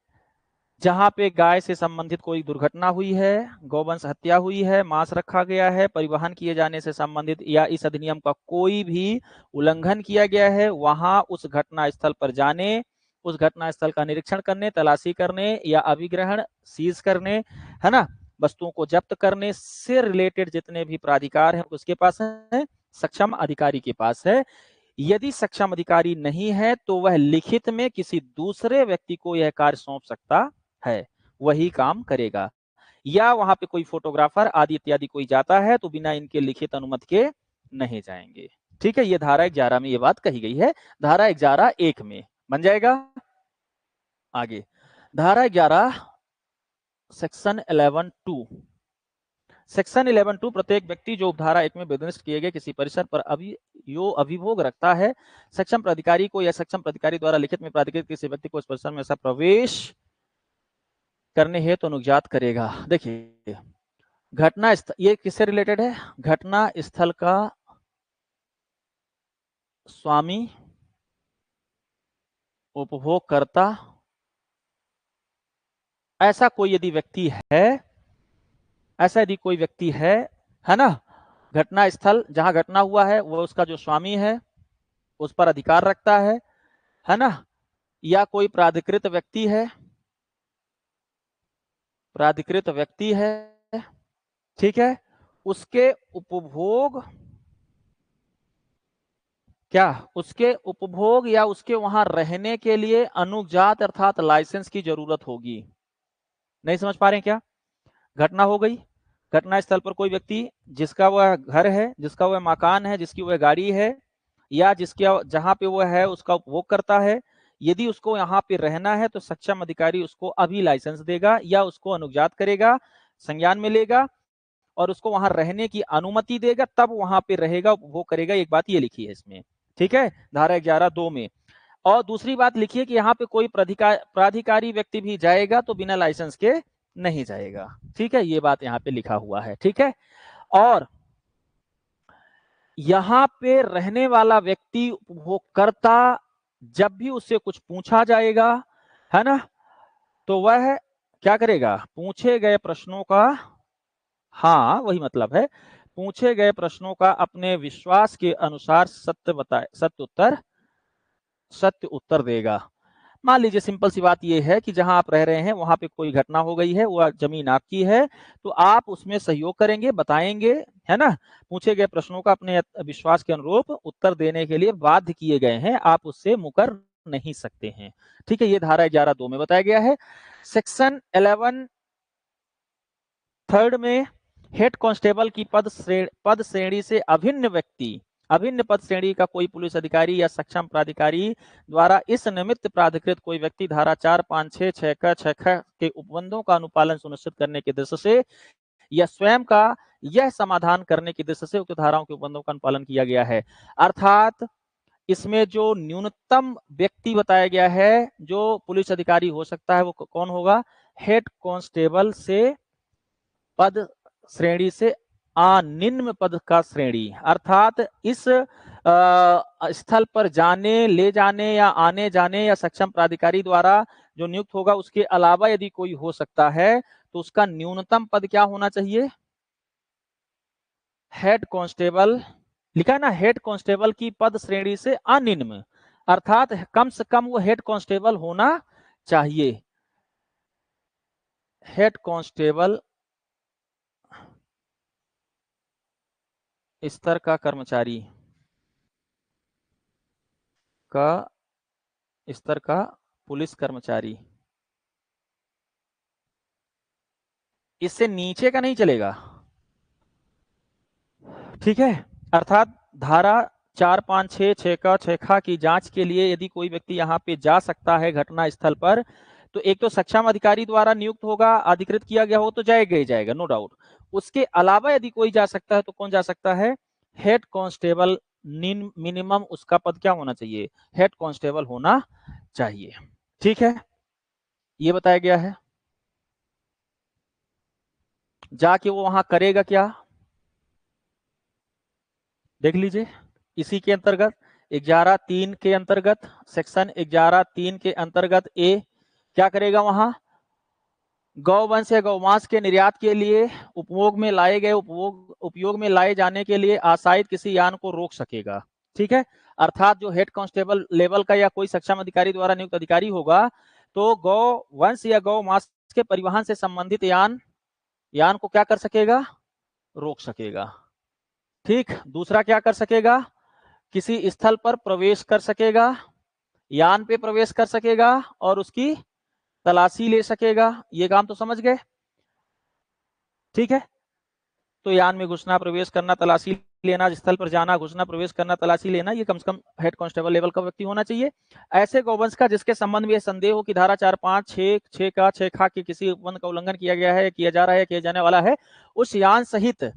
जहां पे गाय से संबंधित कोई दुर्घटना हुई है, गौवंश हत्या हुई है, मांस रखा गया है, परिवहन किए जाने से संबंधित या इस अधिनियम का कोई भी उल्लंघन किया गया है, वहां उस घटना स्थल पर जाने, उस घटना स्थल का निरीक्षण करने, तलाशी करने या अभिग्रहण, सीज करने, है ना, वस्तुओं को जब्त करने से रिलेटेड जितने भी प्राधिकार हैं उसके पास है, सक्षम अधिकारी के पास है। यदि सक्षम अधिकारी नहीं है तो वह लिखित में किसी दूसरे व्यक्ति को यह कार्य सौंप सकता है, वही काम करेगा। या वहां पे कोई फोटोग्राफर आदि इत्यादि कोई जाता है तो बिना इनके लिखित अनुमति के नहीं जाएंगे। ठीक है, ये धारा 11 में ये बात कही गई है। धारा 11(1) में बन जाएगा। आगे धारा 11 सेक्शन 11(2). सेक्शन 11(2) प्रत्येक व्यक्ति जो धारा 1 में निर्दिष्ट किए गए किसी परिसर पर अभिभोग रखता है, सक्षम प्राधिकारी को या सक्षम प्राधिकारी द्वारा लिखित में प्राधिकृत किसी व्यक्ति को इस परिसर में ऐसा प्रवेश करने हेतु अनुज्ञात करेगा। देखिए, घटना स्थल, ये किससे रिलेटेड है? घटना स्थल का स्वामी, उपभोगकर्ता, ऐसा कोई यदि व्यक्ति है, ऐसा यदि कोई व्यक्ति है ना, घटना स्थल जहां घटना हुआ है वो उसका जो स्वामी है उस पर अधिकार रखता है ना, या कोई प्राधिकृत व्यक्ति है, प्राधिकृत व्यक्ति है, ठीक है, उसके उपभोग क्या उसके उपभोग या उसके वहां रहने के लिए अनुज्ञात अर्थात लाइसेंस की जरूरत होगी। नहीं समझ पा रहे हैं क्या? घटना हो गई, घटना स्थल पर कोई व्यक्ति जिसका वह घर है, जिसका वह मकान है, जिसकी वह गाड़ी है या जिसके जहां पे वह है उसका उपभोग करता है, यदि उसको यहाँ पे रहना है तो सक्षम अधिकारी उसको अभी लाइसेंस देगा या उसको अनुज्ञात करेगा, संज्ञान में लेगा और उसको वहां रहने की अनुमति देगा, तब वहां पे रहेगा, उपभोग करेगा। एक बात ये लिखी है इसमें, ठीक है, धारा 11(2) में। और दूसरी बात लिखिए कि यहाँ पे कोई प्राधिकारी व्यक्ति भी जाएगा तो बिना लाइसेंस के नहीं जाएगा। ठीक है, ये बात यहाँ पे लिखा हुआ है। ठीक है, और यहाँ पे रहने वाला व्यक्ति उपभोगकर्ता जब भी उससे कुछ पूछा जाएगा, है ना, तो वह क्या करेगा? पूछे गए प्रश्नों का, हाँ वही मतलब है, पूछे गए प्रश्नों का अपने विश्वास के अनुसार सत्य उत्तर देगा। मान लीजिए सिंपल सी बात यह है कि जहां आप रह रहे हैं वहां पे कोई घटना हो गई है, वह जमीन आपकी है, तो आप उसमें सहयोग करेंगे, बताएंगे, है ना, पूछे गए प्रश्नों का अपने विश्वास के अनुरूप उत्तर देने के लिए बाध्य किए गए हैं, आप उससे मुकर नहीं सकते हैं। ठीक है, ये धारा 11(2) में बताया गया है। सेक्शन 11 थर्ड में हेड कांस्टेबल की पद श्रेणी से अभिन्न व्यक्ति, अभिन्न पद श्रेणी का कोई पुलिस अधिकारी या सक्षम प्राधिकारी द्वारा इस निमित्त प्राधिकृत कोई व्यक्ति धारा 4, 5, 6, 6 के उपबंधों का अनुपालन सुनिश्चित करने की दृष्टि से या स्वयं का यह समाधान करने की दृष्टि से उक्त धाराओं के उपबंधों का अनुपालन किया गया है। अर्थात इसमें जो न्यूनतम व्यक्ति बताया गया है जो पुलिस अधिकारी हो सकता है वो कौन होगा? हेड कांस्टेबल से पद श्रेणी से निम्न पद का श्रेणी, अर्थात इस स्थल पर जाने, ले जाने या आने जाने या सक्षम प्राधिकारी द्वारा जो नियुक्त होगा उसके अलावा यदि कोई हो सकता है तो उसका न्यूनतम पद क्या होना चाहिए? हेड कांस्टेबल लिखा है ना, हेड कांस्टेबल की पद श्रेणी से अनिम्न, अर्थात कम से कम वो हेड कांस्टेबल होना चाहिए। हेड कांस्टेबल स्तर का कर्मचारी का स्तर का पुलिस कर्मचारी, इससे नीचे का नहीं चलेगा। ठीक है, अर्थात धारा 4, 5, 6, 6 की जांच के लिए यदि कोई व्यक्ति यहाँ पे जा सकता है घटना स्थल पर, तो एक तो सक्षम अधिकारी द्वारा नियुक्त होगा, अधिकृत किया गया हो तो जाएगा ही जाएगा, नो डाउट। उसके अलावा यदि कोई जा सकता है तो कौन जा सकता है? Head constable. मिनिमम उसका पद क्या होना चाहिए? हेड कांस्टेबल होना चाहिए। ठीक है, ये बताया गया है। जाके वो वहां करेगा क्या, देख लीजिए। इसी के अंतर्गत 11(3) के अंतर्गत, सेक्शन 11(3) के अंतर्गत ए क्या करेगा? वहां गौवंश या गौमांस के निर्यात के लिए उपभोग में लाए जाने के लिए आशायित किसी यान को रोक सकेगा। ठीक है, अर्थात जो हेड कांस्टेबल लेवल का या कोई सक्षम अधिकारी द्वारा नियुक्त अधिकारी होगा तो गौवंश या गौमांस के परिवहन से संबंधित यान को क्या कर सकेगा? रोक सकेगा। ठीक, दूसरा क्या कर सकेगा? किसी स्थल पर प्रवेश कर सकेगा, यान पे प्रवेश कर सकेगा और उसकी तलाशी ले सकेगा। ये काम तो समझ गए। ठीक है, तो यान में घुसना, प्रवेश करना, तलाशी लेना, स्थल पर जाना, घुसना, प्रवेश करना, तलाशी लेना, ये कम से कम हेड कांस्टेबल लेवल का व्यक्ति होना चाहिए। ऐसे गौवंश का जिसके संबंध में यह संदेह हो कि धारा 4, 5, 6 के किसी उपबंध का उल्लंघन किया गया है, किया जा रहा है, किया जाने वाला है, उस यान सहित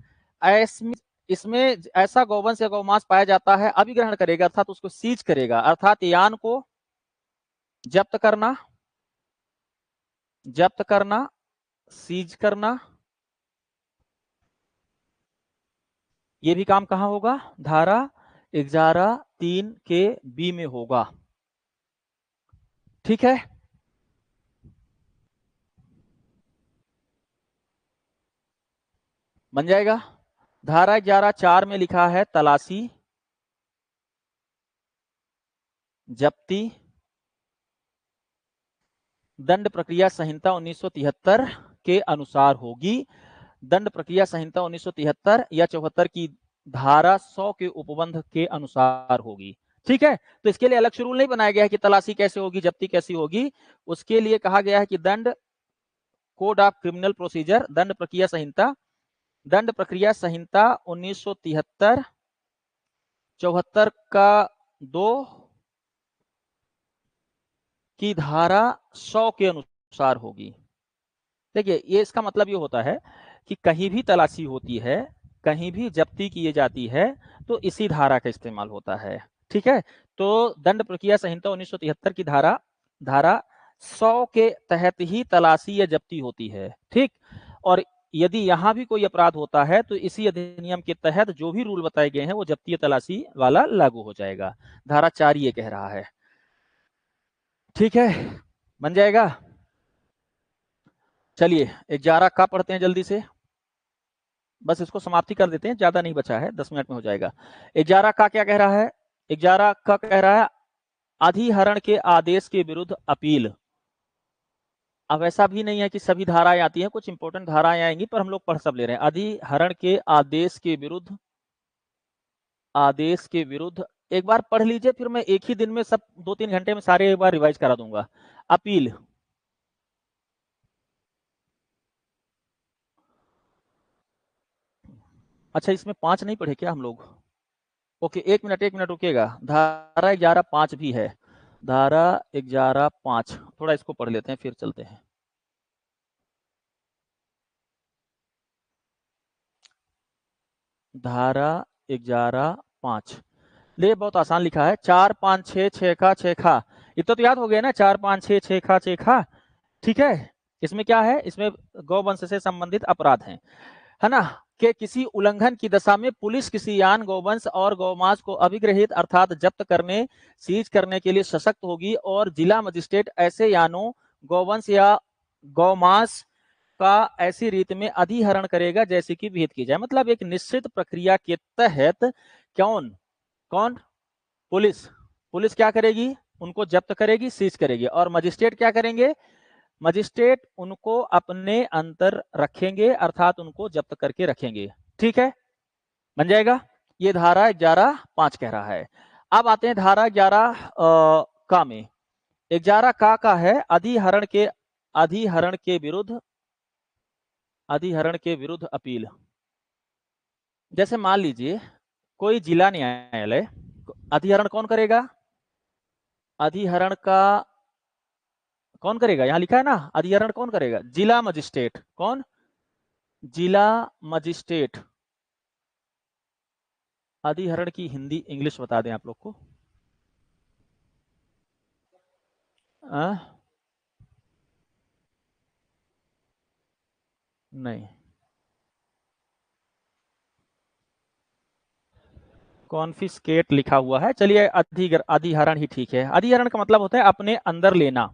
इसमें ऐसा गौवंश या गौमांस पाया जाता है, अभिग्रहण करेगा, अर्थात उसको सीज करेगा, अर्थात यान को जब्त करना, सीज करना, ये भी काम कहां होगा? धारा 11(3) के बी में होगा। ठीक है, बन जाएगा। धारा 11(4) में लिखा है तलाशी, जब्ती दंड प्रक्रिया संहिता 1973 के अनुसार होगी। दंड प्रक्रिया संहिता 1973 या 74 की धारा 100 के उपबंध के अनुसार होगी। ठीक है, तो इसके लिए अलग से रूल नहीं बनाया गया है कि तलाशी कैसे होगी, जब्ती कैसी होगी। उसके लिए कहा गया है कि दंड कोड ऑफ क्रिमिनल प्रोसीजर, दंड प्रक्रिया संहिता, दंड प्रक्रिया संहिता 1973 74 का 2 की धारा 100 के अनुसार होगी। देखिए, ये इसका मतलब ये होता है कि कहीं भी तलाशी होती है, कहीं भी जब्ती की जाती है, तो इसी धारा का इस्तेमाल होता है। ठीक है, तो दंड प्रक्रिया संहिता 1973 की धारा 100 के तहत ही तलाशी या जब्ती होती है। ठीक, और यदि यहाँ भी कोई अपराध होता है तो इसी अधिनियम के तहत जो भी रूल बताए गए हैं वो जब्ती तलाशी वाला लागू हो जाएगा। धारा 4 ये कह रहा है। ठीक है, बन जाएगा। चलिए 11 का पढ़ते हैं जल्दी से, बस इसको समाप्ति कर देते हैं, ज्यादा नहीं बचा है, 10 मिनट में हो जाएगा। 11 का क्या कह रहा है? 11 का कह रहा है अधिहरण के आदेश के विरुद्ध अपील। अब ऐसा भी नहीं है कि सभी धाराएं आती हैं, कुछ इंपॉर्टेंट धाराएं आएंगी, पर हम लोग पढ़ सब ले रहे हैं। अधिहरण के आदेश के विरुद्ध एक बार पढ़ लीजिए, फिर मैं एक ही दिन में सब 2-3 घंटे में सारे एक बार रिवाइज करा दूंगा। अपील, अच्छा इसमें 5 नहीं पढ़े क्या हम लोग? ओके, 1 मिनट रुकिएगा। धारा 11(5) भी है, धारा 11(5), थोड़ा इसको पढ़ लेते हैं फिर चलते हैं। धारा 11(5), ले बहुत आसान लिखा है, 4 5 6 6 खा 6 खा, इतना तो याद हो गया ना, 4 5 6 6 खा 6 खा। ठीक है, इसमें क्या है? इसमें गौवंश से संबंधित अपराध हैं, है ना, के किसी उल्लंघन की दशा में पुलिस किसी यान, गौवंश और गौमांस को अभिग्रहित अर्थात जब्त करने, सीज करने के लिए सशक्त होगी और जिला मजिस्ट्रेट ऐसे यानों, गौवंश या गौमांस का ऐसी रीति में अधिहरण करेगा जैसे कि विहित की जाए। मतलब एक निश्चित प्रक्रिया के तहत कौन कौन पुलिस क्या करेगी? उनको जब्त करेगी, सीज करेगी, और मजिस्ट्रेट क्या करेंगे? मजिस्ट्रेट उनको अपने अंतर रखेंगे, अर्थात उनको जब्त करके रखेंगे। ठीक है, बन जाएगा। ये धारा 11(5) कह रहा है। अब आते हैं धारा 11 का में। 11 का है अधिहरण के विरुद्ध अपील। जैसे मान लीजिए कोई जिला न्यायालय, अधिहरण कौन करेगा? अधिहरण का कौन करेगा? यहां लिखा है ना, अधिहरण कौन करेगा? जिला मजिस्ट्रेट। कौन? जिला मजिस्ट्रेट। अधिहरण की हिंदी इंग्लिश बता दें आप लोग को। नहीं, कॉन्फिस्केट लिखा हुआ है, चलिए अधिहरण ही ठीक है। अधिहरण का मतलब होता है अपने अंदर लेना,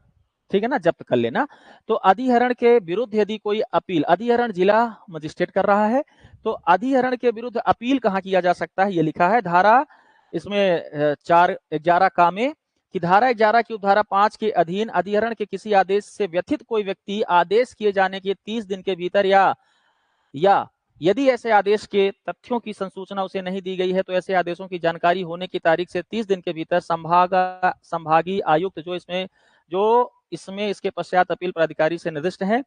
ठीक है ना, जब्त कर लेना। तो अधिहरण के विरुद्ध यदि कोई अपील, अधिहरण जिला मजिस्ट्रेट कर रहा है, तो अधिहरण के विरुद्ध अपील कहाँ किया जा सकता है? ये लिखा है धारा इसमें 11 का में कि धारा 11 की उपधारा 5 के अधीन अधिहरण के किसी आदेश से व्यथित कोई व्यक्ति आदेश किए जाने के 30 दिन के भीतर या यदि ऐसे आदेश के तथ्यों की संसूचना उसे नहीं दी गई है तो ऐसे आदेशों की जानकारी होने की तारीख से 30 दिन के भीतर संभागीय आयुक्त जो इसमें इसके पश्चात अपील प्राधिकारी से निर्दिष्ट है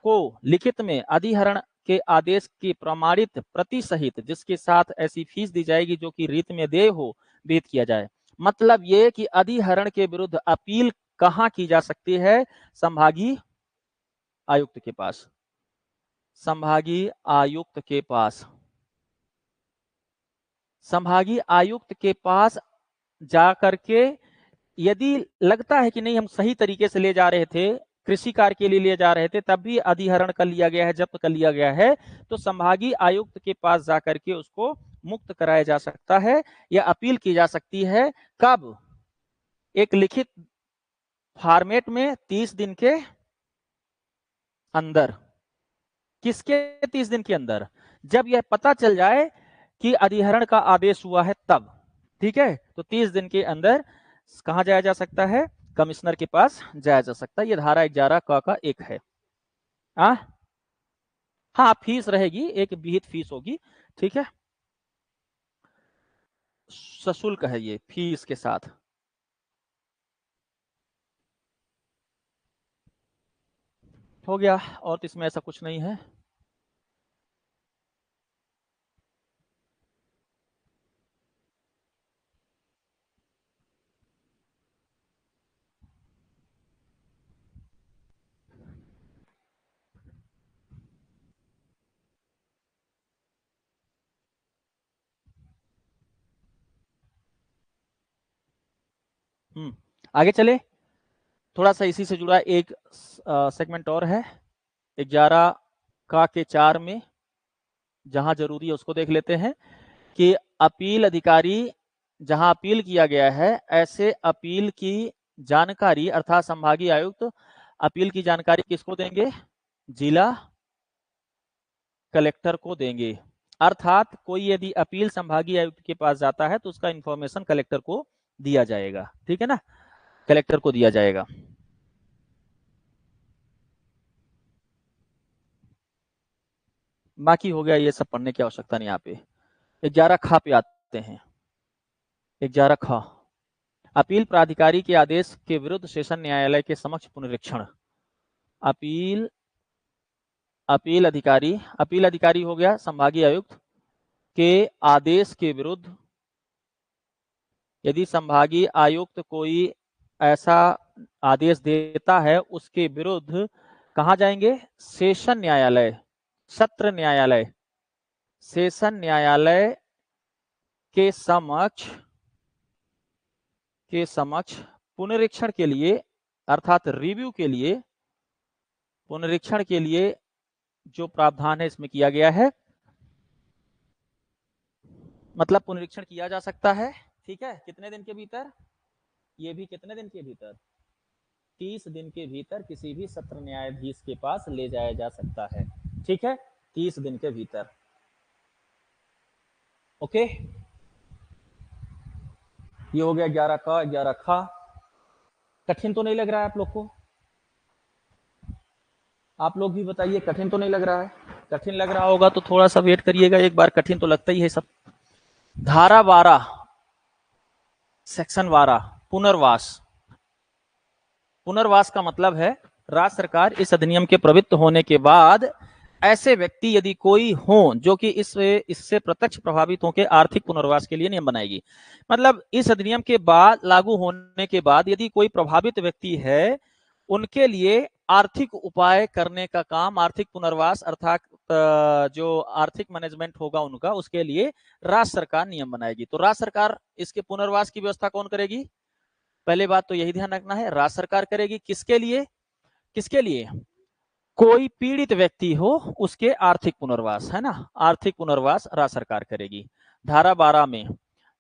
को लिखित में अधिहरण के आदेश की प्रमाणित प्रति सहित जिसके साथ ऐसी फीस दी जाएगी जो कि रीत में देय हो, विहित किया जाए। मतलब ये कि अधिहरण के विरुद्ध अपील कहाँ की जा सकती है? संभागीय आयुक्त के पास, संभागीय आयुक्त के पास, संभागीय आयुक्त के पास जा करके यदि लगता है कि नहीं हम सही तरीके से ले जा रहे थे, कृषि कार्य के लिए ले जा रहे थे, तब भी अधिहरण कर लिया गया है, जब्त कर लिया गया है, तो संभागीय आयुक्त के पास जाकर के उसको मुक्त कराया जा सकता है या अपील की जा सकती है। कब? एक लिखित फॉर्मेट में 30 दिन के अंदर। किसके 30 दिन के अंदर? जब यह पता चल जाए कि अधिहरण का आदेश हुआ है तब। ठीक है, तो 30 दिन के अंदर कहां जाया जा सकता है? कमिश्नर के पास जाया जा सकता है। ये धारा 11 का एक है। हाँ, फीस रहेगी, एक विहित फीस होगी। ठीक है, सशुल्क है, ये फीस के साथ। हो गया, और तो इसमें ऐसा कुछ नहीं है। आगे चले, थोड़ा सा इसी से जुड़ा एक सेगमेंट और है 11 का के 4 में, जहां जरूरी है उसको देख लेते हैं कि अपील अधिकारी, जहां अपील किया गया है, ऐसे अपील की जानकारी अर्थात संभागीय आयुक्त अपील की जानकारी किसको देंगे? जिला कलेक्टर को देंगे। अर्थात कोई यदि अपील संभागीय आयुक्त के पास जाता है तो उसका इंफॉर्मेशन कलेक्टर को दिया जाएगा, ठीक है ना, कलेक्टर को दिया जाएगा। बाकी हो गया, ये सब पढ़ने की आवश्यकता नहीं। यहाँ पे 11 खा पे आते हैं। 11 खा, अपील प्राधिकारी के आदेश के विरुद्ध सेशन न्यायालय के समक्ष पुनरीक्षण। अपील अपील अधिकारी हो गया संभागीय आयुक्त के आदेश के विरुद्ध, यदि संभागीय आयुक्त कोई ऐसा आदेश देता है उसके विरुद्ध कहां जाएंगे? सेशन न्यायालय, सत्र न्यायालय, सेशन न्यायालय के समक्ष पुनरीक्षण के लिए, अर्थात रिव्यू के लिए, पुनरीक्षण के लिए जो प्रावधान है इसमें किया गया है, मतलब पुनरीक्षण किया जा सकता है, ठीक है, कितने दिन के भीतर? ये भी कितने दिन के भीतर? 30 दिन के भीतर किसी भी सत्र न्यायाधीश के पास ले जाया जा सकता है, ठीक है, 30 दिन के भीतर। ओके, ये हो गया 11 का। 11 खा, कठिन तो नहीं लग रहा है आप लोग को? आप लोग भी बताइए, कठिन तो नहीं लग रहा है? कठिन लग रहा होगा तो थोड़ा सा वेट करिएगा, एक बार कठिन तो लगता ही है सब। धारा 12 सेक्शन 12 पुनर्वास। पुनर्वास का मतलब है राज्य सरकार इस अधिनियम के प्रवृत्त होने के बाद ऐसे व्यक्ति यदि कोई हो जो कि इससे प्रत्यक्ष प्रभावित होकर आर्थिक पुनर्वास के लिए नियम बनाएगी। मतलब इस अधिनियम के बाद लागू होने के बाद यदि कोई प्रभावित व्यक्ति है, उनके लिए आर्थिक उपाय करने का काम, आर्थिक पुनर्वास अर्थात जो आर्थिक मैनेजमेंट होगा उनका, उसके लिए राज्य सरकार नियम बनाएगी। तो राज्य सरकार इसके पुनर्वास की व्यवस्था कौन करेगी? पहले बात तो यही ध्यान रखना है, राज्य सरकार करेगी। किसके लिए? किसके लिए? कोई पीड़ित व्यक्ति हो उसके आर्थिक पुनर्वास, है ना, आर्थिक पुनर्वास राज्य सरकार करेगी। धारा 12 में,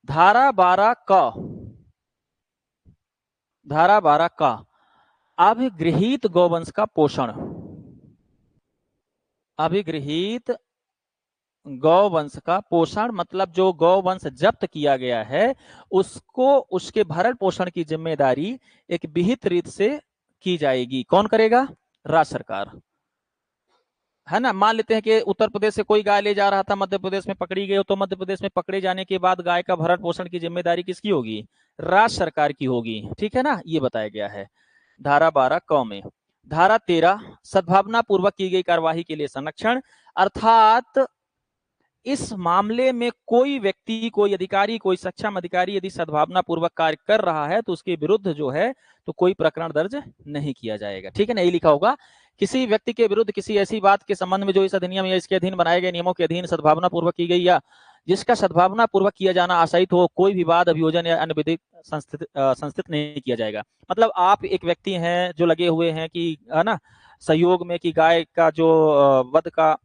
धारा 12 का, धारा 12 का अभिगृहित गौवंश का पोषण, अभिगृहित गौवंश का पोषण मतलब जो गौवंश जब्त किया गया है उसको, उसके भरण पोषण की जिम्मेदारी एक विहित रीत से की जाएगी। कौन करेगा? राज्य सरकार, है ना। मान लेते हैं कि उत्तर प्रदेश से कोई गाय ले जा रहा था, मध्य प्रदेश में पकड़ी गई, तो मध्य प्रदेश में पकड़े जाने के बाद गाय का भरण पोषण की जिम्मेदारी किसकी होगी? राज्य सरकार की होगी, ठीक है ना, ये बताया गया है धारा 12 क में। धारा 13 सद्भावना पूर्वक की गई कार्यवाही के लिए संरक्षण, अर्थात इस मामले में कोई व्यक्ति, कोई अधिकारी, कोई सक्षम अधिकारी यदि सद्भावना पूर्वक कार्य कर रहा है तो उसके विरुद्ध जो है तो कोई प्रकरण दर्ज नहीं किया जाएगा, ठीक है ना। यही लिखा होगा, किसी व्यक्ति के विरुद्ध किसी ऐसी बात के संबंध में जो इस अधिनियम या इसके अधीन बनाए गए नियमों के अधीन सद्भावना पूर्वक की गई या जिसका सद्भावना पूर्वक किया जाना आशयित हो, कोई भी वाद, अभियोजन या अन्य विधिक संस्थित नहीं किया जाएगा। मतलब आप एक व्यक्ति हैं जो लगे हुए हैं कि, है ना, सहयोग में कि गाय का जो वध का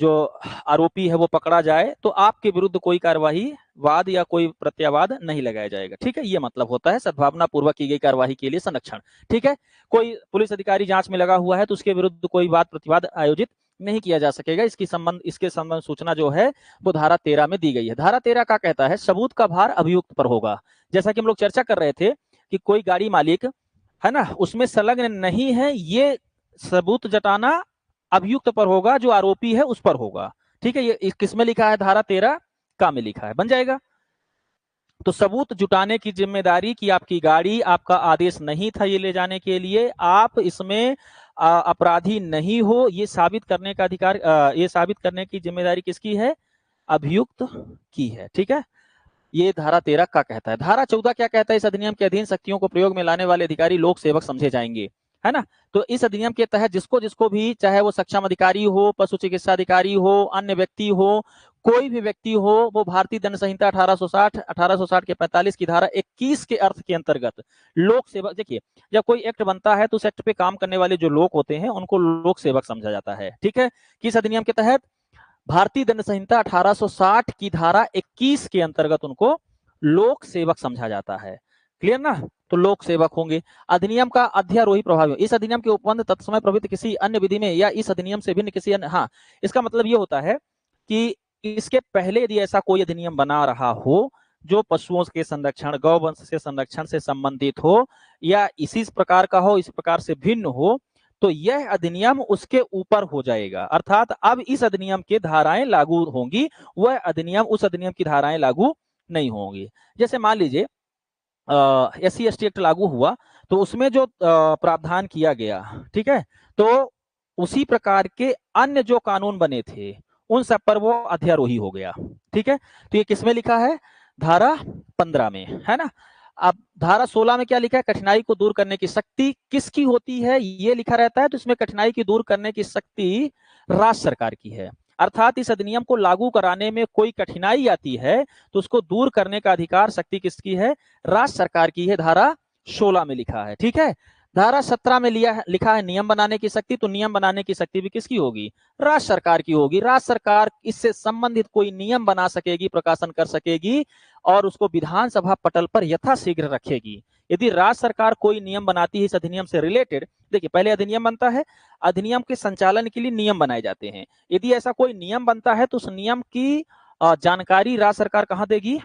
जो आरोपी है वो पकड़ा जाए, तो आपके विरुद्ध कोई कार्यवाही, वाद या कोई प्रत्यावाद नहीं लगाया जाएगा, ठीक है। ये मतलब होता है सद्भावना पूर्वक की गई कार्यवाही के लिए संरक्षण, ठीक है। कोई पुलिस अधिकारी जांच में लगा हुआ है तो उसके विरुद्ध कोई वाद प्रतिवाद आयोजित नहीं किया जा सकेगा। इसके संबंध सूचना जो है वो धारा 13 में दी गई है। धारा 13 का कहता है सबूत का भार अभियुक्त पर होगा। जैसा कि हम लोग चर्चा कर रहे थे कि कोई गाड़ी मालिक, है ना, उसमें संलग्न नहीं है, ये सबूत जताना अभियुक्त पर होगा, जो आरोपी है उस पर होगा, ठीक है। ये किसमें लिखा है? धारा 13 का में लिखा है, बन जाएगा। तो सबूत जुटाने की जिम्मेदारी कि आपकी गाड़ी, आपका आदेश नहीं था ये ले जाने के लिए, आप इसमें अपराधी नहीं हो, ये साबित करने का अधिकार, ये साबित करने की जिम्मेदारी किसकी है? अभियुक्त की है। ठीक है, ये धारा 13 का कहता है। धारा 14 क्या कहता है? इस अधिनियम के अधीन शक्तियों को प्रयोग में लाने वाले अधिकारी लोक सेवक समझे जाएंगे, है ना। तो इस अधिनियम के तहत जिसको जिसको भी, चाहे वो सक्षम अधिकारी हो, पशु चिकित्सा अधिकारी हो, अन्य व्यक्ति हो, कोई भी व्यक्ति हो, वो भारतीय दंड संहिता 1860 के 45 की धारा 21 के अर्थ के अंतर्गत लोक सेवक, देखिए जब कोई एक्ट बनता है तो उस एक्ट पे काम करने वाले जो लोग होते हैं उनको लोक सेवक समझा जाता है। ठीक है, किस अधिनियम के तहत? भारतीय दंड संहिता 1860 की धारा 21 के अंतर्गत उनको लोक सेवक समझा जाता है। क्लियर ना? तो लोक सेवक होंगे। अधिनियम का अध्यारोही प्रभाव, इस अधिनियम के उपबंध तत्समय प्रवृत्त किसी अन्य विधि में या इस अधिनियम से भिन्न किसी अन्य, हाँ, इसका मतलब ये होता है कि इसके पहले यदि ऐसा कोई अधिनियम बना रहा हो जो पशुओं के संरक्षण, गौवंश के संरक्षण से संबंधित हो या इसी प्रकार का हो, इस प्रकार से भिन्न हो, तो यह अधिनियम उसके ऊपर हो जाएगा। अर्थात अब इस अधिनियम की धाराएं लागू होंगी, वह अधिनियम, उस अधिनियम की धाराएं लागू नहीं होंगी। जैसे मान लीजिए SC/ST एक्ट लागू हुआ तो उसमें जो प्रावधान किया गया, ठीक है, तो उसी प्रकार के अन्य जो कानून बने थे उन सब पर वो अध्यारोही हो गया। ठीक है, तो ये किसमें लिखा है? धारा 15 में, है ना। अब धारा 16 में क्या लिखा है? कठिनाई को दूर करने की शक्ति किसकी होती है, ये लिखा रहता है। तो इसमें कठिनाई की दूर करने की शक्ति राज्य सरकार की है। अर्थात इस अधिनियम को लागू कराने में कोई कठिनाई आती है तो उसको दूर करने का अधिकार, शक्ति किसकी है? राज्य सरकार की है। धारा 16 में लिखा है। ठीक है, धारा 17 में लिखा है नियम बनाने की शक्ति, तो नियम बनाने की शक्ति भी किसकी होगी? राज्य सरकार की होगी। राज्य सरकार इससे संबंधित कोई नियम बना सकेगी, प्रकाशन कर सकेगी और उसको विधानसभा पटल पर यथाशीघ्र रखेगी। यदि राज्य सरकार कोई नियम बनाती है इस अधिनियम से रिलेटेड, देखिए पहले अधिनियम बनता है, अधिनियम के संचालन के लिए नियम बनाए जाते हैं। यदि ऐसा कोई नियम बनता है तो उस नियम की जानकारी राज्य सरकार कहां देगी?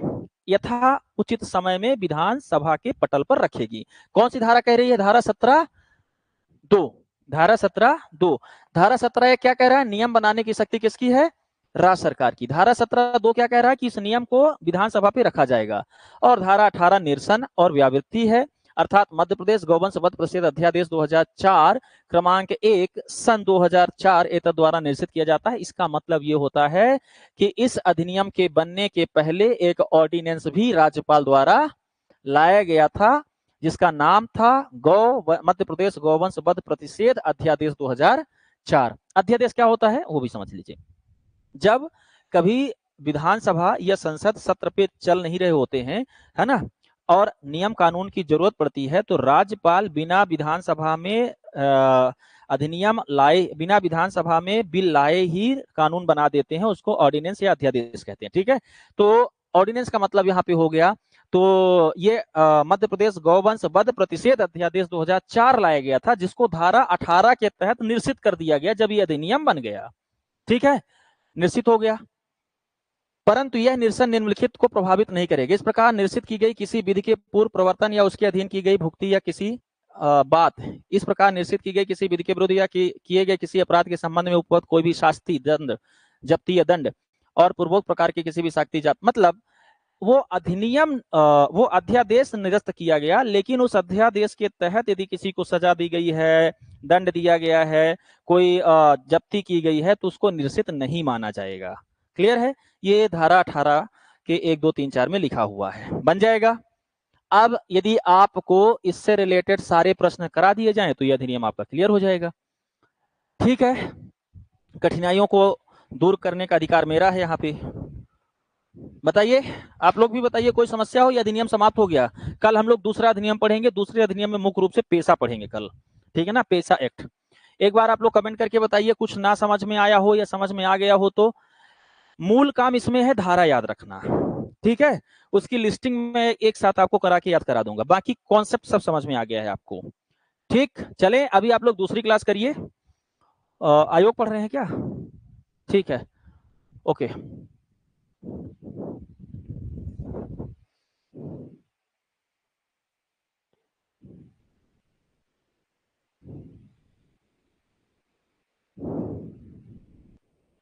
यथा उचित समय में विधानसभा के पटल पर रखेगी। कौन सी धारा कह रही है? धारा 17(2). धारा 17(2). धारा 17 क्या कह रहा है? नियम बनाने की शक्ति किसकी है? राज्य सरकार की। धारा 17(2) क्या कह रहा है? कि इस नियम को विधानसभा पे रखा जाएगा। और धारा 18 निरसन और व्यावृत्ति है, अर्थात मध्य प्रदेश गौवंश वध प्रतिषेध अध्यादेश 2004 क्रमांक 1 सन 2004 एतद द्वारा निर्देशित किया जाता है। इसका मतलब ये होता है कि इस अधिनियम के बनने के पहले एक ऑर्डिनेंस भी राज्यपाल द्वारा लाया गया था जिसका नाम था मध्य प्रदेश गौवंश वध प्रतिषेध अध्यादेश 2004। अध्यादेश क्या होता है वो भी समझ लीजिए। जब कभी विधानसभा या संसद सत्र पे चल नहीं रहे होते हैं, है ना, और नियम कानून की जरूरत पड़ती है तो राज्यपाल बिना विधानसभा में अधिनियम लाए, बिना विधानसभा में बिल लाए ही कानून बना देते हैं। उसको ऑर्डिनेंस या अध्यादेश कहते हैं। ठीक है, तो ऑर्डिनेंस का मतलब यहाँ पे हो गया, तो ये मध्य प्रदेश गौवंश वध प्रतिषेध अध्यादेश 2004 लाया गया था जिसको धारा 18 के तहत निश्चित कर दिया गया जब ये अधिनियम बन गया। ठीक है, निश्चित हो गया, परंतु यह निरसन निम्नलिखित को प्रभावित नहीं करेगा। इस प्रकार निश्चित की गई किसी विधि के पूर्व प्रवर्तन या उसके अधीन की गई भुक्ति या किसी बात, इस प्रकार निश्चित की गई किसी विधि के विरुद्ध या किए गए किसी अपराध के संबंध में उपलब्ध कोई भी शास्ति, दंड, जब्ती या दंड और पूर्वोक्त प्रकार के किसी भी शास्ति जात, मतलब वो अधिनियम, वो अध्यादेश निरस्त किया गया, लेकिन उस अध्यादेश के तहत यदि किसी को सजा दी गई है, दंड दिया गया है, कोई जब्ती की गई है तो उसको निरसित नहीं माना जाएगा। क्लियर है? ये धारा 18 के 1, 2, 3, 4 में लिखा हुआ है, बन जाएगा। अब यदि आपको इससे रिलेटेड सारे प्रश्न करा दिए जाएं तो यह अधिनियम आपका क्लियर हो जाएगा। ठीक है, कठिनाइयों को दूर करने का अधिकार मेरा है यहाँ पे। बताइए, आप लोग भी बताइए, कोई समस्या हो या अधिनियम समाप्त हो गया? कल हम लोग दूसरा अधिनियम पढ़ेंगे, दूसरे अधिनियम में मुख्य रूप से पेशा पढ़ेंगे कल। ठीक है ना, पेशा एक्ट। एक बार आप लोग कमेंट करके बताइए कुछ ना समझ में आया हो या समझ में आ गया हो तो। मूल काम इसमें है धारा याद रखना, ठीक है, उसकी लिस्टिंग में एक साथ आपको करा के याद करा दूंगा, बाकी कॉन्सेप्ट सब समझ में आ गया है आपको। ठीक, चले अभी आप लोग दूसरी क्लास करिए। आयोग पढ़ रहे हैं क्या? ठीक है, ओके।